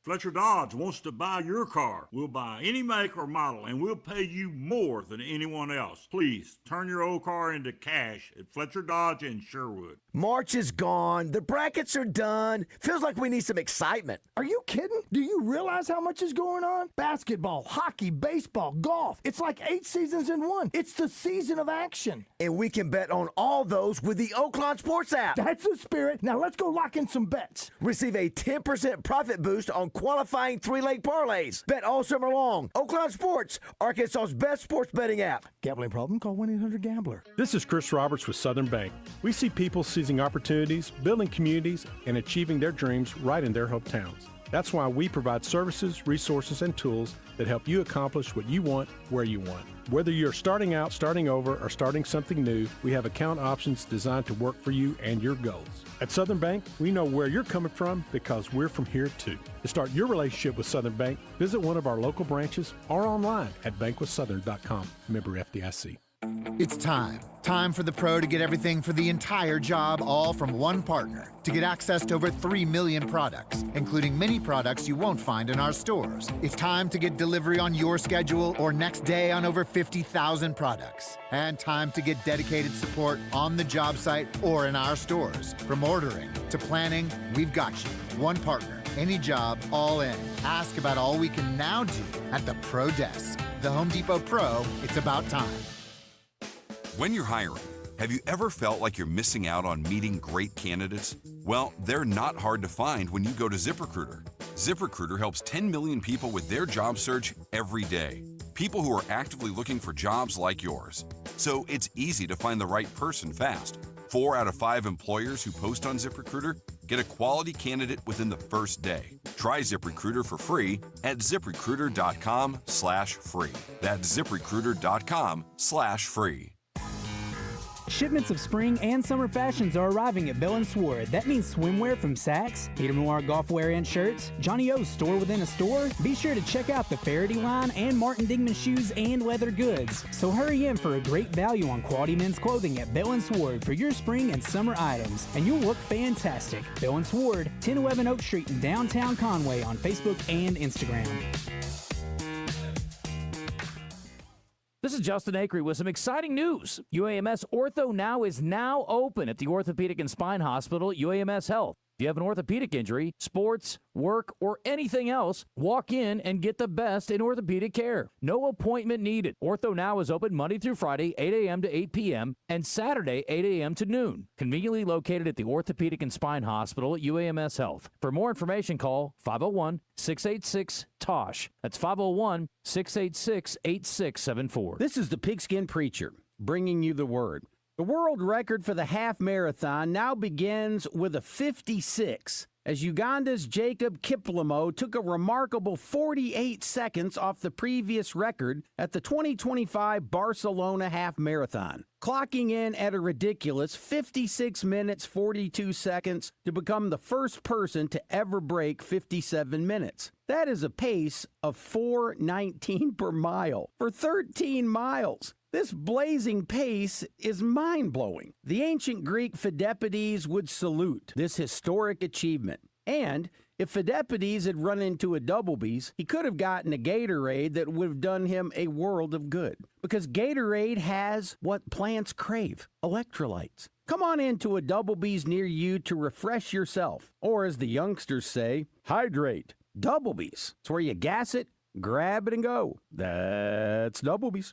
Speaker 5: Fletcher Dodge wants to buy your car. We'll buy any make or model, and we'll pay you more than anyone else. Please, turn your old car into cash at Fletcher Dodge in Sherwood.
Speaker 11: March is gone. The brackets are done. Feels like we need some excitement.
Speaker 6: Are you kidding? Do you realize how much is going on? Basketball, hockey, baseball, golf. It's like 8 seasons in one. It's the season of action.
Speaker 11: And we can bet on all those with the Oaklawn Sports app.
Speaker 6: That's the spirit. Now let's go lock in some bets.
Speaker 11: Receive a 10% profit boost on qualifying 3-leg parlays. Bet all summer long. Oaklawn Sports, Arkansas's best sports betting app.
Speaker 6: Gambling problem? Call 1-800-GAMBLER.
Speaker 10: This is Chris Roberts with Southern Bank. We see people seizing opportunities, building communities, and achieving their dreams right in their hometowns. That's why we provide services, resources, and tools that help you accomplish what you want, where you want. Whether you're starting out, starting over, or starting something new, we have account options designed to work for you and your goals. At Southern Bank, we know where you're coming from because we're from here too. To start your relationship with Southern Bank, visit one of our local branches or online at bankwithsouthern.com. Member FDIC.
Speaker 14: It's time. Time for the pro to get everything for the entire job, all from one partner. To get access to over 3 million products, including many products you won't find in our stores. It's time to get delivery on your schedule or next day on over 50,000 products. And time to get dedicated support on the job site or in our stores. From ordering to planning, we've got you. One partner, any job, all in. Ask about all we can now do at the Pro Desk. The Home Depot Pro, it's about time.
Speaker 15: When you're hiring, have you ever felt like you're missing out on meeting great candidates? Well, they're not hard to find when you go to ZipRecruiter. ZipRecruiter helps 10 million people with their job search every day. People who are actively looking for jobs like yours. So it's easy to find the right person fast. 4 out of 5 employers who post on ZipRecruiter get a quality candidate within the first day. Try ZipRecruiter for free at ZipRecruiter.com/free. That's ZipRecruiter.com/free.
Speaker 2: Shipments of spring and summer fashions are arriving at Bell & Sword. That means swimwear from Saks, Peter Noir golf wear and shirts, Johnny O's store within a store. Be sure to check out the Faraday line and Martin Dingman shoes and leather goods. So hurry in for a great value on quality men's clothing at Bell & Sword for your spring and summer items, and you'll look fantastic. Bell & Sword, 1011 Oak Street in downtown Conway on Facebook and Instagram.
Speaker 19: This is Justin Acree with some exciting news. UAMS Ortho Now is now open at the Orthopedic and Spine Hospital at UAMS Health. If you have an orthopedic injury, sports, work, or anything else, walk in and get the best in orthopedic care. No appointment needed. Ortho Now is open Monday through Friday, 8 a.m. to 8 p.m., and Saturday, 8 a.m. to noon. Conveniently located at the Orthopedic and Spine Hospital at UAMS Health. For more information, call 501-686-TOSH. That's 501-686-8674.
Speaker 21: This is the Pigskin Preacher, bringing you the word. The world record for the half marathon now begins with a 56, as Uganda's Jacob Kiplimo took a remarkable 48 seconds off the previous record at the 2025 Barcelona half marathon, clocking in at a ridiculous 56 minutes 42 seconds to become the first person to ever break 57 minutes. That is a pace of 4:19 per mile for 13 miles. This blazing pace is mind-blowing. The ancient Greek Phidippides would salute this historic achievement. And if Phidippides had run into a Doublebees, he could have gotten a Gatorade that would have done him a world of good. Because Gatorade has what plants crave, electrolytes. Come on into a Doublebees near you to refresh yourself. Or as the youngsters say, hydrate. Doublebees. It's where you gas it, grab it, and go. That's Doublebees.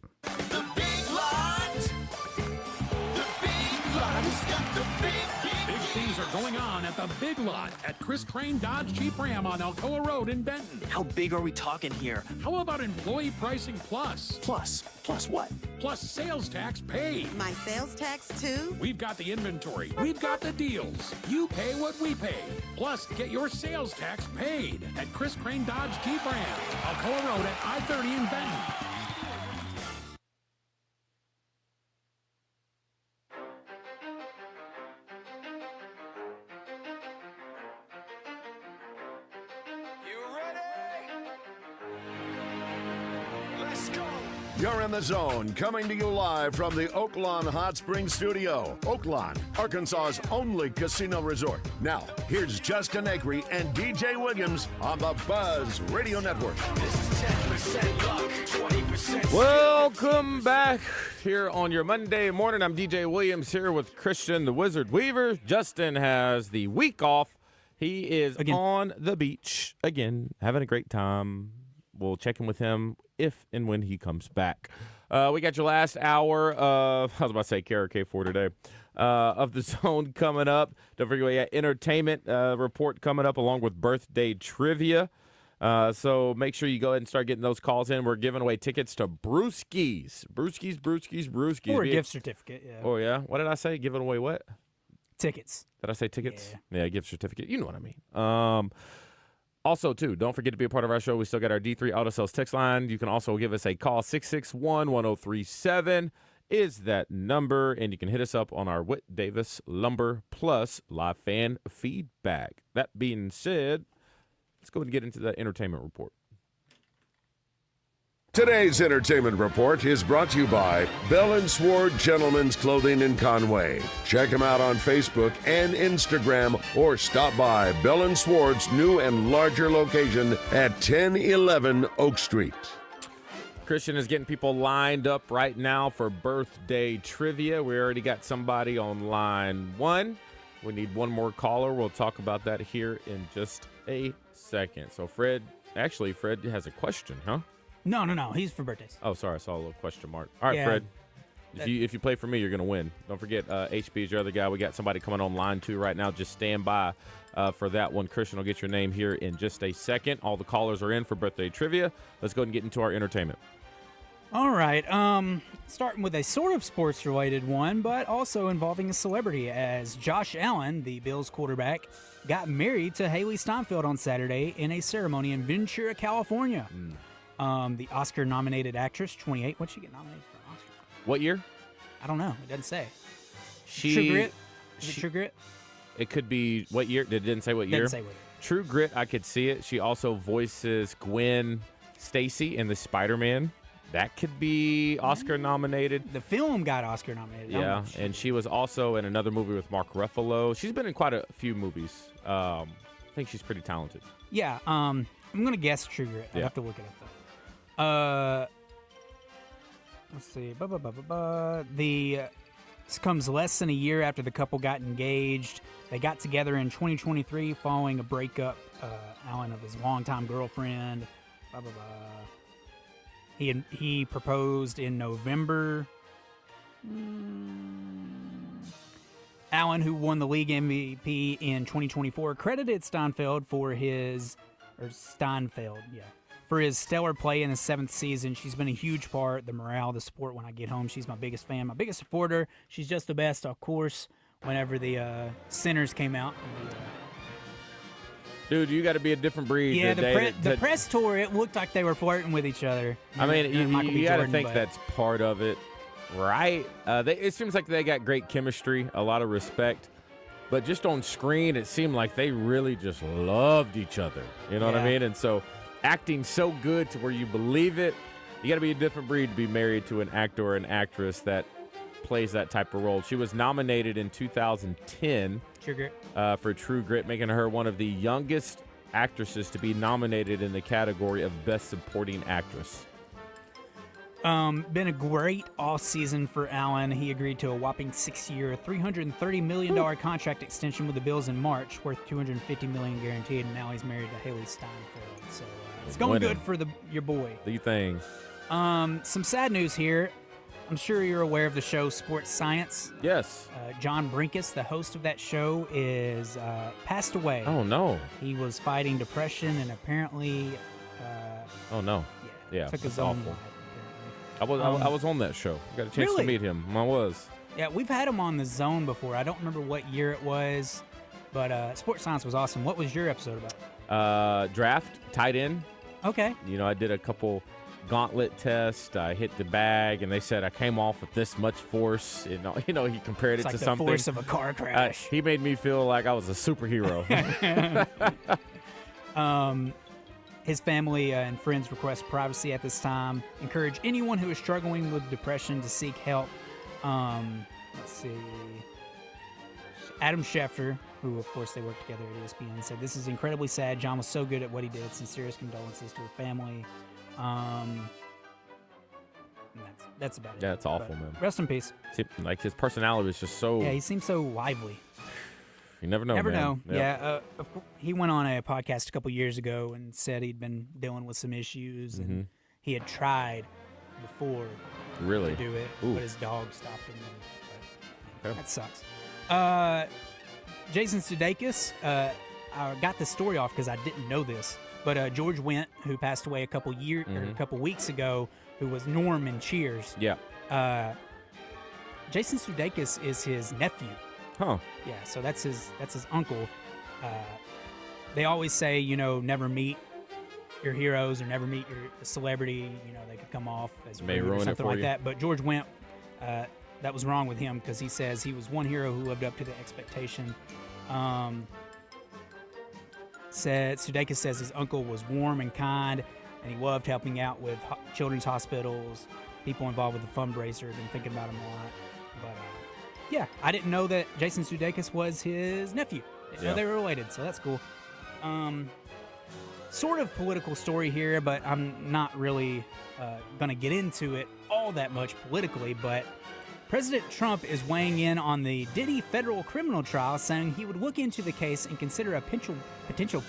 Speaker 26: Big things are going on at the Big Lot at Chris Crane Dodge Jeep Ram on Alcoa Road in Benton.
Speaker 27: How big are we talking here?
Speaker 26: How about employee pricing plus?
Speaker 27: Plus what?
Speaker 26: Plus sales tax paid.
Speaker 28: My sales tax too?
Speaker 26: We've got the inventory. We've got the deals. You pay what we pay. Plus, get your sales tax paid at Chris Crane Dodge Jeep Ram, Alcoa Road at I-30 in Benton.
Speaker 29: Let's go.
Speaker 3: You're in the zone, coming to you live from the Oaklawn Hot Springs Studio. Oaklawn, Arkansas's only casino resort. Now, here's Justin Acree and DJ Williams on the Buzz Radio Network.
Speaker 1: Welcome back here on your Monday morning. I'm DJ Williams here with Christian the Wizard Weaver. Justin has the week off. He is on the beach again, having a great time. We'll check in with him if and when he comes back. We got your last hour of, I was about to say KRK4 today, of the zone coming up. Don't forget, we got entertainment report coming up along with birthday trivia. So make sure you go ahead and start getting those calls in. We're giving away tickets to Brewskis. Brewskis.
Speaker 2: Or a gift certificate, yeah.
Speaker 1: Oh, yeah? What did I say? Giving away what?
Speaker 2: Tickets.
Speaker 1: Did I say tickets? Yeah, gift certificate. You know what I mean. Also, too, don't forget to be a part of our show. We still got our D3 Auto Sales text line. You can also give us a call. 661-1037 is that number, and you can hit us up on our Whit Davis Lumber Plus live fan feedback. That being said, let's go ahead and get into the entertainment report.
Speaker 3: Today's entertainment report is brought to you by Bell & Sword Gentlemen's Clothing in Conway. Check them out on Facebook and Instagram, or stop by Bell & Sword's new and larger location at 1011 Oak Street.
Speaker 1: Christian is getting people lined up right now for birthday trivia. We already got somebody on line 1. We need one more caller. We'll talk about that here in just a second. So Fred has a question, huh?
Speaker 2: No. He's for birthdays.
Speaker 1: Oh, sorry. I saw a little question mark. All right,
Speaker 2: Yeah.
Speaker 1: Fred. If you play for me, you're going to win. Don't forget, HB is your other guy. We got somebody coming on line 2 right now. Just stand by for that one. Christian will get your name here in just a second. All the callers are in for birthday trivia. Let's go ahead and get into our entertainment.
Speaker 2: All right. Starting with a sort of sports-related one, but also involving a celebrity, as Josh Allen, the Bills quarterback, got married to Haley Steinfeld on Saturday in a ceremony in Ventura, California. The Oscar-nominated actress, 28. What'd she get nominated for an Oscar?
Speaker 1: What year?
Speaker 2: I don't know. It doesn't say.
Speaker 1: True
Speaker 2: Grit? Is it True Grit?
Speaker 1: It could be what year? It didn't say what year?
Speaker 2: Didn't say what year.
Speaker 1: True Grit, I could see it. She also voices Gwen Stacy in the Spider-Man. That could be Oscar-nominated.
Speaker 2: The film got Oscar-nominated.
Speaker 1: Yeah, and she was also in another movie with Mark Ruffalo. She's been in quite a few movies. I think she's pretty talented.
Speaker 2: Yeah, I'm going to guess True Grit. I have to look it up, though. Let's see. This comes less than a year after the couple got engaged. They got together in 2023 following a breakup, Allen, of his longtime girlfriend. He proposed in November. Allen, who won the league MVP in 2024, credited Steinfeld for his stellar play in the 7th season. She's been a huge part, the morale, the support when I get home. She's my biggest fan, my biggest supporter. She's just the best, of course, whenever the Sinners came out.
Speaker 1: Dude, you got to be a different breed.
Speaker 2: Yeah, the press tour, it looked like they were flirting with each other.
Speaker 1: I mean, you got to think that's part of it, right? It seems like they got great chemistry, a lot of respect. But just on screen, it seemed like they really just loved each other. You know what I mean? And so acting so good to where you believe it, you got to be a different breed to be married to an actor or an actress that plays that type of role. She was nominated in 2010 for True Grit, making her one of the youngest actresses to be nominated in the category of Best Supporting Actress.
Speaker 2: Been a great off-season for Allen. He agreed to a whopping 6-year, $330 million contract extension with the Bills in March, worth $250 million guaranteed, and now he's married to Haley Steinfeld. So it's going good for your boy.
Speaker 1: The thing.
Speaker 2: Some sad news here. I'm sure you're aware of the show Sports Science.
Speaker 1: Yes.
Speaker 2: John Brinkus, the host of that show, is passed away.
Speaker 1: Oh, no.
Speaker 2: He was fighting depression and apparently...
Speaker 1: oh, no. Yeah.
Speaker 2: Took his own life.
Speaker 1: I was on that show. I got a chance to meet him. I was.
Speaker 2: Yeah, we've had him on the Zone before. I don't remember what year it was, but Sports Science was awesome. What was your episode about?
Speaker 1: Draft, tight end.
Speaker 2: Okay.
Speaker 1: You know, I did a couple gauntlet tests. I hit the bag, and they said I came off with this much force. You know, he compared it to something.
Speaker 2: It's like the force of a car crash.
Speaker 1: He made me feel like I was a superhero.
Speaker 2: His family and friends request privacy at this time. Encourage anyone who is struggling with depression to seek help. Let's see. Adam Schefter, who of course they work together at ESPN, said, "This is incredibly sad. John was so good at what he did. Sincerest condolences to her family." That's about it.
Speaker 1: Yeah, it's awful, man.
Speaker 2: Rest in peace.
Speaker 1: Like, his personality was just so...
Speaker 2: Yeah, he seems so lively.
Speaker 1: You never know,
Speaker 2: Never
Speaker 1: man.
Speaker 2: know.
Speaker 1: Yep.
Speaker 2: Yeah, he went on a podcast a couple years ago and said he'd been dealing with some issues, and he had tried before
Speaker 1: Really?
Speaker 2: to do it,
Speaker 1: Ooh.
Speaker 2: but his dog stopped him.
Speaker 1: Okay.
Speaker 2: That sucks. Jason Sudeikis, I got this story off because I didn't know this, but George Wendt, who passed away a couple weeks ago, who was Norm in Cheers.
Speaker 1: Yeah.
Speaker 2: Jason Sudeikis is his nephew.
Speaker 1: Huh.
Speaker 2: Yeah, so that's his uncle. They always say, never meet your heroes or never meet your celebrity. They could come off as
Speaker 1: May
Speaker 2: rude or
Speaker 1: ruin it
Speaker 2: something
Speaker 1: for
Speaker 2: like
Speaker 1: you.
Speaker 2: that. But George Wendt, that was wrong with him because he says he was one hero who lived up to the expectation. Sudeikis says his uncle was warm and kind, and he loved helping out with children's hospitals, people involved with the fundraiser. Been thinking about him a lot. But yeah, I didn't know that Jason Sudeikis was his nephew. Didn't know they were related, so that's cool. Sort of political story here, but I'm not really going to get into it all that much politically, but President Trump is weighing in on the Diddy federal criminal trial, saying he would look into the case and consider a potential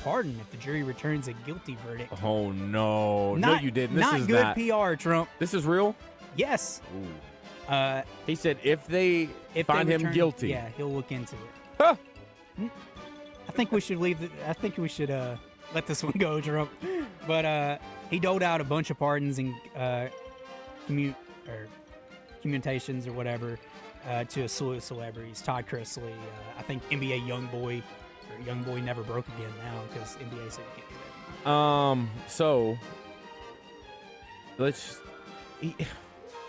Speaker 2: pardon if the jury returns a guilty verdict.
Speaker 1: Oh, no.
Speaker 2: Not,
Speaker 1: no, you didn't. This
Speaker 2: not
Speaker 1: is
Speaker 2: good
Speaker 1: not.
Speaker 2: PR, Trump.
Speaker 1: This is real?
Speaker 2: Yes.
Speaker 1: Ooh. He said if they find him guilty.
Speaker 2: Yeah, he'll look into it.
Speaker 1: Huh.
Speaker 2: I think we should let this one go, Trump. But he doled out a bunch of pardons and commutations or whatever to a slew of celebrities. Todd Chrisley, I think NBA Youngboy never broke again now because NBA said you can't do that.
Speaker 1: So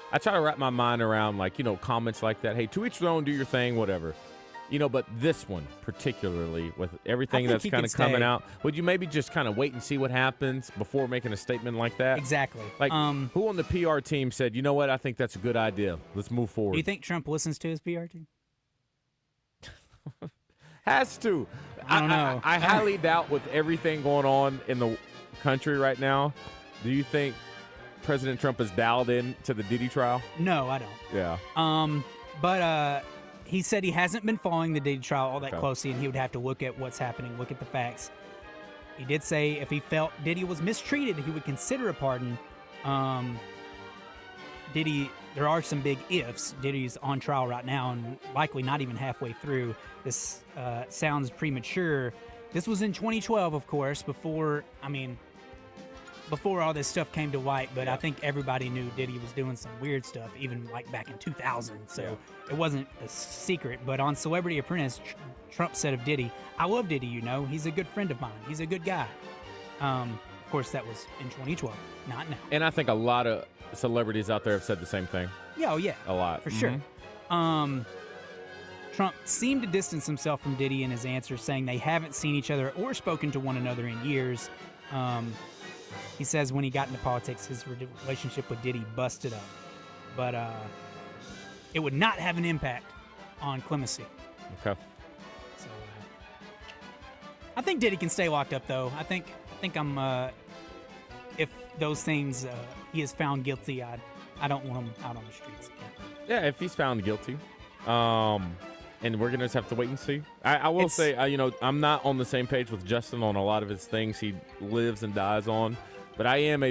Speaker 1: I try to wrap my mind around comments like that. Hey, to each their own, do your thing, whatever. But this one particularly, with everything that's kind of coming out, would you maybe just kind of wait and see what happens before making a statement like that?
Speaker 2: Exactly.
Speaker 1: Like, who on the PR team said, you know what, I think that's a good idea. Let's move forward.
Speaker 2: Do you think Trump listens to his PR team?
Speaker 1: Has to.
Speaker 2: I don't know.
Speaker 1: I highly doubt with everything going on in the country right now. Do you think President Trump is dialed in to the Diddy trial?
Speaker 2: No, I don't.
Speaker 1: Yeah.
Speaker 2: But he said he hasn't been following the Diddy trial all that closely, and he would have to look at what's happening, look at the facts. He did say if he felt Diddy was mistreated, he would consider a pardon. Diddy, there are some big ifs. Diddy's on trial right now and likely not even halfway through. This sounds premature. This was in 2012, of course, before all this stuff came to light, but I think everybody knew Diddy was doing some weird stuff, even back in 2000, so it wasn't a secret. But on Celebrity Apprentice, Trump said of Diddy, "I love Diddy, he's a good friend of mine. He's a good guy." Of course, that was in 2012, not now.
Speaker 1: And I think a lot of celebrities out there have said the same thing.
Speaker 2: Yeah, oh yeah.
Speaker 1: A lot.
Speaker 2: For sure. Trump seemed to distance himself from Diddy in his answer, saying they haven't seen each other or spoken to one another in years. He says when he got into politics, his relationship with Diddy busted up. But it would not have an impact on clemency.
Speaker 1: Okay.
Speaker 2: So I think Diddy can stay locked up, though. I think if those things he is found guilty, I don't want him out on the streets again.
Speaker 1: Yeah, if he's found guilty. And we're going to just have to wait and see. I will say, I'm not on the same page with Justin on a lot of his things he lives and dies on. But I am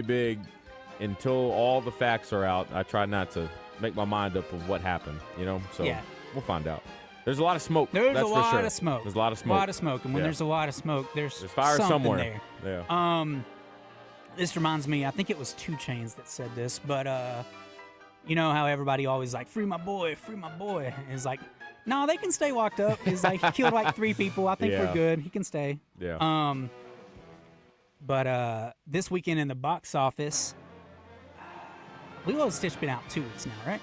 Speaker 1: until all the facts are out, I try not to make my mind up of what happened, So we'll find out. There's a lot of smoke.
Speaker 2: There's
Speaker 1: a
Speaker 2: lot of smoke.
Speaker 1: There's a lot of smoke.
Speaker 2: A lot of smoke. And when there's a lot of smoke, there's
Speaker 1: fire
Speaker 2: something
Speaker 1: somewhere.
Speaker 2: There.
Speaker 1: Yeah.
Speaker 2: This reminds me, I think it was 2 Chainz that said this, but you know how everybody always free my boy, free my boy. And it's like, no, they can stay locked up. He's he killed 3 people. I think we're good. He can stay.
Speaker 1: Yeah.
Speaker 2: But this weekend in the box office, Lilo & Stitch been out 2 weeks now, right?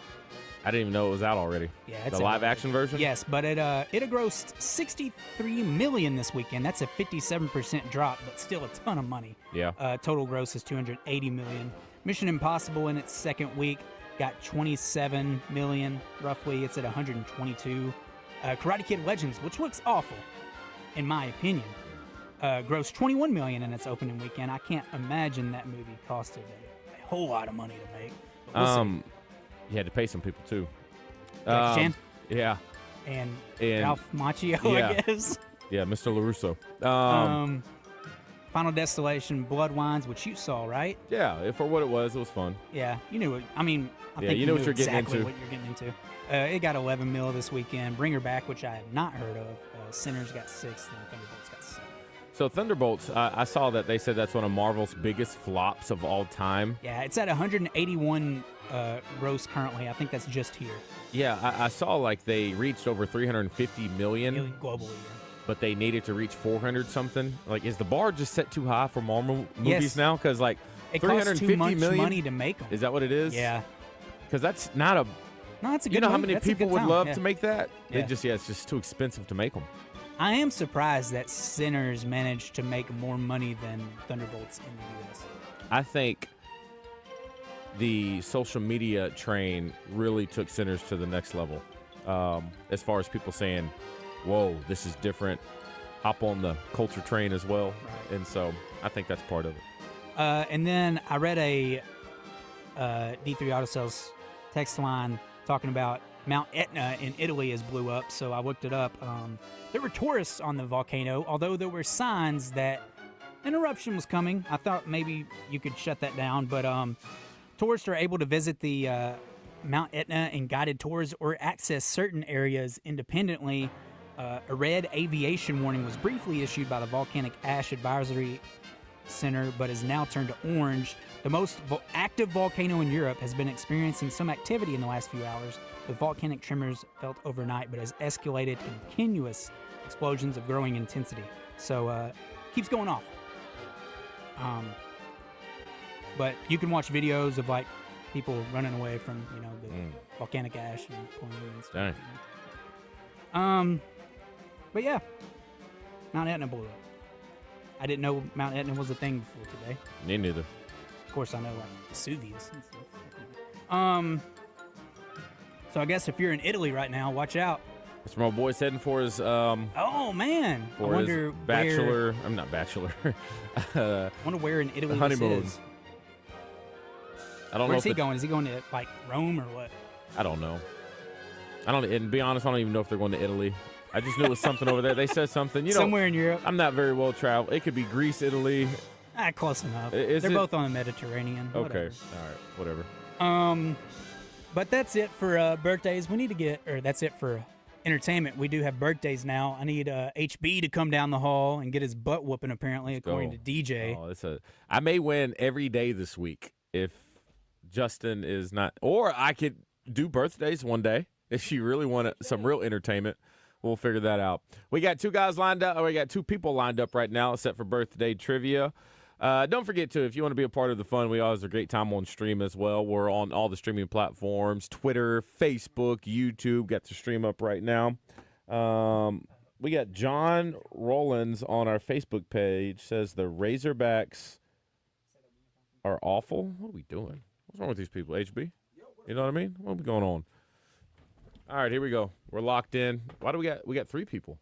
Speaker 1: I didn't even know it was out already.
Speaker 2: Yeah, it's
Speaker 1: the live action version.
Speaker 2: Yes, but it grossed $63 million this weekend. That's a 57% drop, but still a ton of money.
Speaker 1: Yeah.
Speaker 2: Total gross is $280 million. Mission Impossible in its second week got $27 million roughly. It's at $122. Karate Kid Legends, which looks awful, in my opinion, grossed $21 million in its opening weekend. I can't imagine that movie costed a whole lot of money to make. But we'll see.
Speaker 1: You had to pay some people too.
Speaker 2: Jackie Chan?
Speaker 1: Yeah.
Speaker 2: And Ralph Macchio,
Speaker 1: yeah.
Speaker 2: I guess.
Speaker 1: Yeah, Mr. LaRusso.
Speaker 2: Final Destination Blood Wines, which you saw, right?
Speaker 1: Yeah, for what it was fun.
Speaker 2: Yeah, you knew it. I mean, I think
Speaker 1: you know what you're
Speaker 2: exactly
Speaker 1: getting into.
Speaker 2: what you're getting into. It got 11 mil this weekend. Bring Her Back, which I had not heard of. Sinners got 6, and Thunderbolts got 7.
Speaker 1: So Thunderbolts, I saw that they said that's one of Marvel's biggest flops of all time.
Speaker 2: Yeah, it's at 181 gross currently. I think that's just here.
Speaker 1: Yeah, I saw like they reached over 350 million
Speaker 2: globally. Yeah.
Speaker 1: But they needed to reach 400 something. Like, is the bar just set too high for Marvel movies
Speaker 2: Yes.
Speaker 1: now? Because like
Speaker 2: It
Speaker 1: 350
Speaker 2: costs too much
Speaker 1: million
Speaker 2: money to make them.
Speaker 1: Is that what it is?
Speaker 2: Yeah.
Speaker 1: Because that's not a.
Speaker 2: No, that's a good
Speaker 1: You know how
Speaker 2: movie.
Speaker 1: many
Speaker 2: That's a
Speaker 1: people
Speaker 2: good
Speaker 1: would
Speaker 2: time,
Speaker 1: love
Speaker 2: yeah.
Speaker 1: to make that?
Speaker 2: Yeah.
Speaker 1: It's just too expensive to make them.
Speaker 2: I am surprised that Sinners managed to make more money than Thunderbolts in the U.S.
Speaker 1: I think the social media train really took Sinners to the next level. As far as people saying, whoa, this is different. Hop on the culture train as well. Right. And so I think that's part of it.
Speaker 2: And then I read a D3 Auto Sales text line talking about Mount Etna in Italy has blew up, so I looked it up. There were tourists on the volcano, although there were signs that an eruption was coming. I thought maybe you could shut that down, but tourists are able to visit the Mount Etna in guided tours or access certain areas independently. A red aviation warning was briefly issued by the Volcanic Ash Advisory Center, but is now turned to orange. The most active volcano in Europe has been experiencing some activity in the last few hours, with volcanic tremors felt overnight, but has escalated to continuous explosions of growing intensity. So, keeps going off. But you can watch videos of like people running away from the volcanic ash and plume and stuff.
Speaker 1: Dang.
Speaker 2: But yeah, Mount Etna blew up. I didn't know Mount Etna was a thing before today.
Speaker 1: Me neither.
Speaker 2: Of course, I know like Vesuvius and stuff. So I guess if you're in Italy right now, watch out.
Speaker 1: That's where my boy's heading for his
Speaker 2: Oh man, I
Speaker 1: for
Speaker 2: wonder
Speaker 1: his bachelor.
Speaker 2: where.
Speaker 1: I'm not bachelor.
Speaker 2: I wonder where in Italy
Speaker 1: honeymoon.
Speaker 2: this is.
Speaker 1: I don't know.
Speaker 2: Where's
Speaker 1: if
Speaker 2: he going? Is he going to like Rome or what?
Speaker 1: I don't know. And to be honest, I don't even know if they're going to Italy. I just knew it was something over there. They said something.
Speaker 2: Somewhere in Europe.
Speaker 1: I'm not very well traveled. It could be Greece, Italy.
Speaker 2: Close enough.
Speaker 1: They're
Speaker 2: both on the Mediterranean.
Speaker 1: Okay.
Speaker 2: Whatever.
Speaker 1: All right. Whatever.
Speaker 2: But that's it for birthdays. We need to that's it for entertainment. We do have birthdays now. I need HB to come down the hall and get his butt whooping, apparently, according to DJ.
Speaker 1: Oh, I may win every day this week if Justin is not. Or I could do birthdays one day if you really want some real entertainment. We'll figure that out. We got two people lined up right now, except for birthday trivia. Don't forget to, if you want to be a part of the fun, we always have a great time on stream as well. We're on all the streaming platforms, Twitter, Facebook, YouTube. Got the stream up right now. We got John Rollins on our Facebook page. Says the Razorbacks are awful. What are we doing? What's wrong with these people, HB? You know what I mean? What's going on? All right, here we go. We're locked in. Why do we got three people?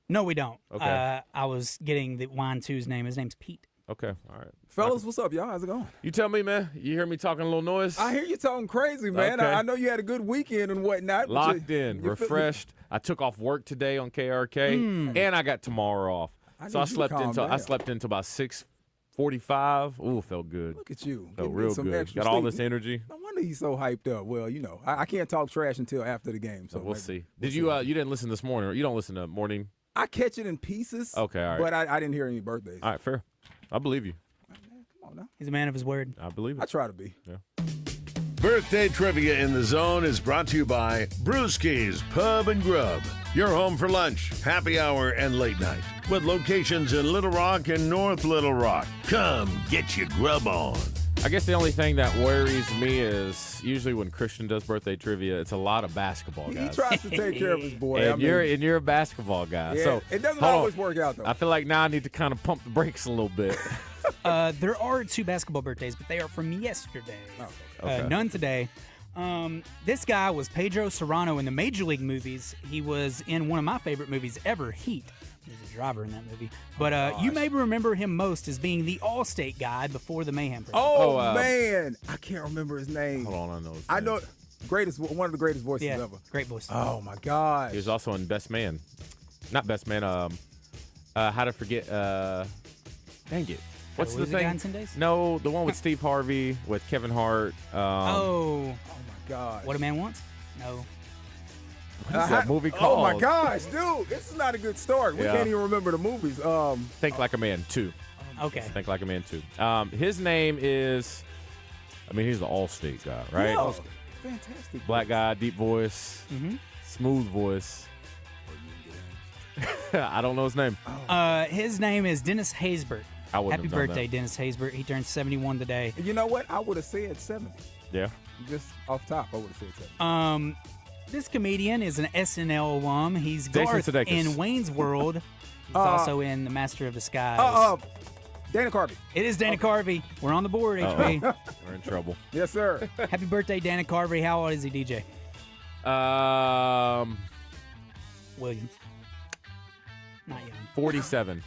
Speaker 2: No, we don't.
Speaker 1: Okay.
Speaker 2: I was getting the Wine 2's name. His name's Pete.
Speaker 1: Okay, all right.
Speaker 12: Fellas, what's up, y'all? How's it going?
Speaker 1: You tell me, man. You hear me talking a little noise?
Speaker 12: I hear you talking crazy, man.
Speaker 1: Okay.
Speaker 12: I know you had a good weekend and whatnot.
Speaker 1: Locked in, refreshed. I took off work today on KRK, and I got tomorrow off. So I slept until about 6:45. Ooh, felt good.
Speaker 12: Look at you.
Speaker 1: Felt
Speaker 12: Getting
Speaker 1: real
Speaker 12: some
Speaker 1: good.
Speaker 12: extra
Speaker 1: Got all
Speaker 12: sleep.
Speaker 1: this energy.
Speaker 12: No wonder he's so hyped up. Well, I can't talk trash until after the game. So
Speaker 1: we'll see. Did you? You didn't listen this morning, or you don't listen to morning?
Speaker 12: I catch it in pieces.
Speaker 1: Okay, all right.
Speaker 12: But I didn't hear any birthdays.
Speaker 1: All right, fair. I believe you.
Speaker 12: Come on now.
Speaker 2: He's a man of his word.
Speaker 1: I believe it.
Speaker 12: I try to be.
Speaker 1: Yeah.
Speaker 3: Birthday Trivia in the Zone is brought to you by Brewski's Pub and Grub. Your home for lunch, happy hour, and late night. With locations in Little Rock and North Little Rock. Come get your grub on.
Speaker 1: I guess the only thing that worries me is usually when Christian does birthday trivia, it's a lot of basketball guys.
Speaker 12: He tries to take care of his boy.
Speaker 1: And you're a basketball guy.
Speaker 12: Yeah,
Speaker 1: So
Speaker 12: it doesn't
Speaker 1: hold
Speaker 12: always
Speaker 1: on.
Speaker 12: work out, though.
Speaker 1: I feel like now I need to kind of pump the brakes a little bit.
Speaker 2: There are 2 basketball birthdays, but they are from yesterday.
Speaker 1: Okay.
Speaker 2: None today. This guy was Pedro Serrano in the Major League movies. He was in one of my favorite movies ever, Heat. He was a driver in that movie. But you may remember him most as being the All-State guy before the Mayhem.
Speaker 12: Man. I can't remember his name.
Speaker 1: Hold on, I know his
Speaker 12: I
Speaker 1: name.
Speaker 12: know one of the greatest voices ever.
Speaker 2: Great voice.
Speaker 12: Oh, my gosh.
Speaker 1: He was also in Best Man. Not Best Man, how to forget, dang it. What's the thing?
Speaker 2: Guy in 10 Days?
Speaker 1: No, the one with Steve Harvey, with Kevin Hart.
Speaker 2: Oh
Speaker 12: my gosh.
Speaker 2: What a Man Wants? No.
Speaker 1: What is that movie called?
Speaker 12: Oh, my gosh, dude. This is not a good start. We
Speaker 1: Yeah.
Speaker 12: can't even remember the movies.
Speaker 1: Think Like a Man 2.
Speaker 2: Okay.
Speaker 1: Think Like a Man 2. His name is, he's the All-State guy, right?
Speaker 12: Yeah. Fantastic.
Speaker 1: Black guy, deep voice, smooth voice. I don't know his name.
Speaker 2: His name is Dennis Haysbert.
Speaker 1: I wouldn't
Speaker 2: Happy
Speaker 1: have known
Speaker 2: birthday,
Speaker 1: that.
Speaker 2: Dennis Haysbert. He turned 71 today.
Speaker 12: You know what? I would have said 70.
Speaker 1: Yeah.
Speaker 12: Just off top, I would have said 70.
Speaker 2: This comedian is an SNL alum. He's
Speaker 1: Jason
Speaker 2: Garth
Speaker 1: Sudeikis.
Speaker 2: in Wayne's World. He's also in The Master of Disguise.
Speaker 12: Dana Carvey.
Speaker 2: It is Dana Carvey. We're on the board, HB.
Speaker 1: We're in trouble.
Speaker 12: Yes, sir.
Speaker 2: Happy birthday, Dana Carvey. How old is he, DJ? Williams. Not young.
Speaker 1: 47.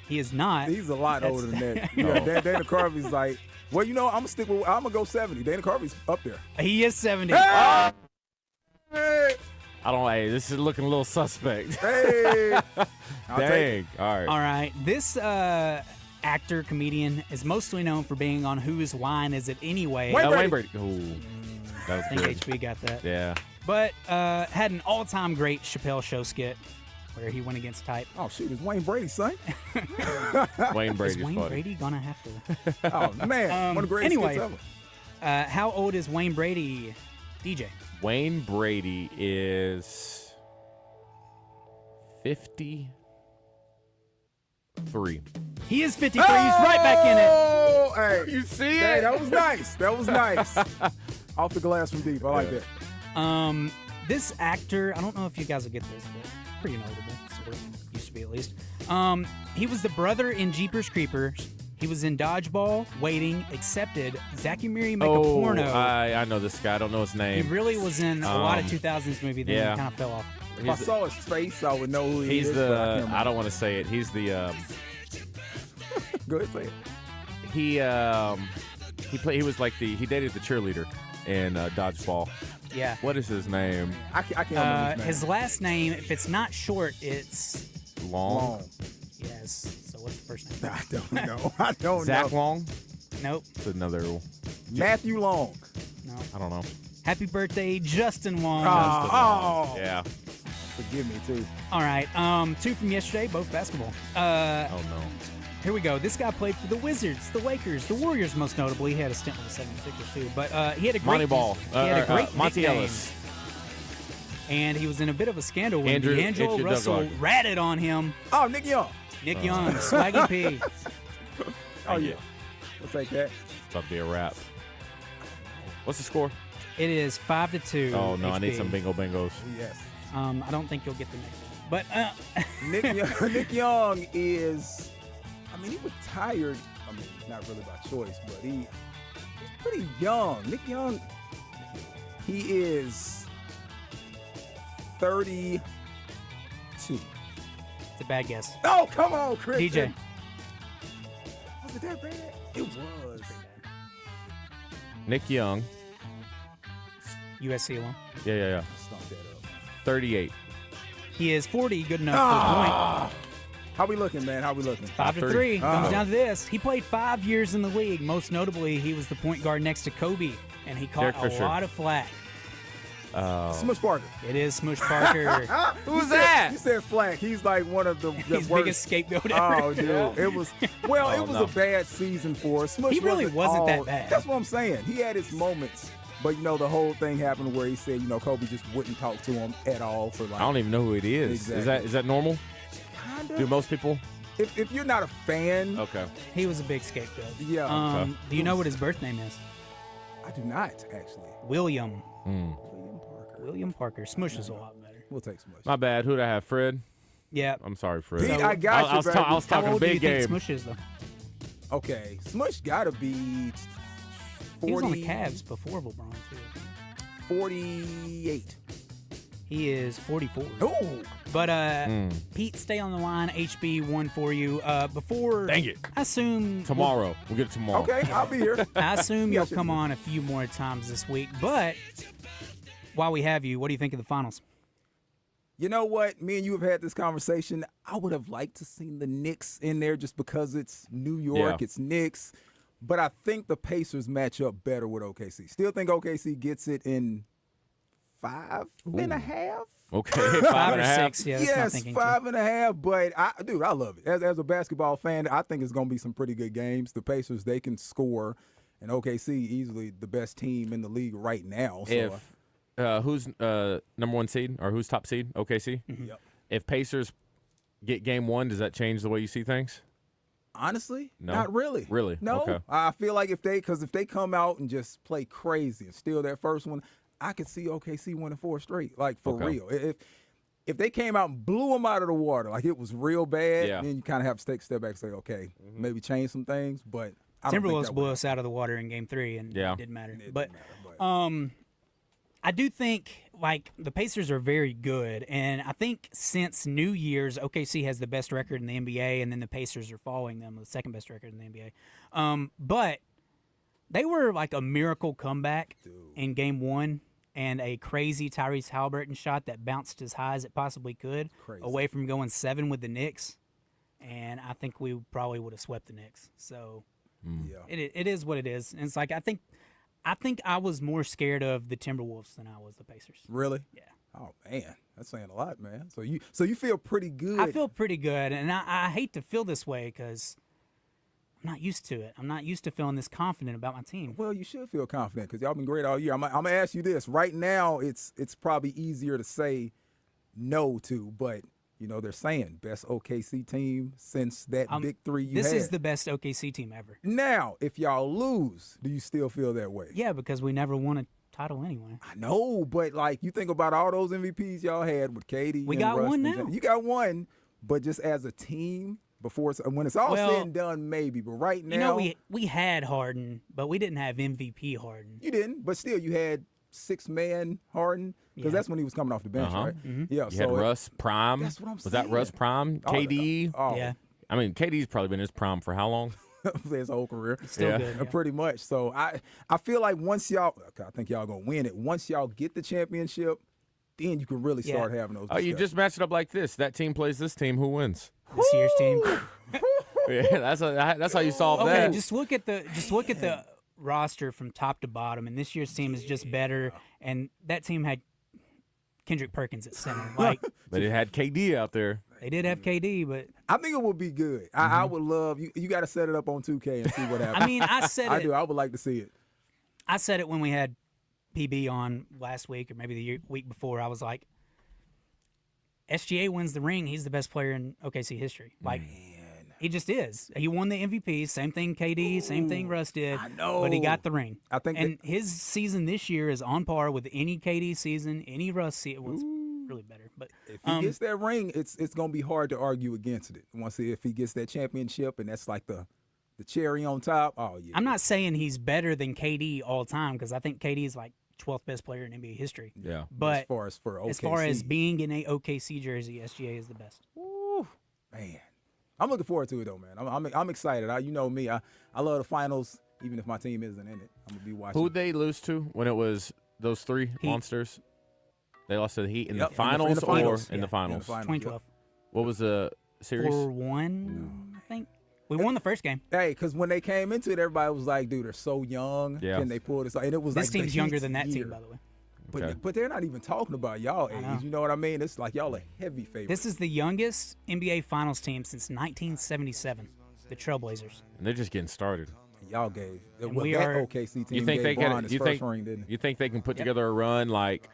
Speaker 2: He is not.
Speaker 12: He's a lot older than that. Yeah, Dana Carvey's like, well, I'm gonna go 70. Dana Carvey's up there.
Speaker 2: He is 70.
Speaker 12: Hey!
Speaker 1: Hey, this is looking a little suspect.
Speaker 12: Hey!
Speaker 1: Dang. All right.
Speaker 2: All right. This actor, comedian, is mostly known for being on Whose Line Is It Anyway?
Speaker 1: Wayne Brady. Ooh, that was
Speaker 2: I think
Speaker 1: good.
Speaker 2: HB got that.
Speaker 1: Yeah.
Speaker 2: But had an all-time great Chappelle Show skit where he went against type.
Speaker 12: Oh, shoot. It's Wayne Brady, son.
Speaker 1: Wayne Brady's
Speaker 2: Is Wayne
Speaker 1: funny.
Speaker 2: Brady going to have to?
Speaker 12: Oh, man. One of the greatest
Speaker 2: anyway,
Speaker 12: skits ever.
Speaker 2: How old is Wayne Brady, DJ?
Speaker 1: Wayne Brady is 53.
Speaker 2: He is 53. He's right back in it.
Speaker 12: Oh, hey.
Speaker 1: You see
Speaker 12: Hey,
Speaker 1: it?
Speaker 12: that was nice. That was nice. Off the glass from deep. I like that.
Speaker 2: This actor, I don't know if you guys will get this, but pretty notable, sort of. Used to be at least. He was the brother in Jeepers Creepers. He was in Dodgeball, Waiting, Accepted, Zachy Miri Make a Porno.
Speaker 1: I know this guy. I don't know his
Speaker 2: He
Speaker 1: name.
Speaker 2: really was in a lot of 2000s movies, then
Speaker 1: yeah.
Speaker 2: he kind of fell off.
Speaker 12: If I saw his face, I would know who he
Speaker 1: He's
Speaker 12: is. but I can't
Speaker 1: the.
Speaker 12: remember.
Speaker 1: I don't want to say it. He's the.
Speaker 12: Go ahead, say it.
Speaker 1: He was like he dated the cheerleader in Dodgeball.
Speaker 2: Yeah.
Speaker 1: What is his name?
Speaker 12: I can't remember his name.
Speaker 2: His last name, if it's not short, it's
Speaker 1: Long.
Speaker 2: yes. So what's the first name?
Speaker 12: I don't know. I don't
Speaker 1: Zach
Speaker 12: know.
Speaker 1: Long.
Speaker 2: Nope.
Speaker 1: It's another.
Speaker 12: Matthew Long.
Speaker 2: No.
Speaker 1: I don't know.
Speaker 2: Happy birthday, Justin Wong.
Speaker 1: Yeah.
Speaker 12: Forgive me, too.
Speaker 2: All right. 2 from yesterday, both basketball.
Speaker 1: Oh no.
Speaker 2: Here we go. This guy played for the Wizards, the Lakers, the Warriors, most notably. He had a stint with the 76ers, too. But he had a great
Speaker 1: Moneyball.
Speaker 2: He had a great
Speaker 1: Monty
Speaker 2: nickname.
Speaker 1: Ellis.
Speaker 2: And he was in a bit of a scandal when
Speaker 1: Andrew
Speaker 2: D'Angelo Russell
Speaker 1: Duggar.
Speaker 2: ratted on him.
Speaker 12: Oh, Nick Young.
Speaker 2: Nick Young, Swaggy P.
Speaker 12: Oh, yeah. We'll take that.
Speaker 1: It's about to be a wrap. What's the score?
Speaker 2: It is 5-2.
Speaker 1: Oh no, I need
Speaker 2: HB.
Speaker 1: some bingo bingos.
Speaker 12: Yes.
Speaker 2: I don't think you'll get the next one. But
Speaker 12: Nick Young is, he retired, not really by choice, but he's pretty young. Nick Young, he is 32.
Speaker 2: it's a bad guess.
Speaker 12: Oh, come on, Chris.
Speaker 2: DJ.
Speaker 12: Was it that bad? It was.
Speaker 1: Nick Young.
Speaker 2: USC alum.
Speaker 1: Yeah.
Speaker 12: Stomp that up.
Speaker 1: 38.
Speaker 2: He is 40, good enough for a point.
Speaker 12: How we looking, man? How we looking?
Speaker 2: 5-3. Comes down to this. He played 5 years in the league. Most notably, he was the point guard next to Kobe, and he caught
Speaker 1: Derek Fisher.
Speaker 2: a lot of flack.
Speaker 12: Smush Parker.
Speaker 2: It is Smush Parker.
Speaker 1: Who's that?
Speaker 12: You said Flack. He's like one of the
Speaker 2: His
Speaker 12: worst.
Speaker 2: biggest scapegoat ever.
Speaker 12: Oh, dude. It was it was a bad season for us. Smush
Speaker 2: He really wasn't that bad.
Speaker 12: That's what I'm saying. He had his moments. But, the whole thing happened where he said, Kobe just wouldn't talk to him at all for
Speaker 1: I don't even know who it is.
Speaker 12: Exactly.
Speaker 1: Is that normal?
Speaker 12: Kinda.
Speaker 1: Do most people?
Speaker 12: if you're not a fan,
Speaker 1: Okay.
Speaker 2: He was a big scapegoat.
Speaker 12: Yeah.
Speaker 2: Do you know what his birth name is?
Speaker 12: I do not actually.
Speaker 2: William. William Parker. Smush is a lot better.
Speaker 12: We'll take Smush.
Speaker 1: My bad. Who'd I have? Fred?
Speaker 2: Yeah.
Speaker 1: I'm sorry, Fred.
Speaker 12: Pete, I got you,
Speaker 1: I was
Speaker 12: baby.
Speaker 1: I was
Speaker 2: How
Speaker 1: talking
Speaker 2: old do you
Speaker 1: big
Speaker 2: think
Speaker 1: game.
Speaker 2: Smush is, though?
Speaker 12: Okay, Smush gotta be 40,
Speaker 2: He was on the Cavs before LeBron, too.
Speaker 12: 48.
Speaker 2: He is 44.
Speaker 12: Oh.
Speaker 2: But, Pete, stay on the line. HB won for you. Before.
Speaker 1: Dang it.
Speaker 2: I assume.
Speaker 1: Tomorrow. We'll get it tomorrow.
Speaker 12: Okay, I'll be here.
Speaker 2: I assume you'll come on a few more times this week. But while we have you, what do you think of the finals?
Speaker 12: You know what? Me and you have had this conversation. I would have liked to seen the Knicks in there just because it's New York, it's Knicks. But I think the Pacers match up better with OKC. Still think OKC gets it in 5.5.
Speaker 1: Okay,
Speaker 2: 5 or 6. Yeah, that's my
Speaker 12: Yes,
Speaker 2: thinking,
Speaker 12: 5.5. But I love it. As a basketball fan, I think it's going to be some pretty good games. The Pacers, they can score, and OKC easily the best team in the league right now. So
Speaker 1: If who's number 1 seed or who's top seed? OKC.
Speaker 12: Yep.
Speaker 1: If Pacers get game 1, does that change the way you see things?
Speaker 12: honestly,
Speaker 1: No?
Speaker 12: not really.
Speaker 1: Really?
Speaker 12: No.
Speaker 1: Okay.
Speaker 12: I feel like if they come out and just play crazy and steal that first one, I could see OKC winning 4 straight, like for real. If they came out and blew them out of the water, like it was real bad, then you kind of have to take a step back and say, okay, maybe change some things. But I don't think
Speaker 2: Timberwolves
Speaker 12: that
Speaker 2: blew
Speaker 12: would.
Speaker 2: us out of the water in Game 3, and it didn't matter. But
Speaker 12: I
Speaker 2: I do think, like, the Pacers are very good, and I think since New Year's, OKC has the best record in the NBA, and then the Pacers are following them with the second best record in the NBA. But they were like a miracle comeback in Game 1. And a crazy Tyrese Halliburton shot that bounced as high as it possibly could, away from going 7 with the Knicks. And I think we probably would have swept the Knicks. So it is what it is. And it's like I think I was more scared of the Timberwolves than I was the Pacers.
Speaker 12: Really?
Speaker 2: Yeah.
Speaker 12: Oh man, that's saying a lot, man. So you feel pretty good.
Speaker 2: I feel pretty good, and I hate to feel this way because I'm not used to it. I'm not used to feeling this confident about my team.
Speaker 12: Well, you should feel confident because y'all been great all year. I'm gonna ask you this right now. It's probably easier to say no to, but you know they're saying best OKC team since that big three you
Speaker 2: This
Speaker 12: had.
Speaker 2: is the best OKC team ever.
Speaker 12: Now, if y'all lose, do you still feel that way?
Speaker 2: Yeah, because we never won a title anyway.
Speaker 12: I know, but like you think about all those MVPs y'all had with KD.
Speaker 2: We
Speaker 12: and
Speaker 2: got
Speaker 12: Russ
Speaker 2: one
Speaker 12: and
Speaker 2: now.
Speaker 12: You got one, but just as a team. When it's all said and done, maybe. But right now,
Speaker 2: you know, we had Harden, but we didn't have MVP Harden.
Speaker 12: You didn't, but still, you had 6-man Harden because that's when he was coming off the bench, right? Yeah,
Speaker 1: You had Russ prime.
Speaker 12: That's what I'm
Speaker 1: Was that
Speaker 12: saying.
Speaker 1: Russ prime? KD?
Speaker 2: Yeah.
Speaker 1: I mean, KD's probably been his prime for how long?
Speaker 12: his whole career.
Speaker 2: Still good, yeah.
Speaker 12: Pretty much. So I feel like once y'all, I think y'all gonna win it. Once y'all get the championship, then you can really start having those.
Speaker 1: Oh, you just match it up like this. That team plays this team. Who wins?
Speaker 2: This year's team.
Speaker 1: Yeah, that's how you solve
Speaker 2: Okay,
Speaker 1: that.
Speaker 2: just look at the roster from top to bottom, and this year's team is just better. And that team had Kendrick Perkins at center. Like,
Speaker 1: but it had KD out there.
Speaker 2: They did have KD, but
Speaker 12: I think it would be good. I would love you. You got to set it up on 2K and see what happens.
Speaker 2: I mean, I said
Speaker 12: I
Speaker 2: it.
Speaker 12: do. I would like to see it.
Speaker 2: I said it when we had PB on last week, or maybe the week before. I was like, SGA wins the ring. He's the best player in OKC history. Like, he just is. He won the MVP. Same thing KD. Same thing Russ did.
Speaker 12: I know.
Speaker 2: But he got the ring.
Speaker 12: I think
Speaker 2: and his season this year is on par with any KD season, any Russ season. Well, it's really better. But
Speaker 12: if he gets that ring, it's going to be hard to argue against it. If he gets that championship, and that's like the cherry on top. Oh yeah.
Speaker 2: I'm not saying he's better than KD all time because I think KD is like 12th best player in NBA history.
Speaker 1: Yeah.
Speaker 2: But
Speaker 12: as far
Speaker 2: as being in a OKC jersey, SGA is the best.
Speaker 12: Ooh, man. I'm looking forward to it though, man. I'm excited. You know me. I love the finals, even if my team isn't in it. I'm gonna be watching.
Speaker 1: Who'd they lose to when it was those three monsters? They lost to the Heat in the finals, or in the finals?
Speaker 2: 2012.
Speaker 1: What was the series?
Speaker 2: 4-1, I think. We won the first game.
Speaker 12: Hey, because when they came into it, everybody was like, "Dude, they're so young.
Speaker 1: Yeah.
Speaker 12: Can they pull this?" And it was
Speaker 2: This
Speaker 12: like
Speaker 2: team's younger than that team, by the way.
Speaker 12: But they're not even talking about y'all age. You know what I mean? It's like y'all a heavy favorite.
Speaker 2: This is the youngest NBA Finals team since 1977, the Trailblazers.
Speaker 1: And they're just getting started.
Speaker 12: Y'all gave.
Speaker 2: We
Speaker 12: that
Speaker 2: are.
Speaker 12: OKC team
Speaker 1: You think
Speaker 12: gave
Speaker 1: they
Speaker 12: Bron
Speaker 1: can?
Speaker 12: his
Speaker 1: You
Speaker 12: first
Speaker 1: think?
Speaker 12: ring, didn't it?
Speaker 1: You think they can put together a run like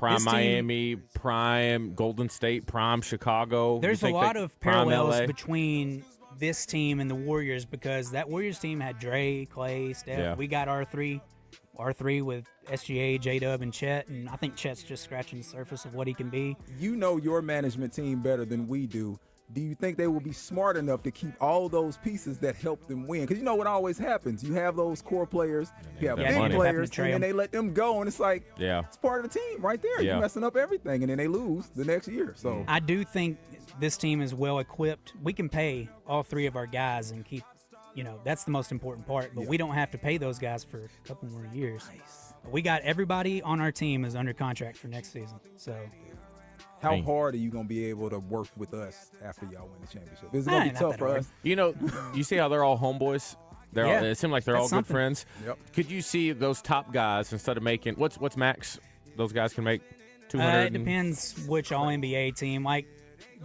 Speaker 1: Prime
Speaker 2: This team-
Speaker 1: Miami, prime Golden State, prime Chicago.
Speaker 2: There's
Speaker 1: You
Speaker 2: a
Speaker 1: think
Speaker 2: lot
Speaker 1: they-
Speaker 2: of
Speaker 1: prime
Speaker 2: parallels
Speaker 1: LA?
Speaker 2: between this team and the Warriors because that Warriors team had Trey, Clay, Steph.
Speaker 1: Yeah.
Speaker 2: We got R3 with SGA, J-Dub, and Chet, and I think Chet's just scratching the surface of what he can be.
Speaker 12: You know your management team better than we do. Do you think they will be smart enough to keep all those pieces that help them win? Because you know what always happens. You have those core players, you have
Speaker 1: that
Speaker 12: big
Speaker 1: money.
Speaker 12: players,
Speaker 2: Having to
Speaker 12: and then
Speaker 2: trade
Speaker 12: they let them go, and it's like
Speaker 1: Yeah.
Speaker 12: it's part of the team right there.
Speaker 1: Yeah.
Speaker 12: You're messing up everything, and then they lose the next year. So
Speaker 2: I do think this team is well equipped. We can pay all three of our guys and keep, that's the most important part. But we don't have to pay those guys for a couple more years. We got everybody on our team is under contract for next season. So
Speaker 12: how hard are you going to be able to work with us after y'all win the championship? Is it going to be
Speaker 2: Not
Speaker 12: tough
Speaker 2: that
Speaker 12: for
Speaker 2: hard.
Speaker 12: us?
Speaker 1: You see how they're all homeboys?
Speaker 2: Yeah.
Speaker 1: It seems like they're all
Speaker 2: That's
Speaker 1: good
Speaker 2: something.
Speaker 1: friends.
Speaker 12: Yep.
Speaker 1: Could you see those top guys instead of making what's max? Those guys can make 200.
Speaker 2: it depends which All-NBA team. Like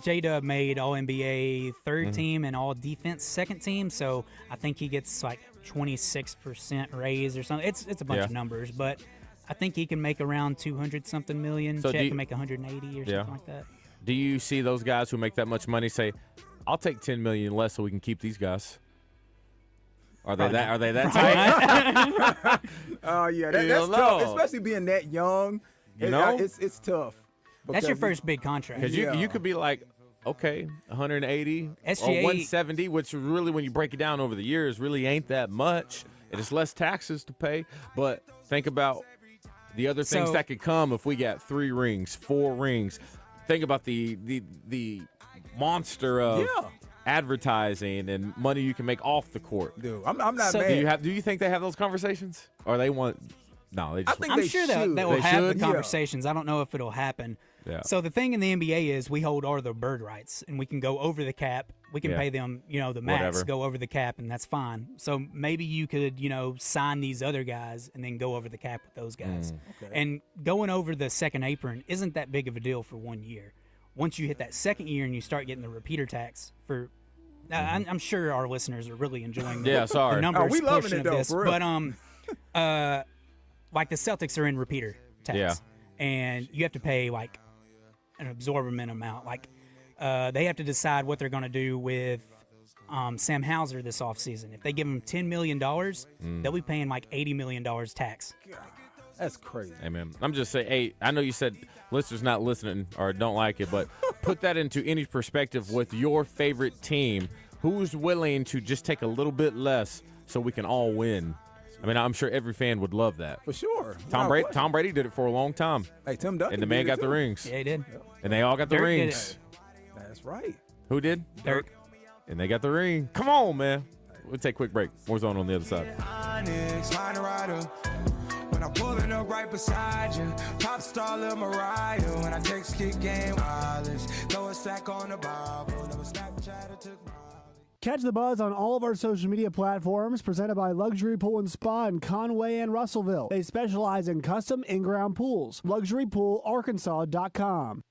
Speaker 2: J-Dub made All-NBA third team and All-Defense second team, so I think he gets like 26% raise or something. It's a bunch
Speaker 1: Yeah.
Speaker 2: of numbers, but I think he can make around 200-something million.
Speaker 1: So
Speaker 2: Chet can make 180 or something like that.
Speaker 1: Do you see those guys who make that much money say, "I'll take $10 million less so we can keep these guys"? Are they that? Are they that tight?
Speaker 12: Oh yeah,
Speaker 1: You
Speaker 12: that's
Speaker 1: don't
Speaker 12: tough,
Speaker 1: know.
Speaker 12: especially being that young. It's tough.
Speaker 2: That's your
Speaker 12: because
Speaker 2: first big contract.
Speaker 1: Because you could be like, okay, 180 or
Speaker 2: SGA
Speaker 1: 170, which really, when you break it down over the years, really ain't that much. It is less taxes to pay. But think about the other things
Speaker 2: So-
Speaker 1: that could come if we got 3 rings, 4 rings. Think about the monster of advertising and money you can make off the court.
Speaker 12: Dude, I'm not
Speaker 2: So-
Speaker 12: mad.
Speaker 1: Do you think they have those conversations, or they want? No, they just.
Speaker 12: think
Speaker 2: I'm
Speaker 12: they
Speaker 2: sure that
Speaker 12: should.
Speaker 2: will
Speaker 1: They
Speaker 2: have
Speaker 1: should?
Speaker 2: the
Speaker 1: Yeah.
Speaker 2: conversations. I don't know if it'll happen.
Speaker 1: Yeah.
Speaker 2: So the thing in the NBA is we hold all the bird rights, and we can go over the cap. We can
Speaker 1: Yeah.
Speaker 2: pay them, the max,
Speaker 1: Whatever.
Speaker 2: go over the cap, and that's fine. So maybe you could, sign these other guys and then go over the cap with those guys. And going over the second apron isn't that big of a deal for 1 year. Once you hit that second year and you start getting the repeater tax for, I'm sure our listeners are really enjoying the,
Speaker 1: Yeah, sorry.
Speaker 2: the numbers
Speaker 12: we loving
Speaker 2: portion
Speaker 12: it,
Speaker 2: of
Speaker 12: though,
Speaker 2: this.
Speaker 12: for real.
Speaker 2: But like the Celtics are in repeater tax,
Speaker 1: Yeah.
Speaker 2: and you have to pay like an absorbent amount. Like they have to decide what they're going to do with Sam Hauser this offseason. If they give him $10 million, they'll be paying like $80 million tax.
Speaker 12: That's crazy.
Speaker 1: Hey, man, I'm just saying, hey, I know you said listeners not listening or don't like it, but put that into any perspective with your favorite team. Who's willing to just take a little bit less so we can all win? I mean, I'm sure every fan would love that.
Speaker 12: For sure.
Speaker 1: Tom
Speaker 12: Without
Speaker 1: Tom Brady did it for a long time,
Speaker 12: Hey, Tim Duncan.
Speaker 1: and the man
Speaker 12: did it
Speaker 1: got the
Speaker 12: too.
Speaker 1: rings.
Speaker 2: Yeah, he did.
Speaker 1: And they all got the
Speaker 2: Dirk did
Speaker 1: rings.
Speaker 12: That's right.
Speaker 1: Who did?
Speaker 2: Dirk.
Speaker 1: And they got the ring. Come on, man. We'll take a quick break. More zone on the other side.
Speaker 4: When I'm pulling up right beside you, pop star Lil Mariah. When I text kick game wireless, throw a stack on the Bible, never Snapchat or took my.
Speaker 16: Catch the buzz on all of our social media platforms, presented by Luxury Pool and Spa in Conway and Russellville. They specialize in custom in-ground pools. LuxuryPoolArkansas.com.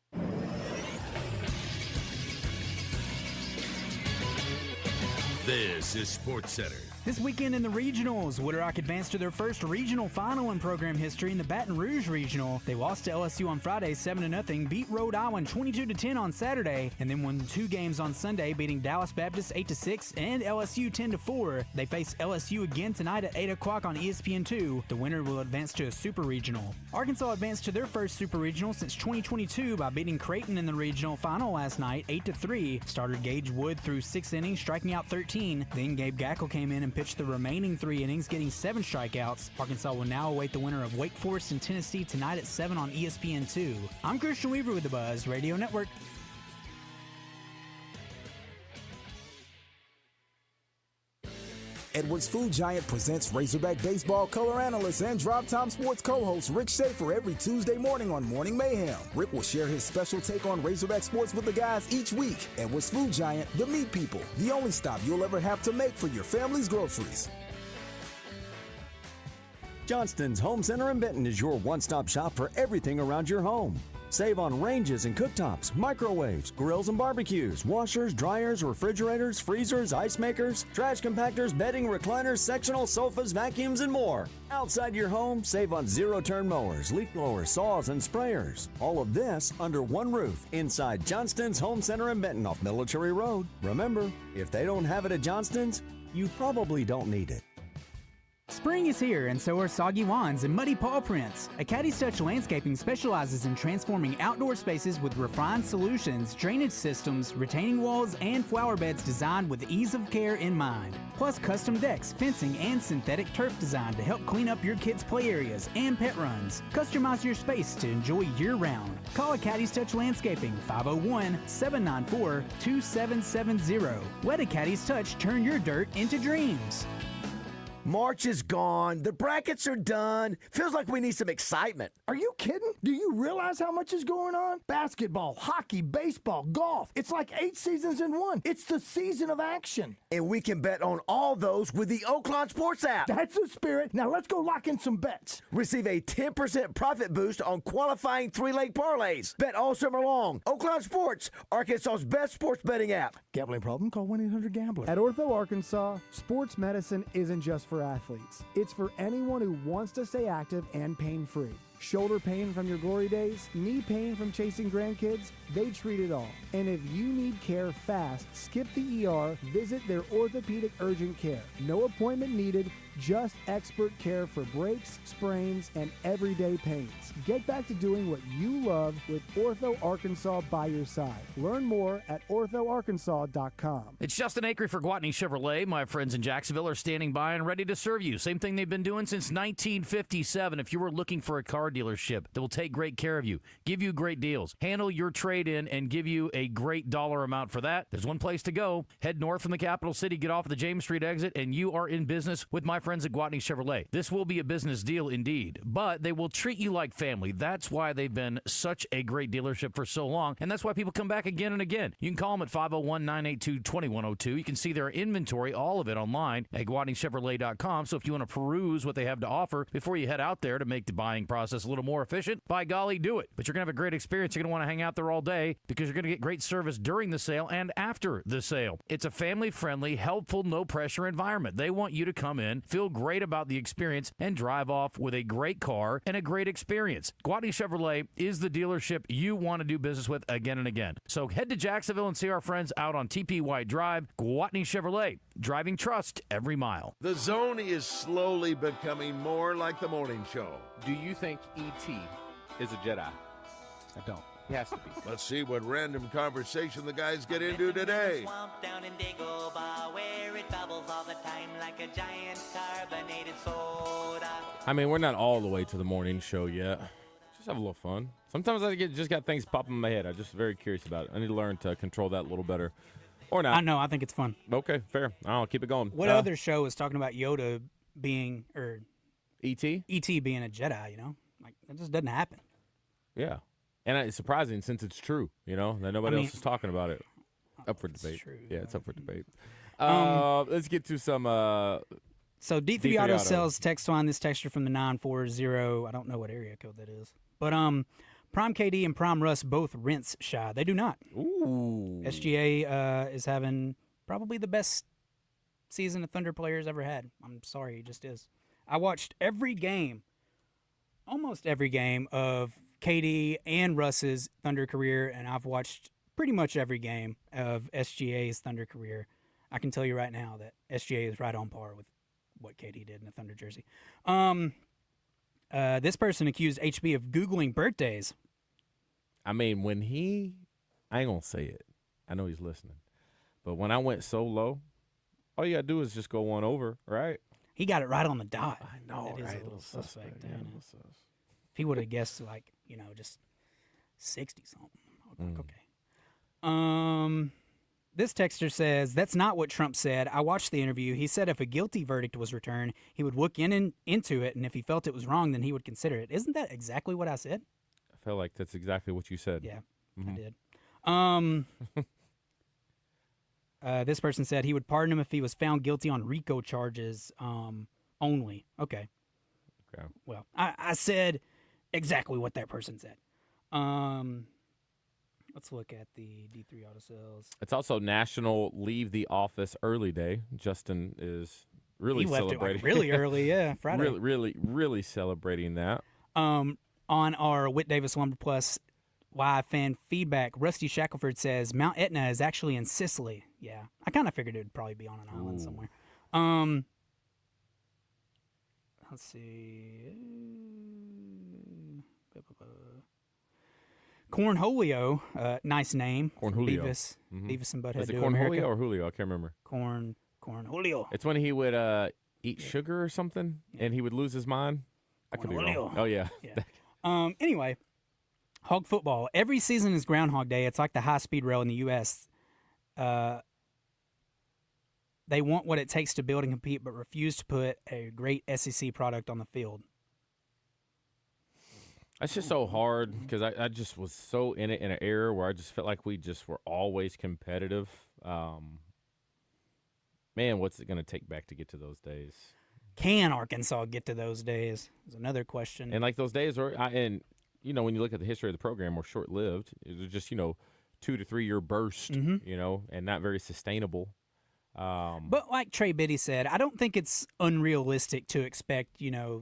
Speaker 3: This is Sports Center.
Speaker 2: This weekend in the regionals, Wood Rock advanced to their first regional final in program history in the Baton Rouge Regional. They lost to LSU on Friday 7-0, beat Rhode Island 22-10 on Saturday, and then won 2 games on Sunday, beating Dallas Baptist 8-6 and LSU 10-4. They face LSU again tonight at 8 o'clock on ESPN2. The winner will advance to a Super Regional. Arkansas advanced to their first Super Regional since 2022 by beating Creighton in the regional final last night 8-3. Starter Gage Wood threw 6 innings, striking out 13. Then Gabe Gackle came in and pitched the remaining 3 innings, getting 7 strikeouts. Arkansas will now await the winner of Wake Forest and Tennessee tonight at 7 on ESPN2. I'm Christian Weaver with the Buzz Radio Network.
Speaker 17: Edwards Food Giant presents Razorback Baseball color analyst and Drive Time Sports co-host Rick Schaefer every Tuesday morning on Morning Mayhem. Rick will share his special take on Razorback sports with the guys each week. Edwards Food Giant, the meat people, the only stop you'll ever have to make for your family's groceries.
Speaker 23: Johnston's Home Center in Benton is your one-stop shop for everything around your home. Save on ranges and cooktops, microwaves, grills and barbecues, washers, dryers, refrigerators, freezers, ice makers, trash compactors, bedding, recliners, sectional sofas, vacuums, and more. Outside your home, save on zero-turn mowers, leaf blowers, saws, and sprayers. All of this under one roof inside Johnston's Home Center in Benton off Military Road. Remember, if they don't have it at Johnston's, you probably don't need it.
Speaker 2: Spring is here, and so are soggy wands and muddy paw prints. Caddy's Touch Landscaping specializes in transforming outdoor spaces with refined solutions, drainage systems, retaining walls, and flower beds designed with ease of care in mind. Plus custom decks, fencing, and synthetic turf design to help clean up your kids' play areas and pet runs. Customize your space to enjoy year-round. Call Caddy's Touch Landscaping, 501-794-2770. Let a Caddy's Touch turn your dirt into dreams.
Speaker 11: March is gone. The brackets are done. Feels like we need some excitement.
Speaker 6: Are you kidding? Do you realize how much is going on? Basketball, hockey, baseball, golf. It's like 8 seasons in one. It's the season of action.
Speaker 11: And we can bet on all those with the Oaklawn Sports app.
Speaker 6: That's the spirit. Now let's go lock in some bets.
Speaker 11: Receive a 10% profit boost on qualifying 3-leg parlays. Bet all summer long. Oaklawn Sports, Arkansas's best sports betting app.
Speaker 6: Gambling problem? Call 1-800-GAMBLER.
Speaker 16: At Ortho Arkansas, sports medicine isn't just for athletes. It's for anyone who wants to stay active and pain-free. Shoulder pain from your glory days, knee pain from chasing grandkids, they treat it all. And if you need care fast, skip the ER, visit their orthopedic urgent care. No appointment needed, just expert care for breaks, sprains, and everyday pains. Get back to doing what you love with Ortho Arkansas by your side. Learn more at orthoarkansas.com.
Speaker 19: It's Justin Acre for Gwatney Chevrolet. My friends in Jacksonville are standing by and ready to serve you. Same thing they've been doing since 1957. If you were looking for a car dealership that will take great care of you, give you great deals, handle your trade-in, and give you a great dollar amount for that, there's one place to go. Head north from the capital city, get off the James Street exit, and you are in business with my friends at Gwatney Chevrolet. This will be a business deal indeed, but they will treat you like family. That's why they've been such a great dealership for so long, and that's why people come back again and again. You can call them at 501-982-2102. You can see their inventory, all of it, online at GwatneyChevrolet.com. So if you want to peruse what they have to offer before you head out there to make the buying process a little more efficient, by golly, do it. But you're going to have a great experience. You're going to want to hang out there all day because you're going to get great service during the sale and after the sale. It's a family-friendly, helpful, no-pressure environment. They want you to come in, feel great about the experience, and drive off with a great car and a great experience. Gwatney Chevrolet is the dealership you want to do business with again and again. So head to Jacksonville and see our friends out on TP White Drive. Gwatney Chevrolet, driving trust every mile.
Speaker 3: The Zone is slowly becoming more like the morning show.
Speaker 1: Do you think E.T. is a Jedi?
Speaker 10: I don't.
Speaker 1: He has to be.
Speaker 3: Let's see what random conversation the guys get into today.
Speaker 27: Down in Dagobah, where it bubbles all the time like a giant carbonated soda.
Speaker 1: I mean, we're not all the way to the morning show yet. Just have a little fun. Sometimes I just got things popping in my head. I'm just very curious about it. I need to learn to control that a little better. Or not.
Speaker 2: I know. I think it's fun.
Speaker 1: Okay, fair. I'll keep it going.
Speaker 2: What other show is talking about Yoda being, or
Speaker 1: E.T.?
Speaker 2: E.T. being a Jedi, you know? Like, that just doesn't happen.
Speaker 1: Yeah. And it's surprising since it's true, you know, that nobody else is talking about it. Up for debate.
Speaker 2: True,
Speaker 1: yeah, it's up for debate. Let's get to some.
Speaker 2: So D3 Auto sells text line. This texture from the 940. I don't know what area code that is. But Prime KD and Prime Russ both rinse shy. They do not.
Speaker 1: Ooh.
Speaker 2: SGA is having probably the best season a Thunder player's ever had. I'm sorry, it just is. I watched every game, almost every game of KD and Russ's Thunder career, and I've watched pretty much every game of SGA's Thunder career. I can tell you right now that SGA is right on par with what KD did in a Thunder jersey. This person accused HB of Googling birthdays.
Speaker 1: I mean, when I ain't going to say it. I know he's listening. But when I went so low, all you got to do is just go one over, right?
Speaker 2: He got it right on the dot.
Speaker 1: I know,
Speaker 2: that is
Speaker 1: right?
Speaker 2: a little suspect.
Speaker 1: Yeah,
Speaker 2: if he would have guessed, like, you know, just 60-something. Okay. This texter says, that's not what Trump said. I watched the interview. He said if a guilty verdict was returned, he would look into it, and if he felt it was wrong, then he would consider it. Isn't that exactly what I said?
Speaker 1: I feel like that's exactly what you said.
Speaker 2: Yeah, I did. This person said he would pardon him if he was found guilty on RICO charges only. Okay.
Speaker 1: Okay.
Speaker 2: Well, I said exactly what that person said. Let's look at the D3 auto sales.
Speaker 1: It's also National Leave the Office Early Day. Justin is really
Speaker 2: He left
Speaker 1: celebrating.
Speaker 2: it like really early, yeah, Friday.
Speaker 1: Really celebrating that.
Speaker 2: On our Whit Davis Lumber Plus Y fan feedback, Rusty Shackelford says Mount Etna is actually in Sicily. Yeah, I kind of figured it would probably be on an island somewhere. Let's see. Cornholio, nice name.
Speaker 1: Cornholio.
Speaker 2: Beavis, Beavis and Butthead.
Speaker 1: Is it
Speaker 2: Do
Speaker 1: Cornholio
Speaker 2: America.
Speaker 1: or Julio? I can't remember.
Speaker 2: Cornholio.
Speaker 1: It's when he would eat sugar or something, and he would lose his mind. I could be wrong. Oh, yeah.
Speaker 2: Anyway, hog football. Every season is Groundhog Day. It's like the high-speed rail in the U.S. They want what it takes to build and compete, but refuse to put a great SEC product on the field.
Speaker 1: That's just so hard because I just was so in it in an era where I just felt like we just were always competitive. Man, what's it going to take back to get to those days?
Speaker 2: Can Arkansas get to those days? Is another question.
Speaker 1: And like those days were, when you look at the history of the program, were short-lived. It was just 2 to 3 year burst, and not very sustainable.
Speaker 2: But like Trey Biddy said, I don't think it's unrealistic to expect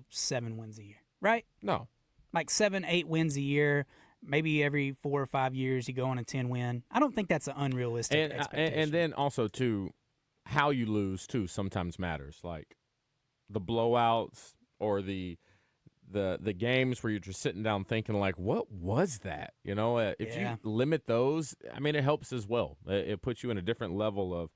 Speaker 2: 7 wins a year, right?
Speaker 1: No.
Speaker 2: Like 7, 8 wins a year. Maybe every 4 or 5 years you go on a 10-win. I don't think that's an unrealistic expectation.
Speaker 1: And then also, too, how you lose, too, sometimes matters. Like the blowouts or the games where you're just sitting down thinking, like, what was that? If you limit those, it helps as well. It puts you in a different level of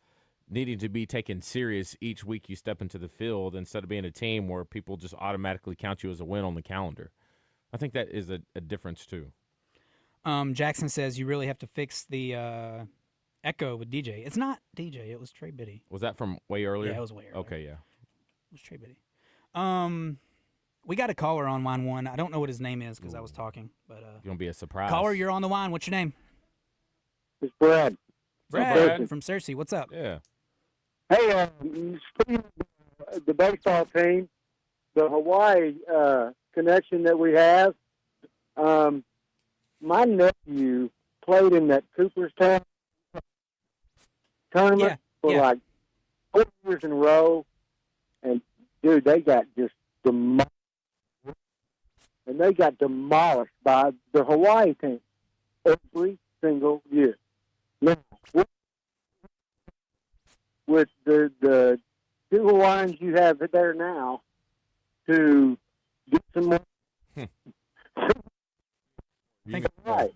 Speaker 1: needing to be taken serious each week you step into the field instead of being a team where people just automatically count you as a win on the calendar. I think that is a difference, too.
Speaker 2: Jackson says you really have to fix the echo with DJ. It's not DJ. It was Trey Biddy.
Speaker 1: Was that from way earlier?
Speaker 2: Yeah, it was way earlier.
Speaker 1: Okay, yeah.
Speaker 2: It was Trey Biddy. We got a caller on line 1. I don't know what his name is because I was talking. But
Speaker 1: going to be a surprise.
Speaker 2: Caller, you're on the line. What's your name?
Speaker 7: It's Brad.
Speaker 2: Brad from Cersei. What's up?
Speaker 1: Yeah.
Speaker 7: Hey, speaking of the baseball team, the Hawaii connection that we have, my nephew played in that Cooperstown tournament for like 4 years in a row, and dude, they got just demolished. And they got demolished by the Hawaii team every single year. Now, with the 2 Hawaiians you have there now, to get some more.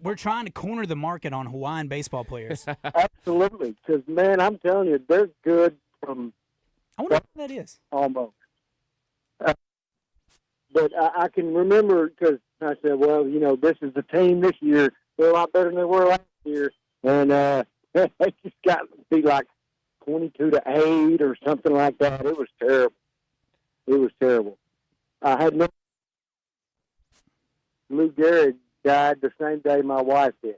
Speaker 2: We're trying to corner the market on Hawaiian baseball players.
Speaker 7: Absolutely, because man, I'm telling you, they're good from.
Speaker 2: I wonder what that is.
Speaker 7: Almost. But I can remember because I said, well, this is the team this year. They're a lot better than they were last year, and they just got to be like 22-8 or something like that. It was terrible. It was terrible. I had no. Lou Gehrig died the same day my wife did.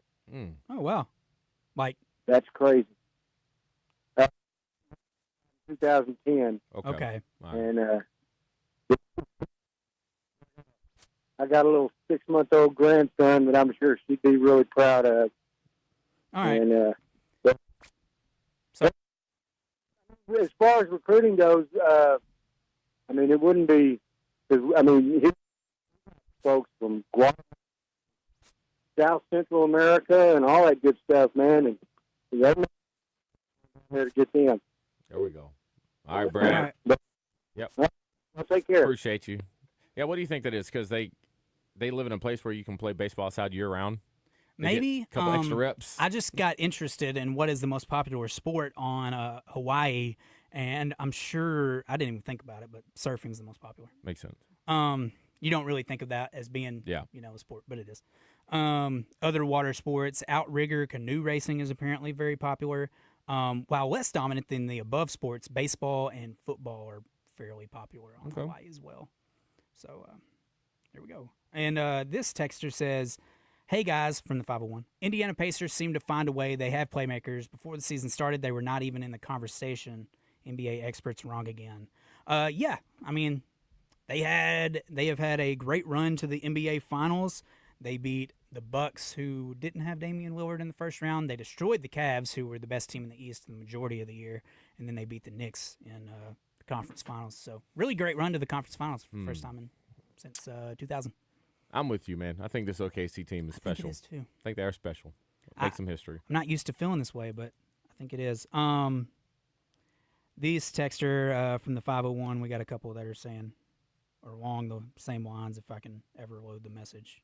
Speaker 2: Oh wow! Like
Speaker 7: that's crazy. 2010.
Speaker 2: Okay.
Speaker 7: And I got a little 6-month-old grandson that I'm sure she'd be really proud of.
Speaker 2: All right.
Speaker 7: And as far as recruiting goes, it wouldn't be. His folks from Guam, South Central America, and all that good stuff, man, and they're there to get them.
Speaker 1: There we go. All right, Brad. Yep.
Speaker 7: I'll take care.
Speaker 1: Appreciate you. Yeah, what do you think that is? Because they live in a place where you can play baseball outside year-round?
Speaker 2: Maybe.
Speaker 1: A couple extra reps?
Speaker 2: I just got interested in what is the most popular sport on Hawaii, and I'm sure, I didn't even think about it, but surfing's the most popular.
Speaker 1: Makes sense.
Speaker 2: You don't really think of that as being, a sport, but it is. Other water sports, outrigger, canoe racing is apparently very popular. While less dominant than the above sports, baseball and football are fairly popular on Hawaii as well. So there we go. And this texter says, hey guys, from the 501, Indiana Pacers seem to find a way. They have playmakers. Before the season started, they were not even in the conversation. NBA experts wrong again. They have had a great run to the NBA Finals. They beat the Bucks, who didn't have Damian Lillard in the first round. They destroyed the Cavs, who were the best team in the East the majority of the year. And then they beat the Knicks in the conference finals. So really great run to the conference finals for the first time since 2000.
Speaker 1: I'm with you, man. I think this OKC team is special.
Speaker 2: I think it is, too.
Speaker 1: I think they are special. Make some history.
Speaker 2: I'm not used to feeling this way, but I think it is. These texter from the 501, we got a couple that are saying, or along the same lines, if I can ever load the message.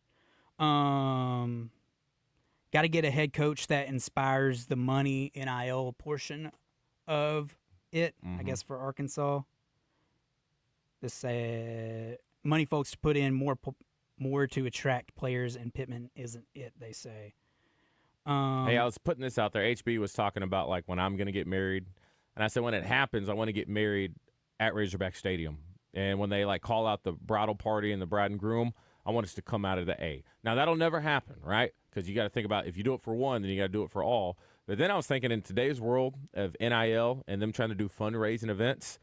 Speaker 2: Got to get a head coach that inspires the money NIL portion of it, I guess, for Arkansas. This said, money folks to put in more to attract players, and Pittman isn't it, they say.
Speaker 1: Hey, I was putting this out there. HB was talking about, like, when I'm going to get married. And I said, when it happens, I want to get married at Razorback Stadium. And when they, like, call out the bridal party and the bride and groom, I want us to come out of the A. Now, that'll never happen, right? Because you got to think about, if you do it for one, then you got to do it for all. But then I was thinking, in today's world of NIL and them trying to do fundraising events,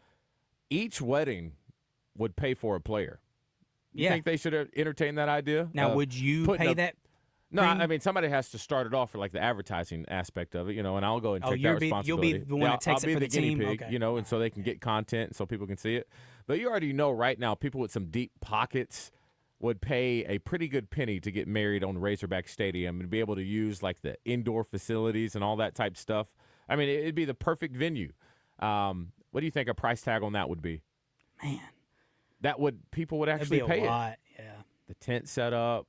Speaker 1: each wedding would pay for a player. You think they should entertain that idea?
Speaker 2: Now, would you pay that?
Speaker 1: No, I mean, somebody has to start it off for, like, the advertising aspect of it, and I'll go and take that responsibility.
Speaker 2: You'll be the one that takes it for the team?
Speaker 1: I'll be the guinea pig,
Speaker 2: Okay.
Speaker 1: and so they can get content and so people can see it. But you already know right now, people with some deep pockets would pay a pretty good penny to get married on Razorback Stadium and be able to use, like, the indoor facilities and all that type stuff. I mean, it'd be the perfect venue. What do you think a price tag on that would be?
Speaker 2: Man.
Speaker 1: People would actually
Speaker 2: That'd be
Speaker 1: pay
Speaker 2: a lot,
Speaker 1: it.
Speaker 2: yeah.
Speaker 1: The tent set up,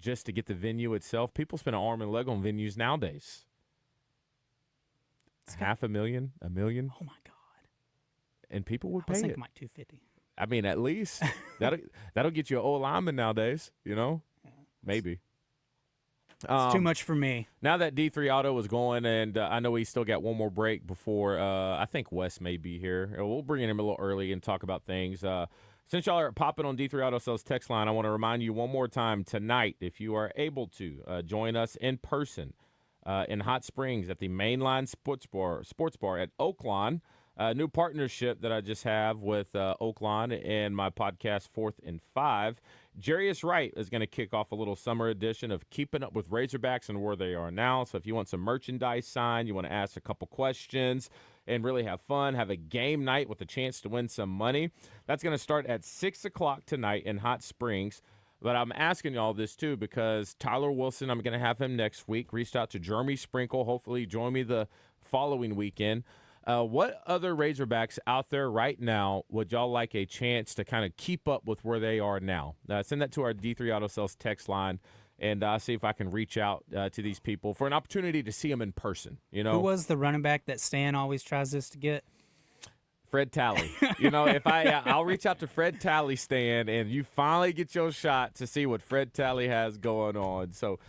Speaker 1: just to get the venue itself. People spend an arm and a leg on venues nowadays. $500,000, $1 million.
Speaker 2: Oh, my God.
Speaker 1: And people would
Speaker 2: I was
Speaker 1: pay
Speaker 2: thinking
Speaker 1: it.
Speaker 2: like $250.
Speaker 1: I mean, at least. that'll get you an old lineman nowadays, Maybe.
Speaker 2: It's too much for me.
Speaker 1: Now that D3 Auto is going, and I know we still got one more break before I think Wes may be here. We'll bring him a little early and talk about things. Since y'all are popping on D3 Auto Sales text line, I want to remind you one more time tonight, if you are able to, join us in person in Hot Springs at the Mainline Sports Bar at Oaklawn. New partnership that I just have with Oaklawn and my podcast 4th and 5. Jarius Wright is going to kick off a little summer edition of Keeping Up with Razorbacks and where they are now. So if you want some merchandise signed, you want to ask a couple questions and really have fun, have a game night with a chance to win some money, that's going to start at 6 o'clock tonight in Hot Springs. But I'm asking y'all this, too, because Tyler Wilson, I'm going to have him next week, reached out to Jeremy Sprinkle. Hopefully join me the following weekend. What other Razorbacks out there right now would y'all like a chance to kind of keep up with where they are now? Send that to our D3 Auto Sales text line, and see if I can reach out to these people for an opportunity to see them in person.
Speaker 2: Who was the running back that Stan always tries us to get?
Speaker 1: Fred Talley. If I'll reach out to Fred Talley, Stan, and you finally get your shot to see what Fred Talley has going on. So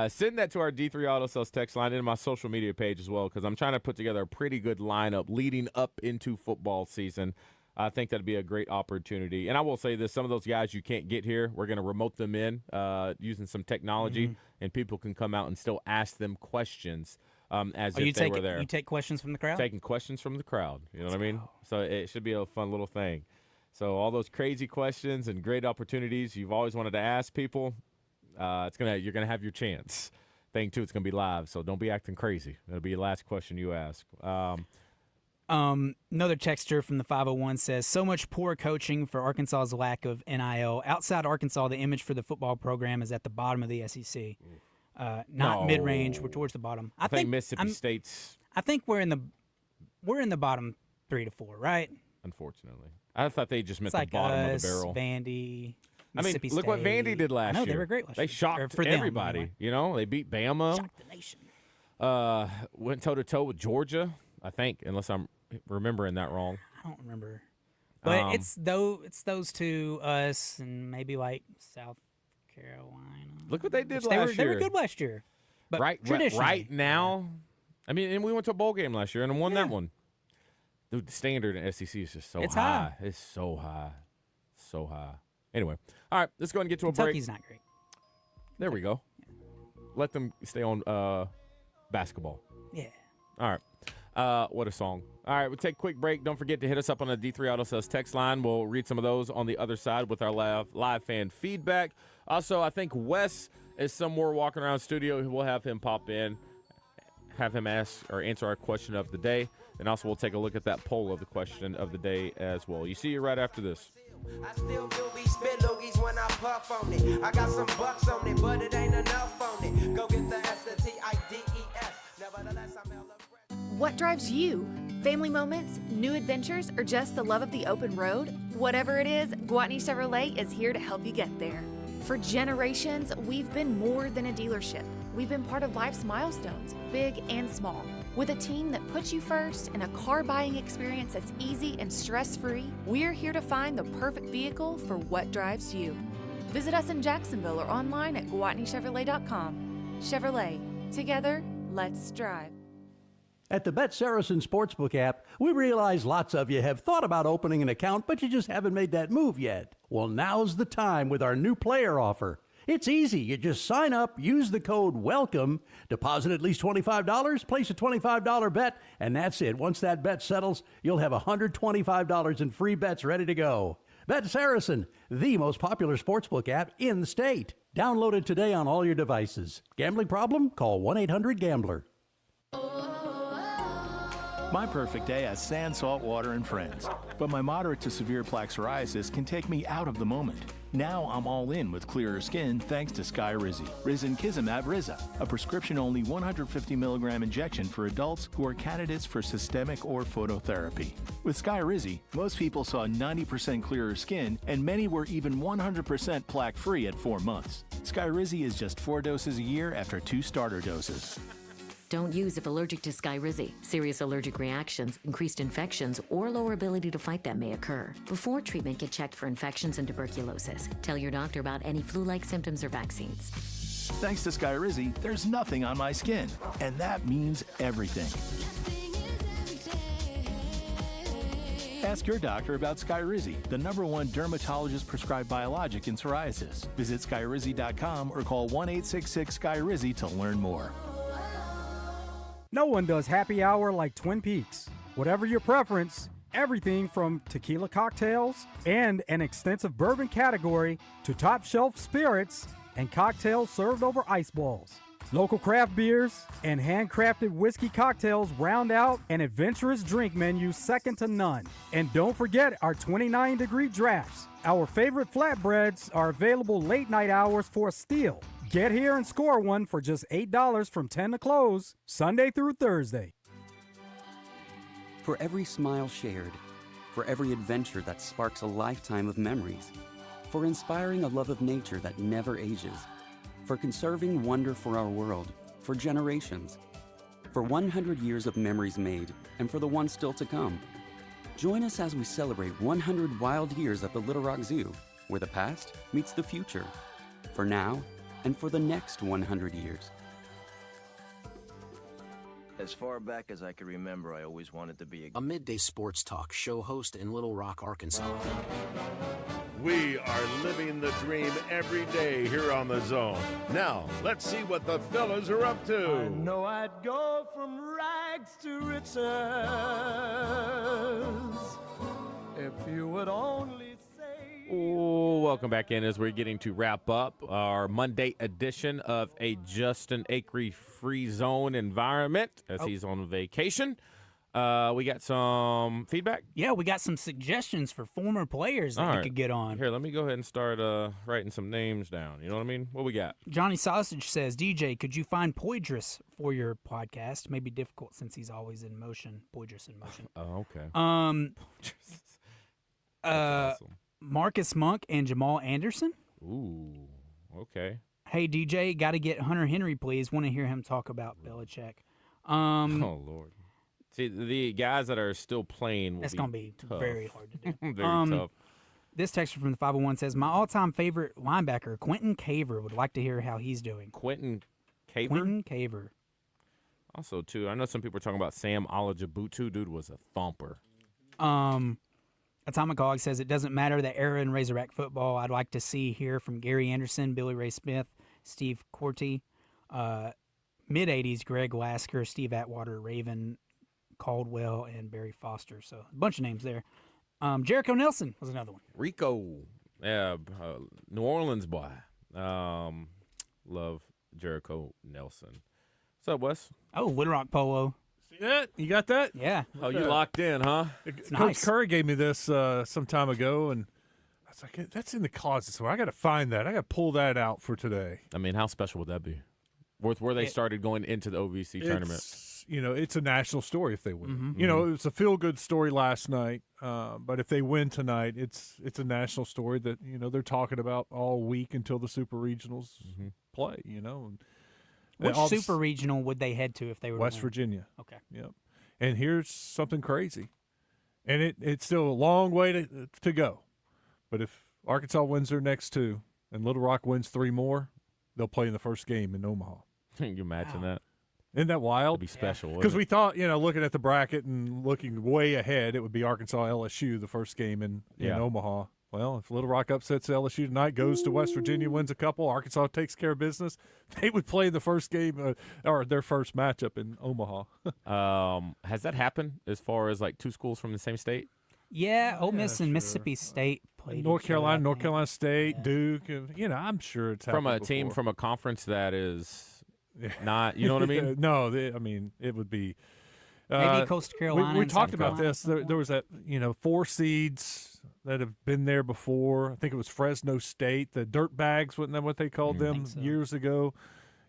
Speaker 1: send that to our D3 Auto Sales text line and my social media page as well, because I'm trying to put together a pretty good lineup leading up into football season. I think that'd be a great opportunity. And I will say this, some of those guys you can't get here, we're going to remote them in using some technology, and people can come out and still ask them questions as if they were there.
Speaker 2: You take questions from the crowd?
Speaker 1: Taking questions from the crowd. You know what I mean? So it should be a fun little thing. So all those crazy questions and great opportunities you've always wanted to ask people, you're gonna have your chance. Thing too, it's gonna be live, so don't be acting crazy. It'll be the last question you ask.
Speaker 2: Another texter from the 501 says, so much poor coaching for Arkansas's lack of NIL. Outside Arkansas, the image for the football program is at the bottom of the SEC. Not mid-range. We're towards the bottom.
Speaker 1: I think Mississippi State's.
Speaker 2: I think we're in the bottom 3 to 4, right?
Speaker 1: Unfortunately, I thought they just meant
Speaker 2: It's like
Speaker 1: the bottom
Speaker 2: us,
Speaker 1: of the barrel.
Speaker 2: Vandy.
Speaker 1: I mean, look what Vandy did last year.
Speaker 2: I know, they were great last year.
Speaker 1: They shocked
Speaker 2: for them,
Speaker 1: everybody.
Speaker 2: anyway.
Speaker 1: They beat Bama.
Speaker 2: Shocked the nation.
Speaker 1: Went toe-to-toe with Georgia, I think, unless I'm remembering that wrong.
Speaker 2: I don't remember. But it's those two, us, and maybe like South Carolina.
Speaker 1: Look what they did
Speaker 2: They
Speaker 1: last year.
Speaker 2: were good last year. But
Speaker 1: right now, I mean, and we went to a bowl game last year and won that one. Dude, the standard in SEC is just so high. It's so high. So high. Anyway, all right, let's go ahead and get to a break.
Speaker 2: Kentucky's not great.
Speaker 1: There we go. Let them stay on basketball.
Speaker 2: Yeah.
Speaker 1: All What a song. All right, we'll take a quick break. Don't forget to hit us up on the D3 Auto Sales text line. We'll read some of those on the other side with our live fan feedback. Also, I think Wes is somewhere walking around the studio. We'll have him pop in, have him ask or answer our question of the day. And also, we'll take a look at that poll of the question of the day as well. You see you right after this.
Speaker 8: I still do be spit loogies when I puff on it. I got some bucks on it, but it ain't enough on it. Go get the STIDES. Nevertheless, I'm hella.
Speaker 9: What drives you? Family moments, new adventures, or just the love of the open road? Whatever it is, Gwatney Chevrolet is here to help you get there. For generations, we've been more than a dealership. We've been part of life's milestones, big and small. With a team that puts you first and a car buying experience that's easy and stress-free, we're here to find the perfect vehicle for what drives you. Visit us in Jacksonville or online at GwatneyChevrolet.com. Chevrolet, together, let's drive.
Speaker 21: At the Bet Saracen Sportsbook app, we realize lots of you have thought about opening an account, but you just haven't made that move yet. Well, now's the time with our new player offer. It's easy. You just sign up, use the code WELCOME, deposit at least $25, place a $25 bet, and that's it. Once that bet settles, you'll have $125 in free bets ready to go. Bet Saracen, the most popular sportsbook app in the state. Download it today on all your devices. Gambling problem? Call 1-800-GAMBLER.
Speaker 13: My perfect day has sand, salt water, and friends. But my moderate to severe plaque psoriasis can take me out of the moment. Now I'm all in with clearer skin thanks to Skyrizi. Risankizumab Riza, a prescription-only 150 milligram injection for adults who are candidates for systemic or phototherapy. With Skyrizi, most people saw 90% clearer skin, and many were even 100% plaque-free at 4 months. Skyrizi is just 4 doses a year after 2 starter doses.
Speaker 18: Don't use if allergic to Skyrizi. Serious allergic reactions, increased infections, or lower ability to fight them may occur. Before treatment, get checked for infections and tuberculosis. Tell your doctor about any flu-like symptoms or vaccines.
Speaker 13: Thanks to Skyrizi, there's nothing on my skin, and that means everything. Ask your doctor about Skyrizi, the #1 dermatologist-prescribed biologic in psoriasis. Visit Skyrizi.com or call 1-866-SKYRIZI to learn more.
Speaker 20: No one does happy hour like Twin Peaks. Whatever your preference, everything from tequila cocktails and an extensive bourbon category to top shelf spirits and cocktails served over ice balls. Local craft beers and handcrafted whiskey cocktails round out an adventurous drink menu second to none. And don't forget our 29-degree drafts. Our favorite flatbreads are available late night hours for a steal. Get here and score one for just $8 from 10 to close, Sunday through Thursday.
Speaker 22: For every smile shared, for every adventure that sparks a lifetime of memories, for inspiring a love of nature that never ages, for conserving wonder for our world, for generations, for 100 years of memories made, and for the ones still to come. Join us as we celebrate 100 wild years at the Little Rock Zoo, where the past meets the future, for now and for the next 100 years.
Speaker 24: As far back as I can remember, I always wanted to be
Speaker 25: a midday sports talk show host in Little Rock, Arkansas.
Speaker 3: We are living the dream every day here on The Zone. Now, let's see what the fellas are up to.
Speaker 4: I know I'd go from rags to riches if you would only say...
Speaker 1: Oh, welcome back in as we're getting to wrap up our Monday edition of a Justin Acree free zone environment as he's on vacation. We got some feedback?
Speaker 2: Yeah, we got some suggestions for former players that we could get on.
Speaker 1: Here, let me go ahead and start writing some names down. You know what I mean? What we got?
Speaker 2: Johnny Sausage says, DJ, could you find Poydras for your podcast? May be difficult since he's always in motion. Poydras in motion.
Speaker 1: Oh, okay.
Speaker 2: Awesome. Marcus Monk and Jamal Anderson.
Speaker 1: Ooh, okay.
Speaker 2: Hey, DJ, got to get Hunter Henry, please. Want to hear him talk about Belichick.
Speaker 1: Oh, Lord. See, the guys that are still playing will
Speaker 2: that's going to be
Speaker 1: tough.
Speaker 2: Very hard to do.
Speaker 1: Very tough.
Speaker 2: This texter from the 501 says, my all-time favorite linebacker, Quentin Caver, would like to hear how he's doing.
Speaker 1: Quentin Caver?
Speaker 2: Quentin Caver.
Speaker 1: Also, too, I know some people are talking about Sam Olajibutu. Dude was a thumper.
Speaker 2: Atomic Hog says, it doesn't matter the era in Razorback football. I'd like to hear from Gary Anderson, Billy Ray Smith, Steve Corti, mid-'80s, Greg Lasker, Steve Atwater, Raven Caldwell, and Barry Foster. So a bunch of names there. Jericho Nelson was another one.
Speaker 1: Rico, yeah, New Orleans boy. Love Jericho Nelson. What's up, Wes?
Speaker 2: Oh, Little Rock Polo.
Speaker 5: See that? You got that?
Speaker 2: Yeah.
Speaker 1: Oh, you locked in, huh?
Speaker 5: Coach
Speaker 2: nice.
Speaker 5: Curry gave me this some time ago, and I was like, that's in the closet somewhere. I got to find that. I got to pull that out for today.
Speaker 1: I mean, how special would that be? Where they started going into the OVC tournament.
Speaker 5: It's a national story if they win.
Speaker 2: Mm-hmm.
Speaker 5: It was a feel-good story last night, but if they win tonight, it's a national story that, they're talking about all week until the Super Regionals play, And
Speaker 2: Which Super Regional would they head to if they were
Speaker 5: West Virginia.
Speaker 2: Okay.
Speaker 5: Yep. And here's something crazy. And it's still a long way to go. But if Arkansas wins their next two and Little Rock wins 3 more, they'll play in the first game in Omaha.
Speaker 1: Can you imagine that?
Speaker 5: Isn't that wild?
Speaker 1: It'd be special.
Speaker 5: Because we thought, looking at the bracket and looking way ahead, it would be Arkansas LSU the first game in Omaha. Well, if Little Rock upsets LSU tonight, goes to West Virginia, wins a couple, Arkansas takes care of business, they would play the first game or their first matchup in Omaha.
Speaker 1: Has that happened as far as like 2 schools from the same state?
Speaker 2: Yeah, Ole Miss and Mississippi State played.
Speaker 5: North Carolina State, Duke, I'm sure it's happened
Speaker 1: from a
Speaker 5: before.
Speaker 1: team from a conference that is not, you know what I mean?
Speaker 5: No, it would be.
Speaker 2: Maybe Coastal Carolina.
Speaker 5: We talked about this. There was that 4 seeds that have been there before. I think it was Fresno State. The Dirtbags, wasn't that what they called them years ago?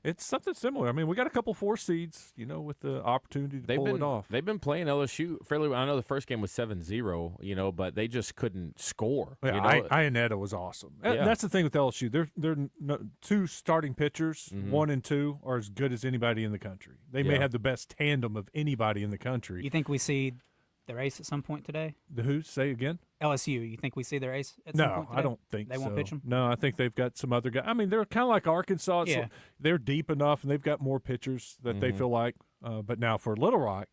Speaker 5: It's something similar. I mean, we got a couple 4 seeds, with the opportunity to pull it off.
Speaker 1: They've been playing LSU fairly well. I know the first game was 7-0, but they just couldn't score.
Speaker 5: Yeah, Ionetta was awesome.
Speaker 1: Yeah. That's
Speaker 5: the thing with LSU. They're 2 starting pitchers, 1 and 2, are as good as anybody in the country. They may have the best tandem of anybody in the country.
Speaker 2: You think we see their ace at some point today?
Speaker 5: The who? Say again?
Speaker 2: LSU. You think we see their ace at some point today?
Speaker 5: No, I don't think
Speaker 2: they won't pitch them?
Speaker 5: No, I think they've got some other guys. I mean, they're kind of like Arkansas.
Speaker 2: Yeah.
Speaker 5: So they're deep enough, and they've got more pitchers that they feel like. But now for Little Rock,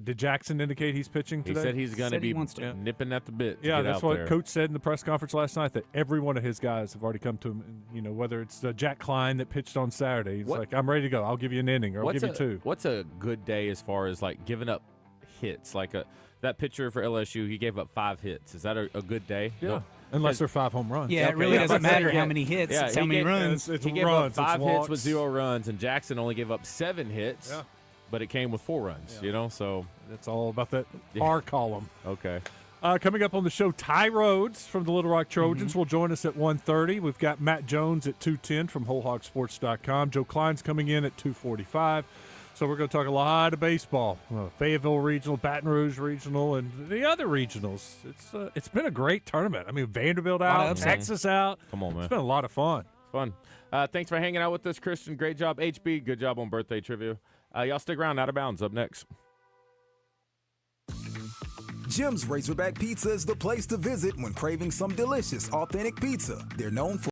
Speaker 5: did Jackson indicate he's pitching today?
Speaker 1: He said he's going to be nipping at the bit.
Speaker 5: Yeah, that's what Coach said in the press conference last night, that every one of his guys have already come to him. And, whether it's Jack Klein that pitched on Saturday. He's like, I'm ready to go. I'll give you an inning, or I'll give you 2.
Speaker 1: What's a good day as far as, like, giving up hits? Like that pitcher for LSU, he gave up 5 hits. Is that a good day?
Speaker 5: Yeah.
Speaker 1: No.
Speaker 5: Unless they're 5 home runs.
Speaker 2: Yeah, it really doesn't matter how many hits, it's how many runs.
Speaker 5: It's
Speaker 1: he gave
Speaker 5: runs,
Speaker 1: up 5
Speaker 5: it's
Speaker 1: hits with
Speaker 5: walks.
Speaker 1: 0 runs, and Jackson only gave up 7 hits, but it came with 4 runs, so.
Speaker 5: That's all about that R column.
Speaker 1: Okay.
Speaker 5: Coming up on the show, Ty Rhodes from the Little Rock Trojans will join us at 1:30. We've got Matt Jones at 2:10 from WholeHogSports.com. Joe Klein's coming in at 2:45. So we're going to talk a lot of baseball, Fayetteville Regional, Baton Rouge Regional, and the other regionals. It's been a great tournament. I mean, Vanderbilt out, Texas out.
Speaker 1: Come on, man.
Speaker 5: It's been a lot of fun.
Speaker 1: Fun. Thanks for hanging out with us, Christian. Great job. HB, good job on birthday trivia. Y'all stick around. Out of Bounds up next.
Speaker 12: Jim's Razorback Pizza is the place to visit when craving some delicious, authentic pizza. They're known for